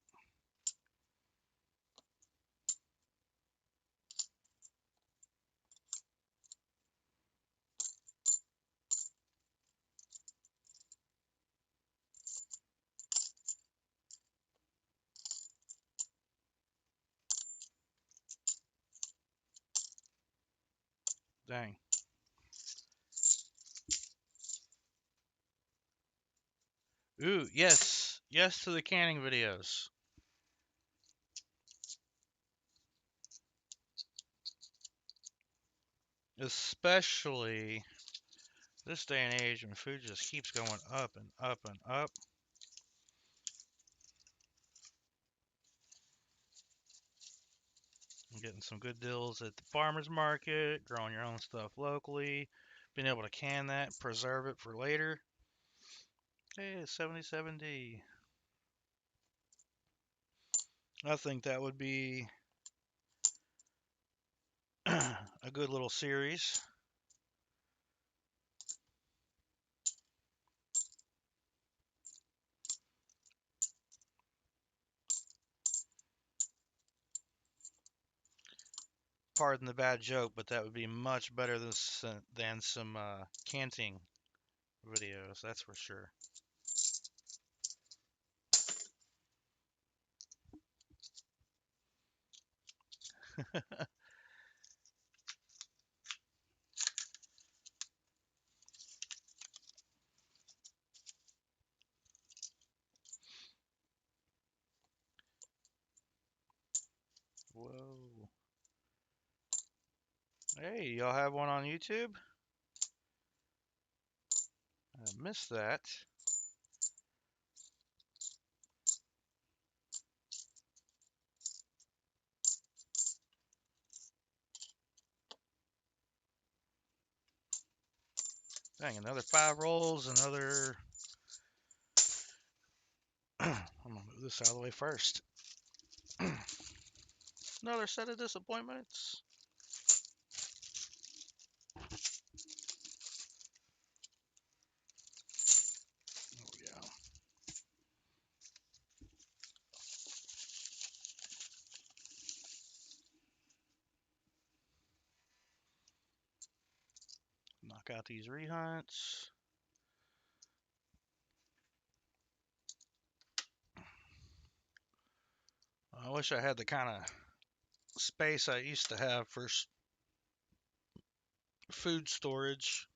Speaker 1: Dang. Ooh, yes. Yes to the canning videos. Especially this day and age when food just keeps going up and up and up. I'm getting some good deals at the farmer's market, growing your own stuff locally, being able to can that, preserve it for later. Hey, 70/70. I think that would be a good little series. Pardon the bad joke, but that would be much better than some canting videos, that's for sure. Whoa. Hey, y'all have one on YouTube? I missed that. Dang, another 5 rolls, another... I'm gonna move this out of the way first. Another set of disappointments. Oh, yeah. Knock out these rehunts. I wish I had the kind of space I used to have for food storage.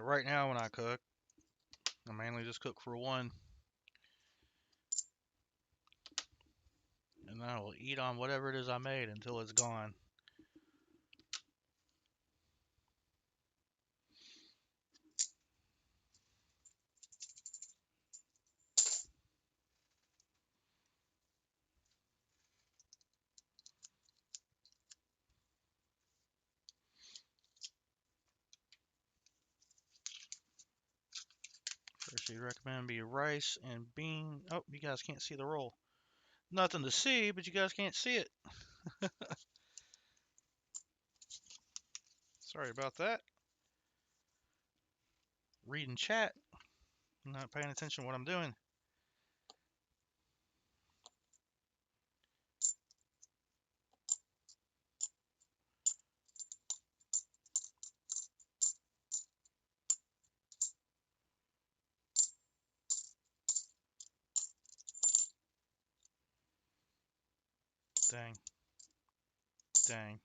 Speaker 1: Right now when I cook, I mainly just cook for one. And then I will eat on whatever it is I made until it's gone. First, you'd recommend be rice and bean. Oh, you guys can't see the roll. Nothing to see, but you guys can't see it. Sorry about that. Reading chat. I'm not paying attention to what I'm doing. Dang. Dang.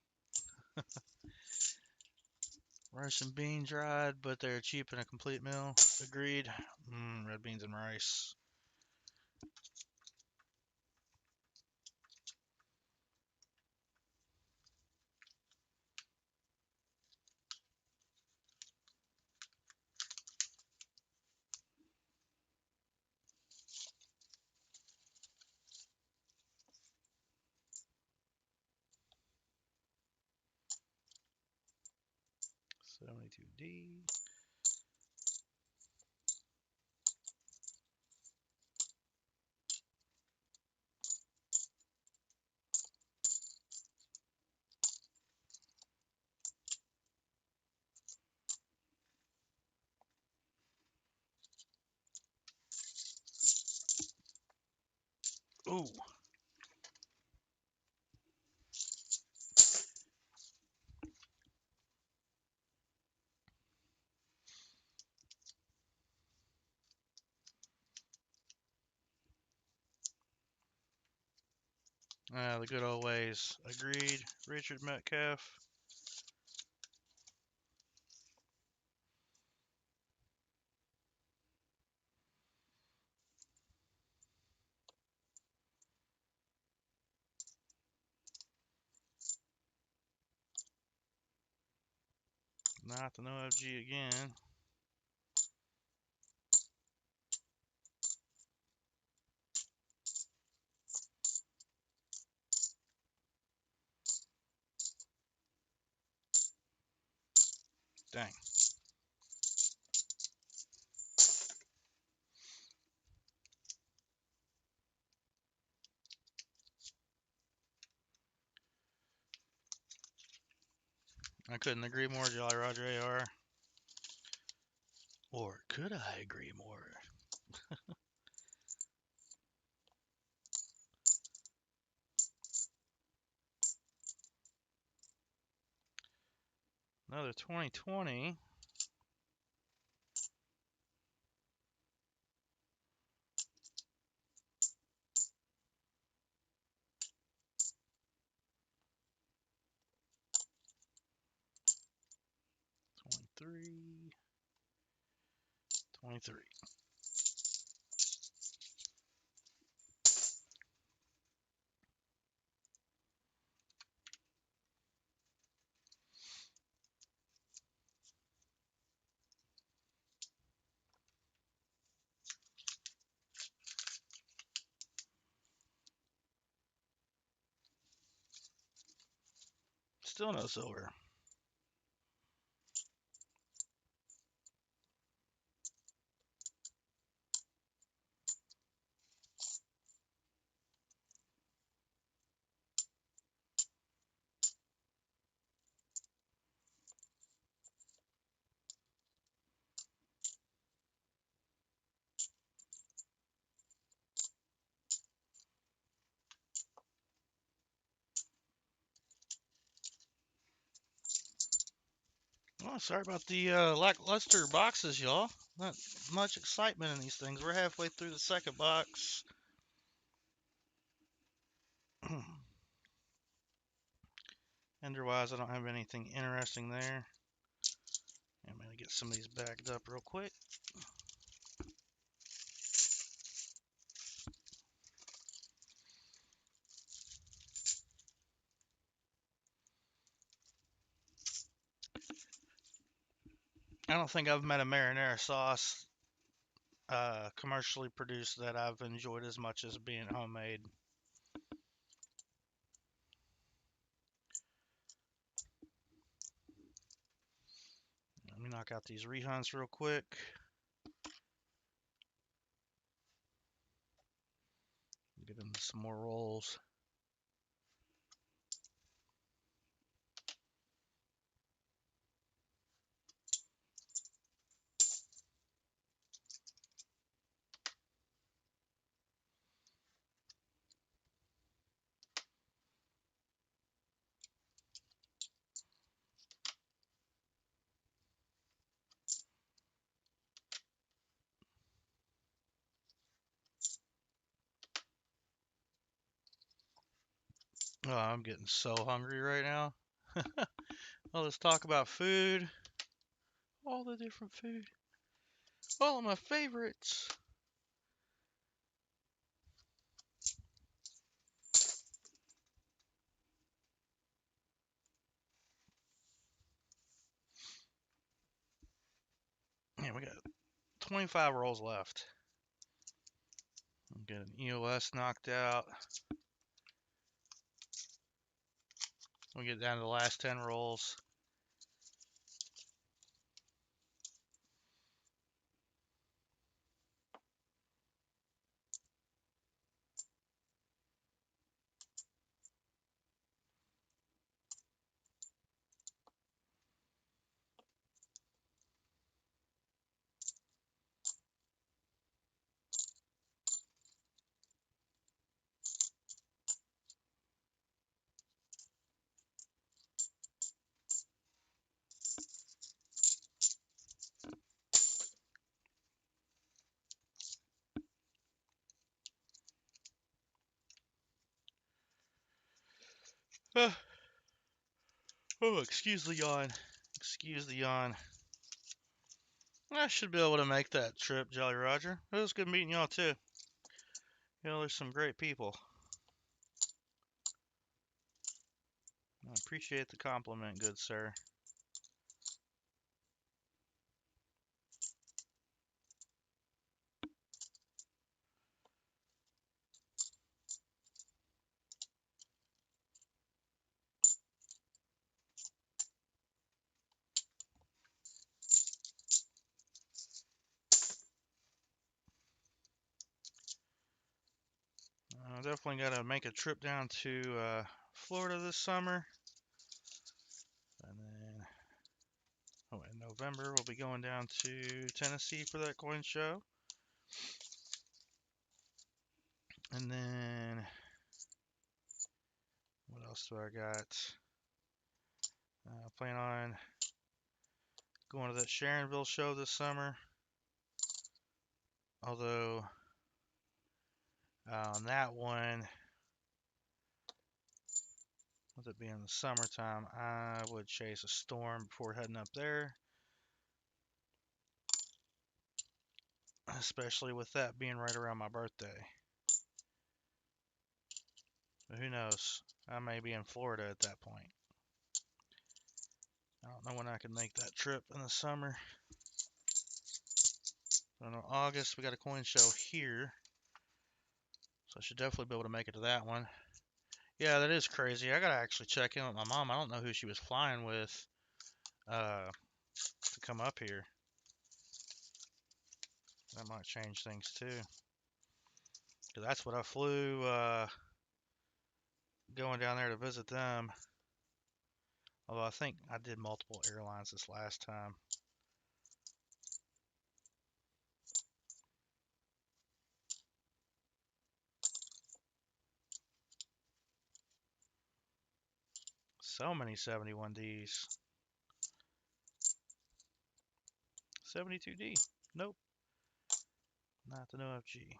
Speaker 1: Rice and bean dried, but they're cheap in a complete meal. Agreed. Red beans and rice. $72D. Ooh. The good old ways. Agreed. Richard Metcalf. Not the no FG again. Dang. I couldn't agree more, Jolly Roger AR. Or could I agree more? Another 2020. Three. 23. Still no silver. Well, sorry about the lackluster boxes, y'all. Not much excitement in these things. We're halfway through the second box. Ender-wise, I don't have anything interesting there. I'm going to get some of these backed up real quick. I don't think I've met a marinara sauce commercially produced that I've enjoyed as much as being homemade. Let me knock out these rehunts real quick. some more rolls. Oh, I'm getting so hungry right now. Well, let's talk about food. All the different food. All of my favorites. Yeah, we got 25 rolls left. Get an EOS knocked out. We get down to the last 10 rolls. Oh, excuse the yawn. Excuse the yawn. I should be able to make that trip, Jolly Roger. It was good meeting y'all too. You know, there's some great people. I appreciate the compliment, good sir. Definitely got to make a trip down to Florida this summer. And then, in November, we'll be going down to Tennessee for that coin show. And then, what else do I got? Plan on going to that Sharonville show this summer. Although, on that one, with it being the summertime, I would chase a storm before heading up there. Especially with that being right around my birthday. But who knows? I may be in Florida at that point. I don't know when I can make that trip in the summer. I don't know, August, we got a coin show here. So I should definitely be able to make it to that one. Yeah, that is crazy. I gotta actually check in with my mom. I don't know who she was flying with to come up here. That might change things too. Cause that's what I flew going down there to visit them. Although I think I did multiple airlines this last time. So many 71Ds. 72D. Nope. Not the OFG.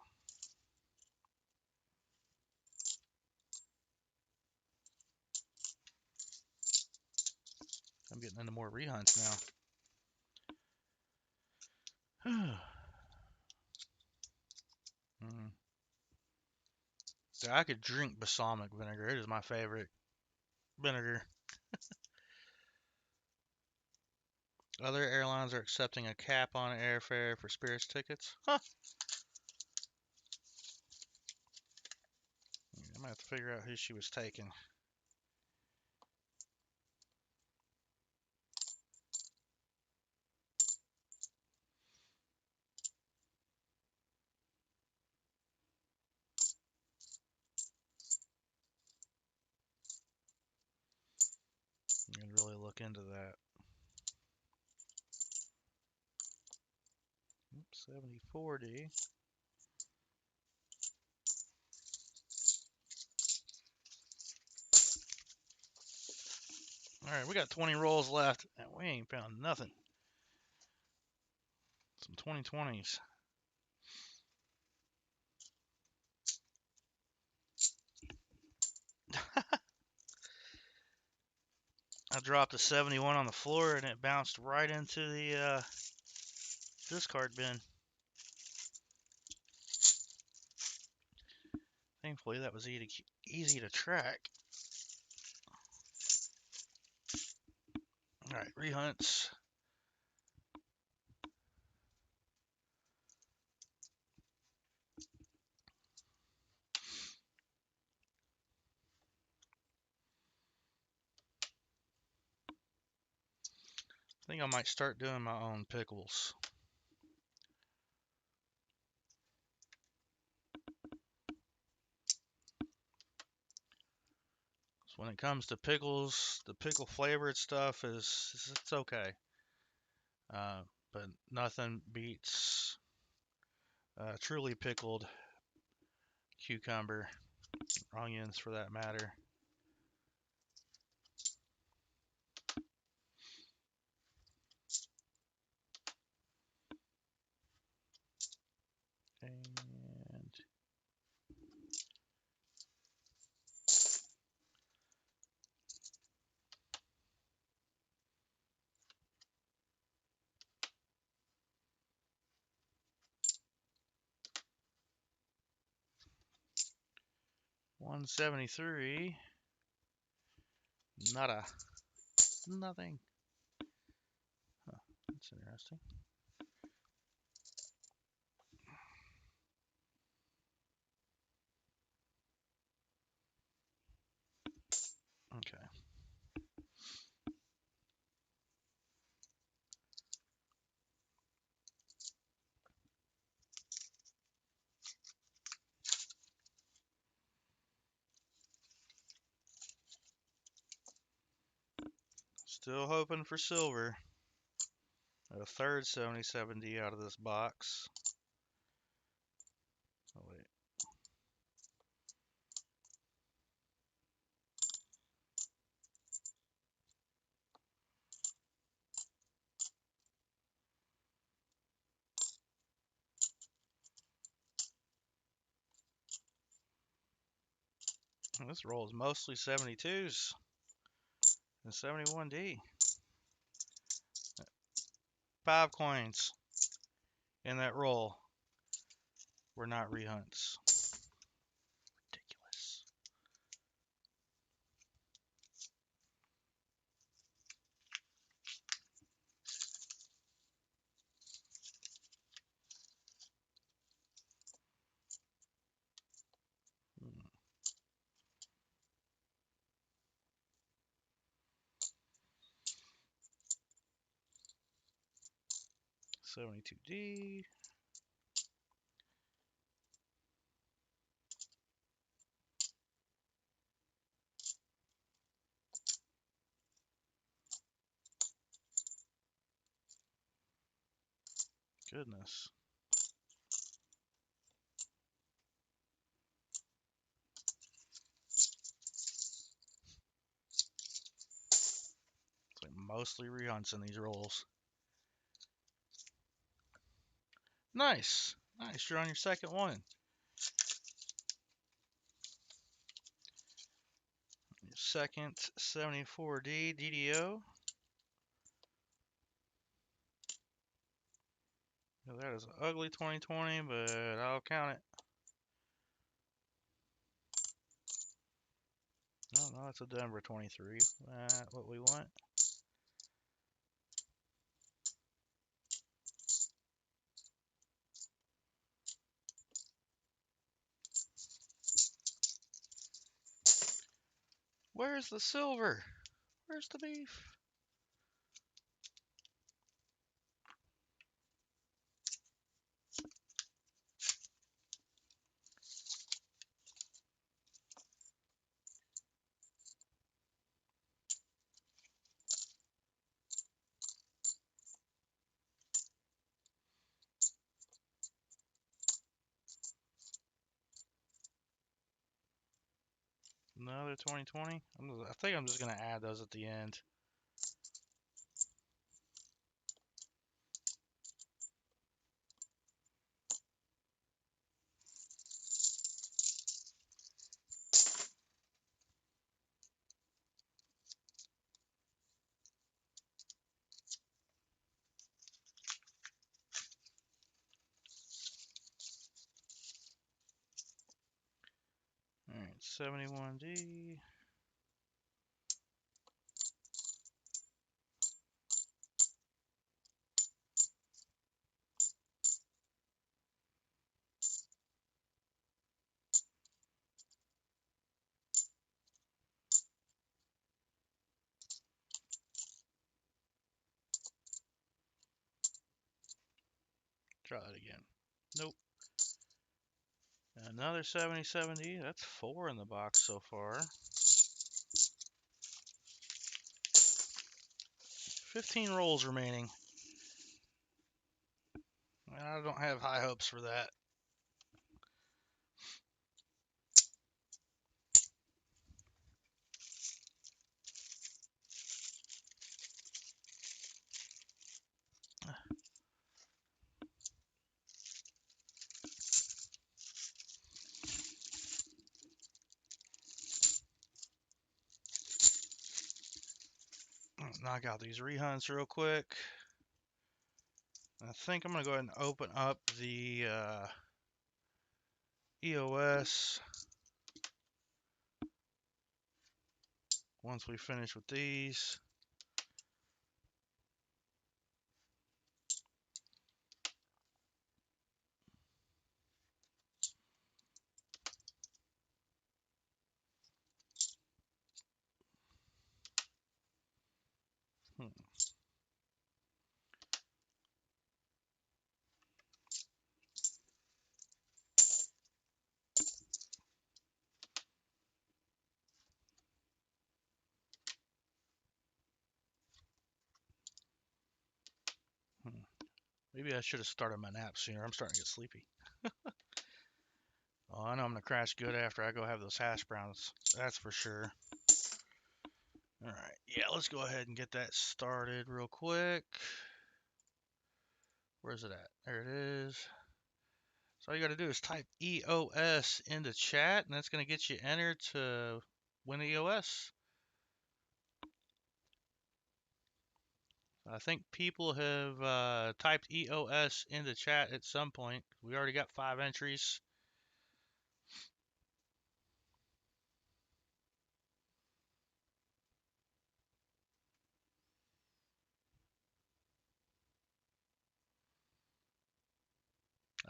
Speaker 1: I'm getting into more rehunts now. So I could drink balsamic vinegar. It is my favorite vinegar. Other airlines are accepting a cap on airfare for Spirit's tickets. Huh. I might have to figure out who she was taking. look into that. Oops, 70/40. Alright, we got 20 rolls left, and we ain't found nothing. Some 2020s. I dropped a 71 on the floor, and it bounced right into the discard bin. Thankfully, that was easy to track. Alright, rehunts. I think I might start doing my own pickles. So when it comes to pickles, the pickle flavored stuff it's okay. But nothing beats truly pickled cucumber, onions for that matter. And 173. Nada. Nothing. Huh, that's interesting. Okay. Still hoping for silver. A third 70/70 out of this box. Oh, wait. This roll is mostly 72s and 71D. 5 coins in that roll were not rehunts. Ridiculous. Hmm. 72D. Goodness. It's like mostly rehunts in these rolls. Nice. Nice. You're on your second one. Your second 74D DDO. Now that is an ugly 2020, but I'll count it. No, it's a Denver 23. What we want. Where's the silver? Where's the beef? of 2020. I think I'm just gonna add those at the end. All right, 71D. Try that again. Nope. Another 7070. That's 4 in the box so far. 15 rolls remaining. I don't have high hopes for that. Knock out these rehunts real quick. I think I'm going to go ahead and open up the EOS once we finish with these. Maybe I should have started my nap sooner. I'm starting to get sleepy. Oh, I know I'm going to crash good after I go have those hash browns. That's for sure. All right. Yeah, let's go ahead and get that started real quick. Where's it at? There it is. So all you got to do is type EOS into chat, and that's going to get you entered to win the EOS. I think people have typed EOS into chat at some point. We already got 5 entries.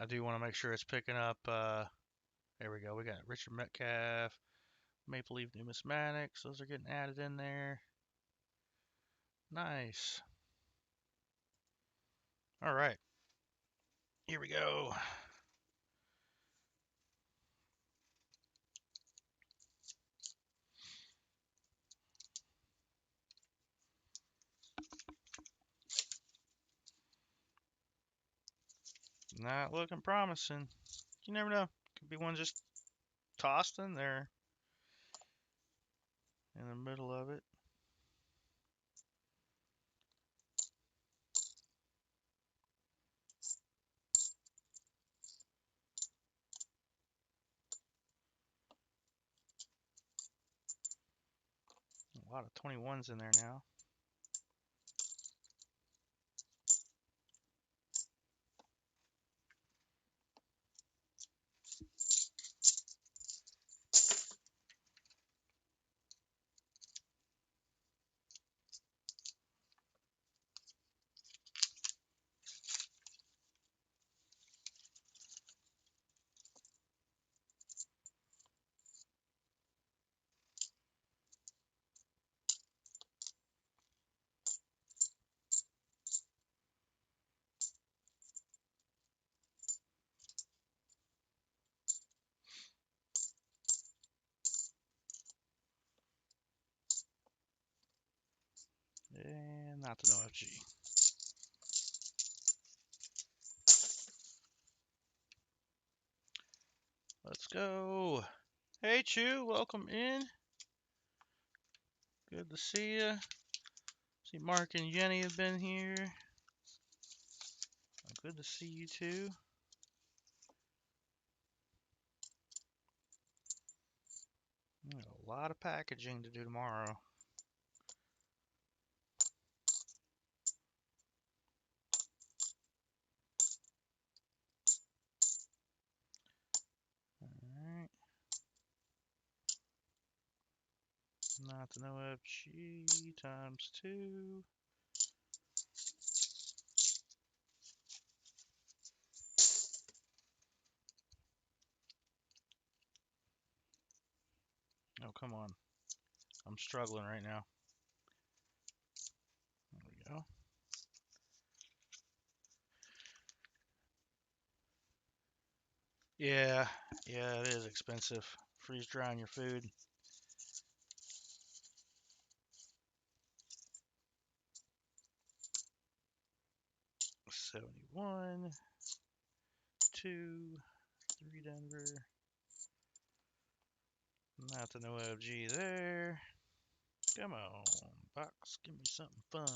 Speaker 1: I do want to make sure it's picking up. There we go. We got Richard Metcalf, Maple Leaf Numismatics. Those are getting added in there. Nice. All right. Here we go. Not looking promising. You never know. Could be one just tossed in there in the middle of it. A lot of 21s in there now. And not the NOFG. Let's go. Hey, Chew, welcome in. Good to see ya. See, Mark and Jenny have been here. Good to see you too. We got a lot of packaging to do tomorrow. Alright. Not the NIFC times 2. Oh, come on. I'm struggling right now. There we go. Yeah, it is expensive. Freeze drying your food. $71, 2, 3 Denver. Not the NIFG there. Come on, box, give me something fun.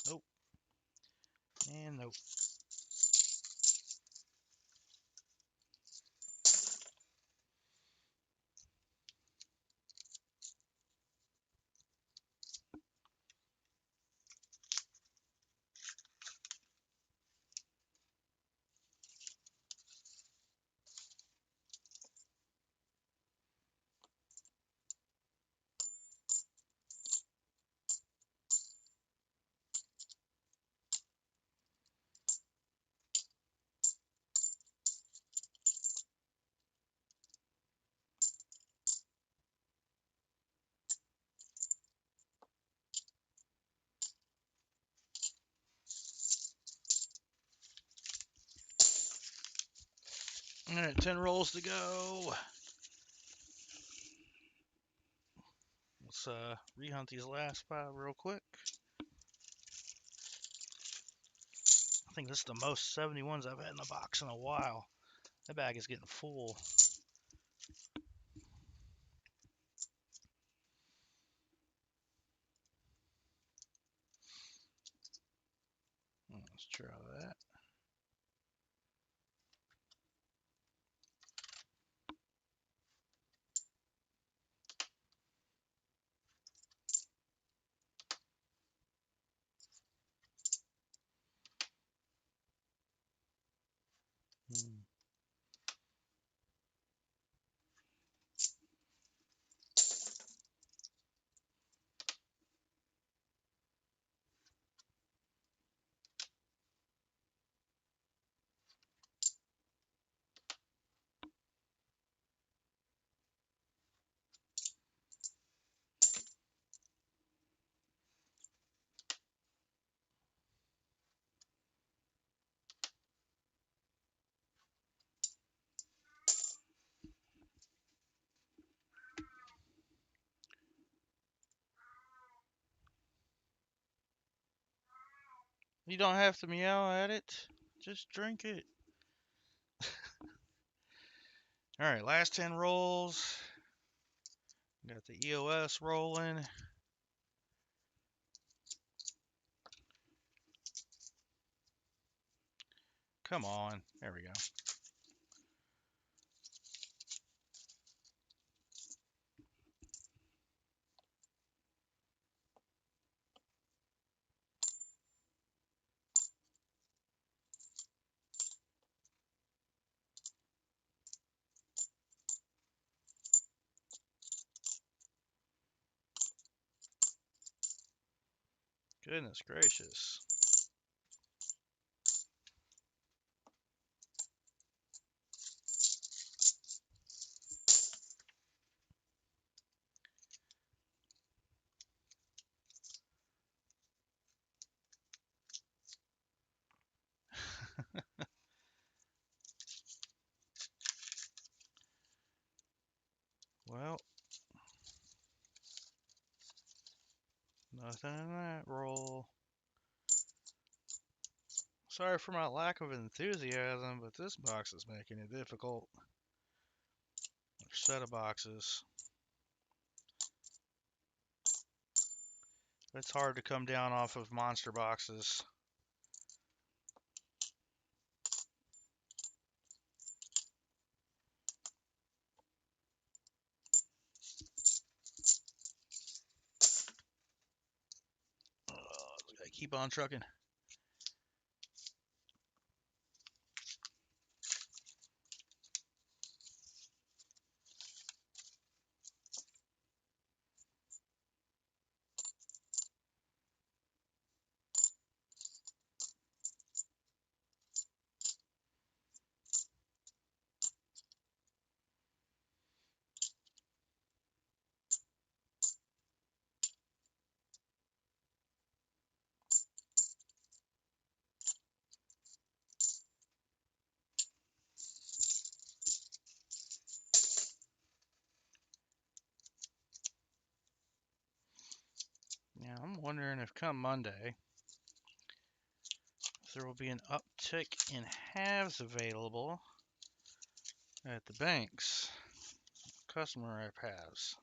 Speaker 1: Nope. And nope. Alright, 10 rolls to go. Let's rehunt these last 5 real quick. I think this is the most 71s I've had in the box in a while. That bag is getting full. Let's try that. You don't have to meow at it. Just drink it. Alright, last 10 rolls. Got the EOS rolling. Come on. There we go. Goodness gracious. Well, nothing in that roll. Sorry for my lack of enthusiasm, but this box is making it difficult. set of boxes. It's hard to come down off of monster boxes. Gotta keep on trucking. Yeah, I'm wondering if come Monday, if there will be an uptick in halves available at the banks. Customer rep halves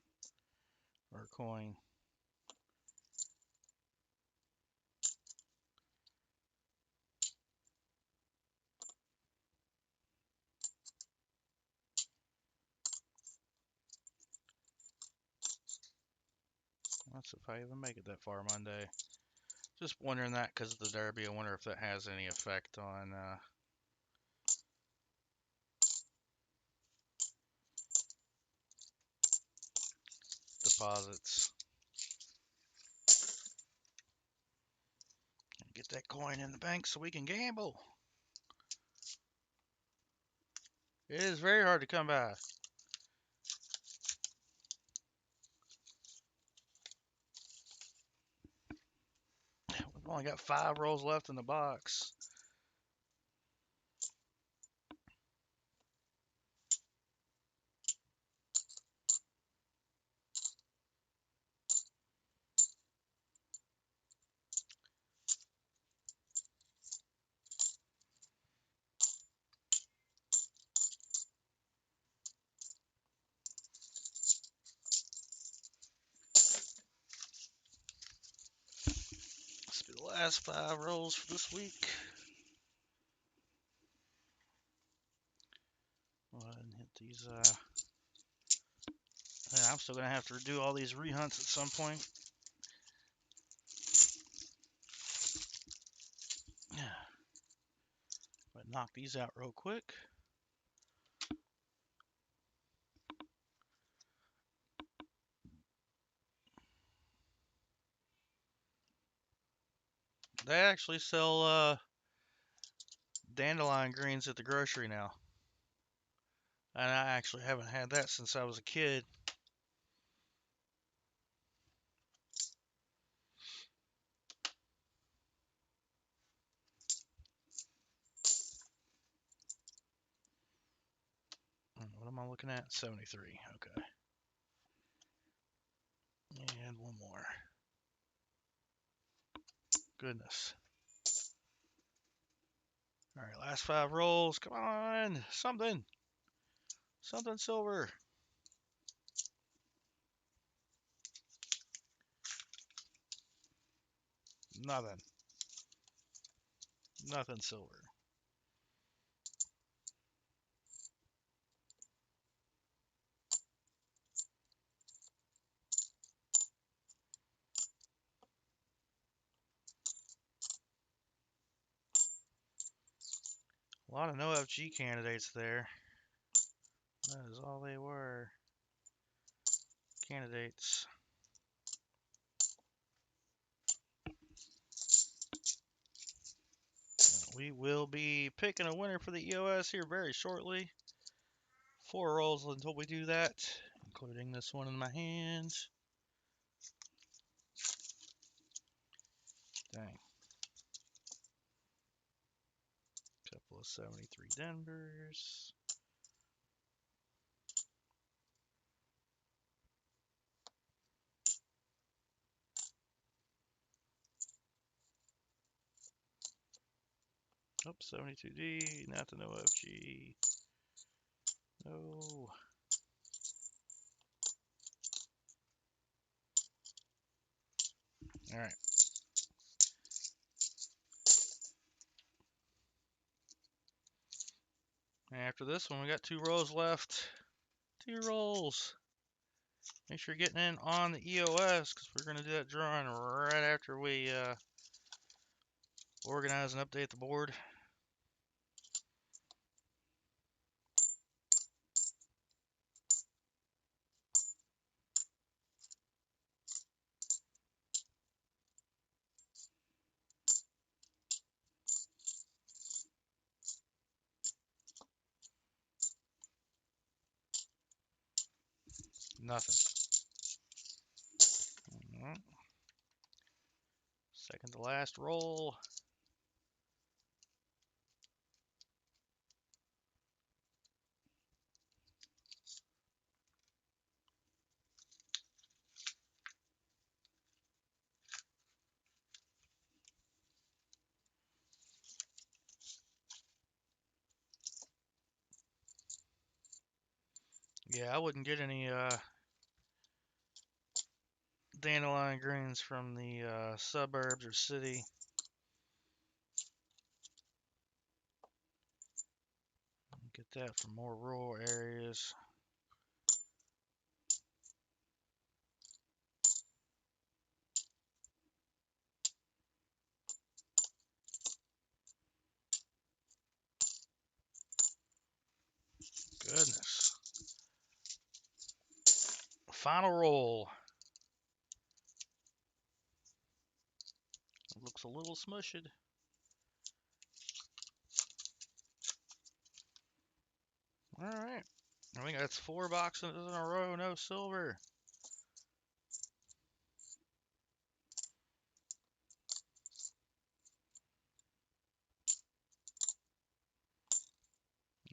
Speaker 1: or coin. That's if I even make it that far Monday. Just wondering that because of the Derby. I wonder if that has any effect on deposits. Get that coin in the bank so we can gamble. It is very hard to come by. We've only got 5 rolls left in the box. This will be the last 5 rolls for this week. Go ahead and hit these. Yeah, I'm still gonna have to do all these rehunts at some point. But knock these out real quick. They actually sell dandelion greens at the grocery now. And I actually haven't had that since I was a kid. What am I looking at? 73. Okay. And one more. Goodness. All right, last 5 rolls. Come on. Something. Something silver. Nothing. Nothing silver. A lot of no FG candidates there. That is all they were. Candidates. We will be picking a winner for the EOS here very shortly. 4 rolls until we do that, including this one in my hands. Dang. Couple of 73 Denvers. Oh, 72D, not the no FG. No. All right. After this one, we got 2 rolls left. 2 rolls. Make sure you're getting in on the EOS because we're going to do that drawing right after we organize and update the board. Nothing. Second to last roll. Yeah, I wouldn't get any dandelion greens from the suburbs or city. Get that from more rural areas. Goodness. Final roll. It looks a little smushed. All right. I think that's 4 boxes in a row, no silver.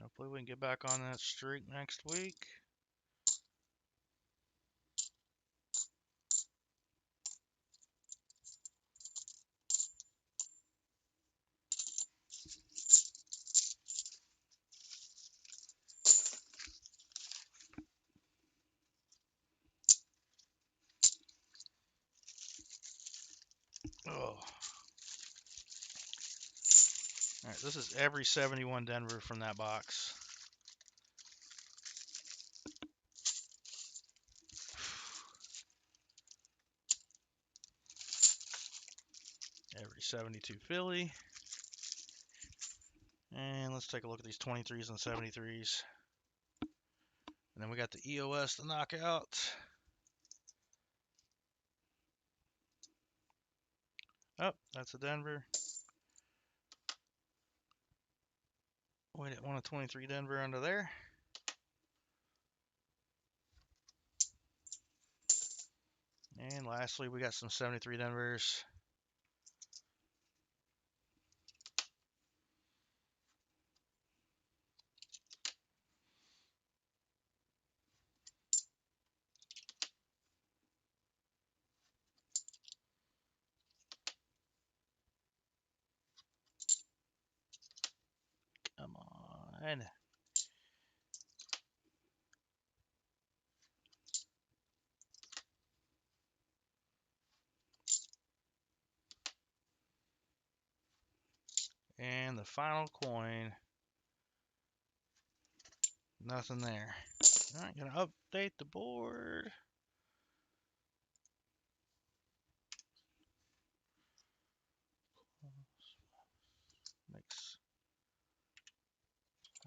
Speaker 1: Hopefully we can get back on that streak next week. Oh. All right, this is every 71 Denver from that box. Every 72 Philly. And let's take a look at these 23s and 73s. And then we got the EOS to knock out. Oh, that's a Denver. We didn't want a 23 Denver under there. And lastly, we got some 73 Denvers. Come on. And the final coin. Nothing there. All right, gonna update the board. Makes.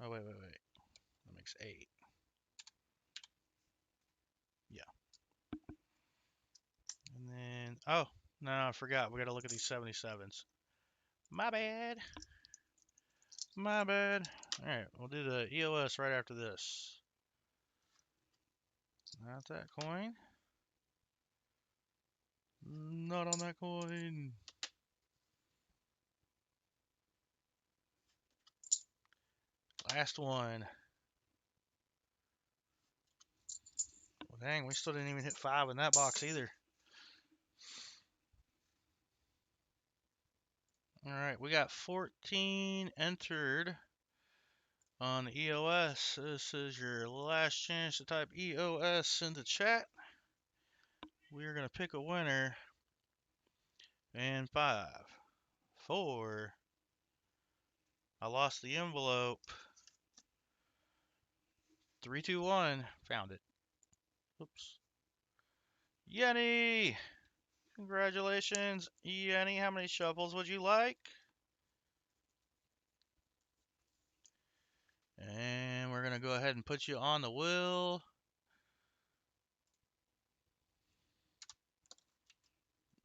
Speaker 1: Oh wait. That makes 8. Yeah. And then no, I forgot. We gotta look at these 77s. My bad. My bad. All right, we'll do the EOS right after this. Not that coin. Not on that coin. Last one. Well, dang, we still didn't even hit 5 in that box either. All right, we got 14 entered on the EOS. This is your last chance to type EOS into chat. We are going to pick a winner. And 5, 4. I lost the envelope. 3, 2, 1. Found it. Oops. Yenny! Congratulations, Yenny. How many shuffles would you like? And we're going to go ahead and put you on the wheel.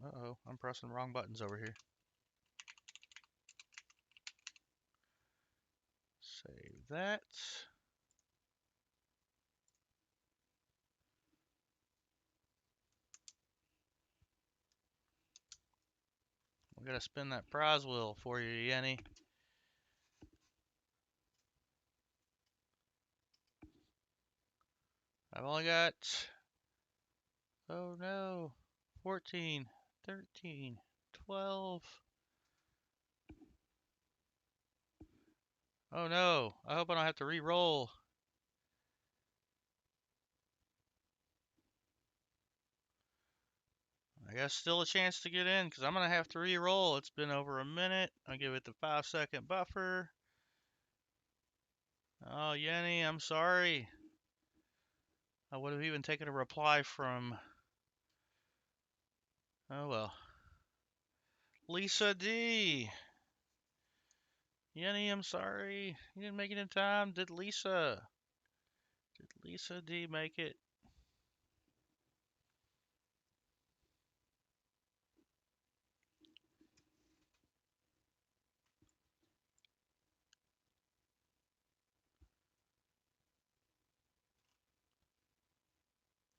Speaker 1: Uh-oh, I'm pressing the wrong buttons over here. Save that. We got to spin that prize wheel for you, Yenny. I've only got, oh no, 14, 13, 12. Oh no, I hope I don't have to re-roll. I guess still a chance to get in because I'm going to have to re-roll. It's been over a minute. I'll give it the 5-second buffer. Oh, Yenny, I'm sorry. I would have even taken a reply from, oh well. Lisa D. Yenny, I'm sorry. You didn't make it in time. Did Lisa D make it?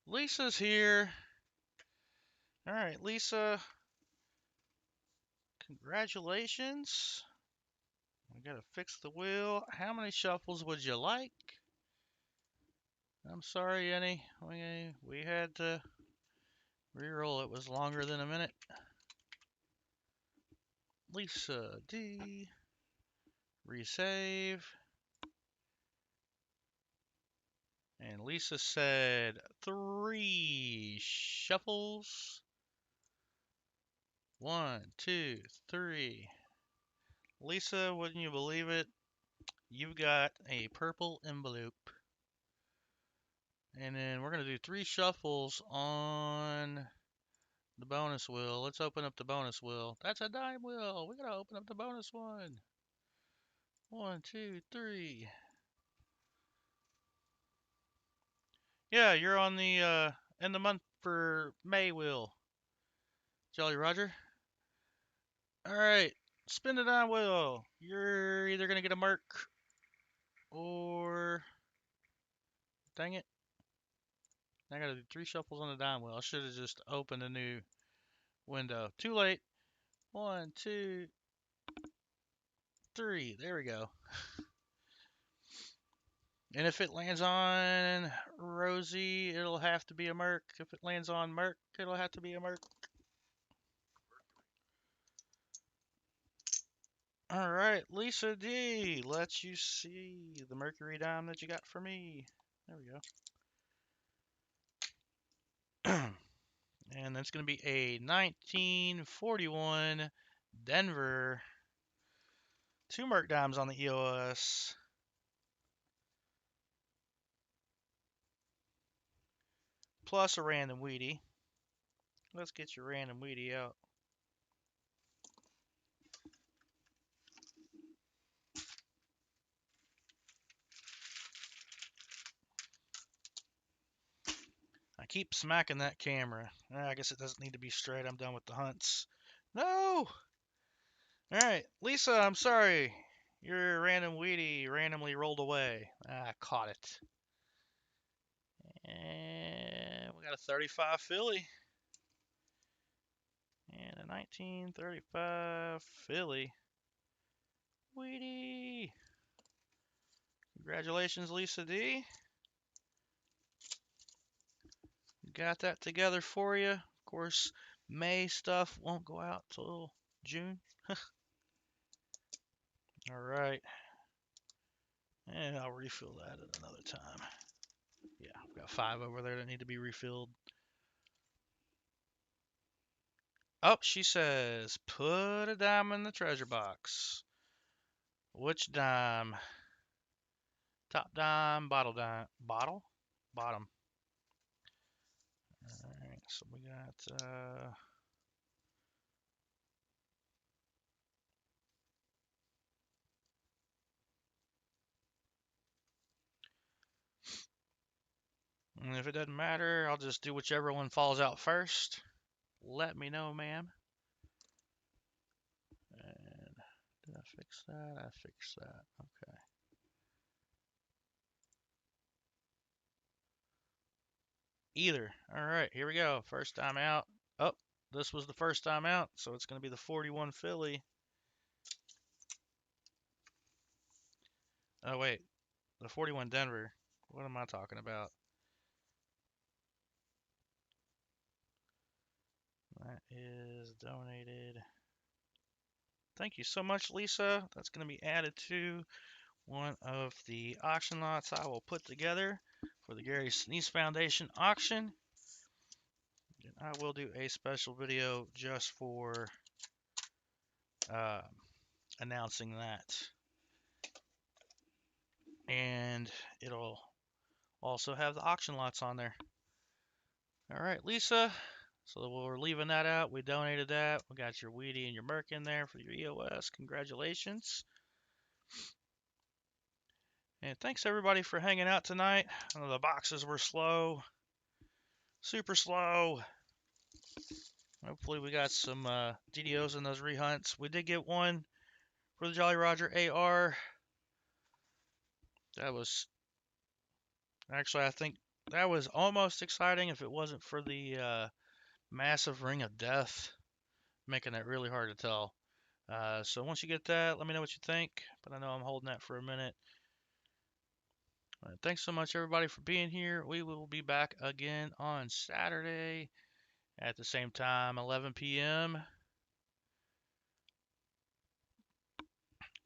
Speaker 1: Lisa's here. All right, Lisa. Congratulations. We gotta fix the wheel. How many shuffles would you like? I'm sorry, Yenny. We had to reroll. It was longer than a minute. Lisa D. Resave. And Lisa said 3 shuffles. 1, 2, 3. Lisa, wouldn't you believe it? You've got a purple envelope. And then we're going to do 3 shuffles on the bonus wheel. Let's open up the bonus wheel. That's a dime wheel. We got to open up the bonus one. 1, 2, 3. Yeah, you're on the end of month for May wheel. Jolly Roger. All right, spin the dime wheel. You're either going to get a mark or... Dang it. I got to do 3 shuffles on the dime wheel. I should have just opened a new window. Too late. 1, 2, 3. There we go. And if it lands on Rosie, it'll have to be a Merc. If it lands on Merc, it'll have to be a Merc. All right, Lisa D, let you see the Mercury dime that you got for me. There we go. And that's going to be a 1941 Denver. 2 Merc dimes on the EOS. Plus a random Wheatie. Let's get your random Wheatie out. I keep smacking that camera. I guess it doesn't need to be straight. I'm done with the hunts. No! Alright, Lisa, I'm sorry. Your random Wheatie randomly rolled away. I caught it. And we got a 35 Philly. And a 1935 Philly. Wheatie! Congratulations, Lisa D. Got that together for you. Of course, May stuff won't go out till June. Alright. And I'll refill that at another time. Yeah, I've got 5 over there that need to be refilled. Oh, she says, put a dime in the treasure box. Which dime? Top dime, bottle dime. Bottle? Bottom. Alright, so we got, and if it doesn't matter, I'll just do whichever one falls out first. Let me know, ma'am. And did I fix that? I fixed that. Okay. Either. All right, here we go. First time out. Oh, this was the first time out, so it's going to be the 41 Philly. Oh, wait. The 41 Denver. What am I talking about? That is donated. Thank you so much, Lisa. That's going to be added to one of the auction lots I will put together for the Gary Sinise Foundation auction. And I will do a special video just for uh, announcing that. And it'll also have the auction lots on there. All right, Lisa. So we're leaving that out. We donated that. We got your Wheatie and your Merc in there for your EOS. Congratulations. And thanks everybody for hanging out tonight. I know the boxes were slow. Super slow. Hopefully we got some DDOs in those rehunts. We did get one for the Jolly Roger AR. That was actually, I think that was almost exciting if it wasn't for the massive Ring of Death, making it really hard to tell. So once you get that, let me know what you think. But I know I'm holding that for a minute. Thanks so much, everybody, for being here. We will be back again on Saturday at the same time, 11 p.m.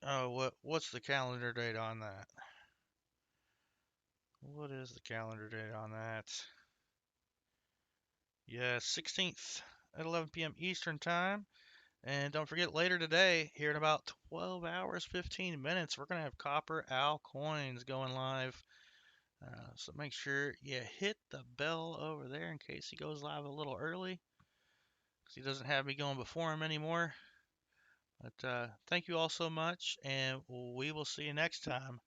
Speaker 1: Oh, what's the calendar date on that? What is the calendar date on that? Yeah, 16th at 11 p.m. Eastern Time. And don't forget, later today, here in about 12 hours, 15 minutes, we're going to have Copper Al Coins going live. So make sure you hit the bell over there in case he goes live a little early, because he doesn't have me going before him anymore. But thank you all so much, and we will see you next time.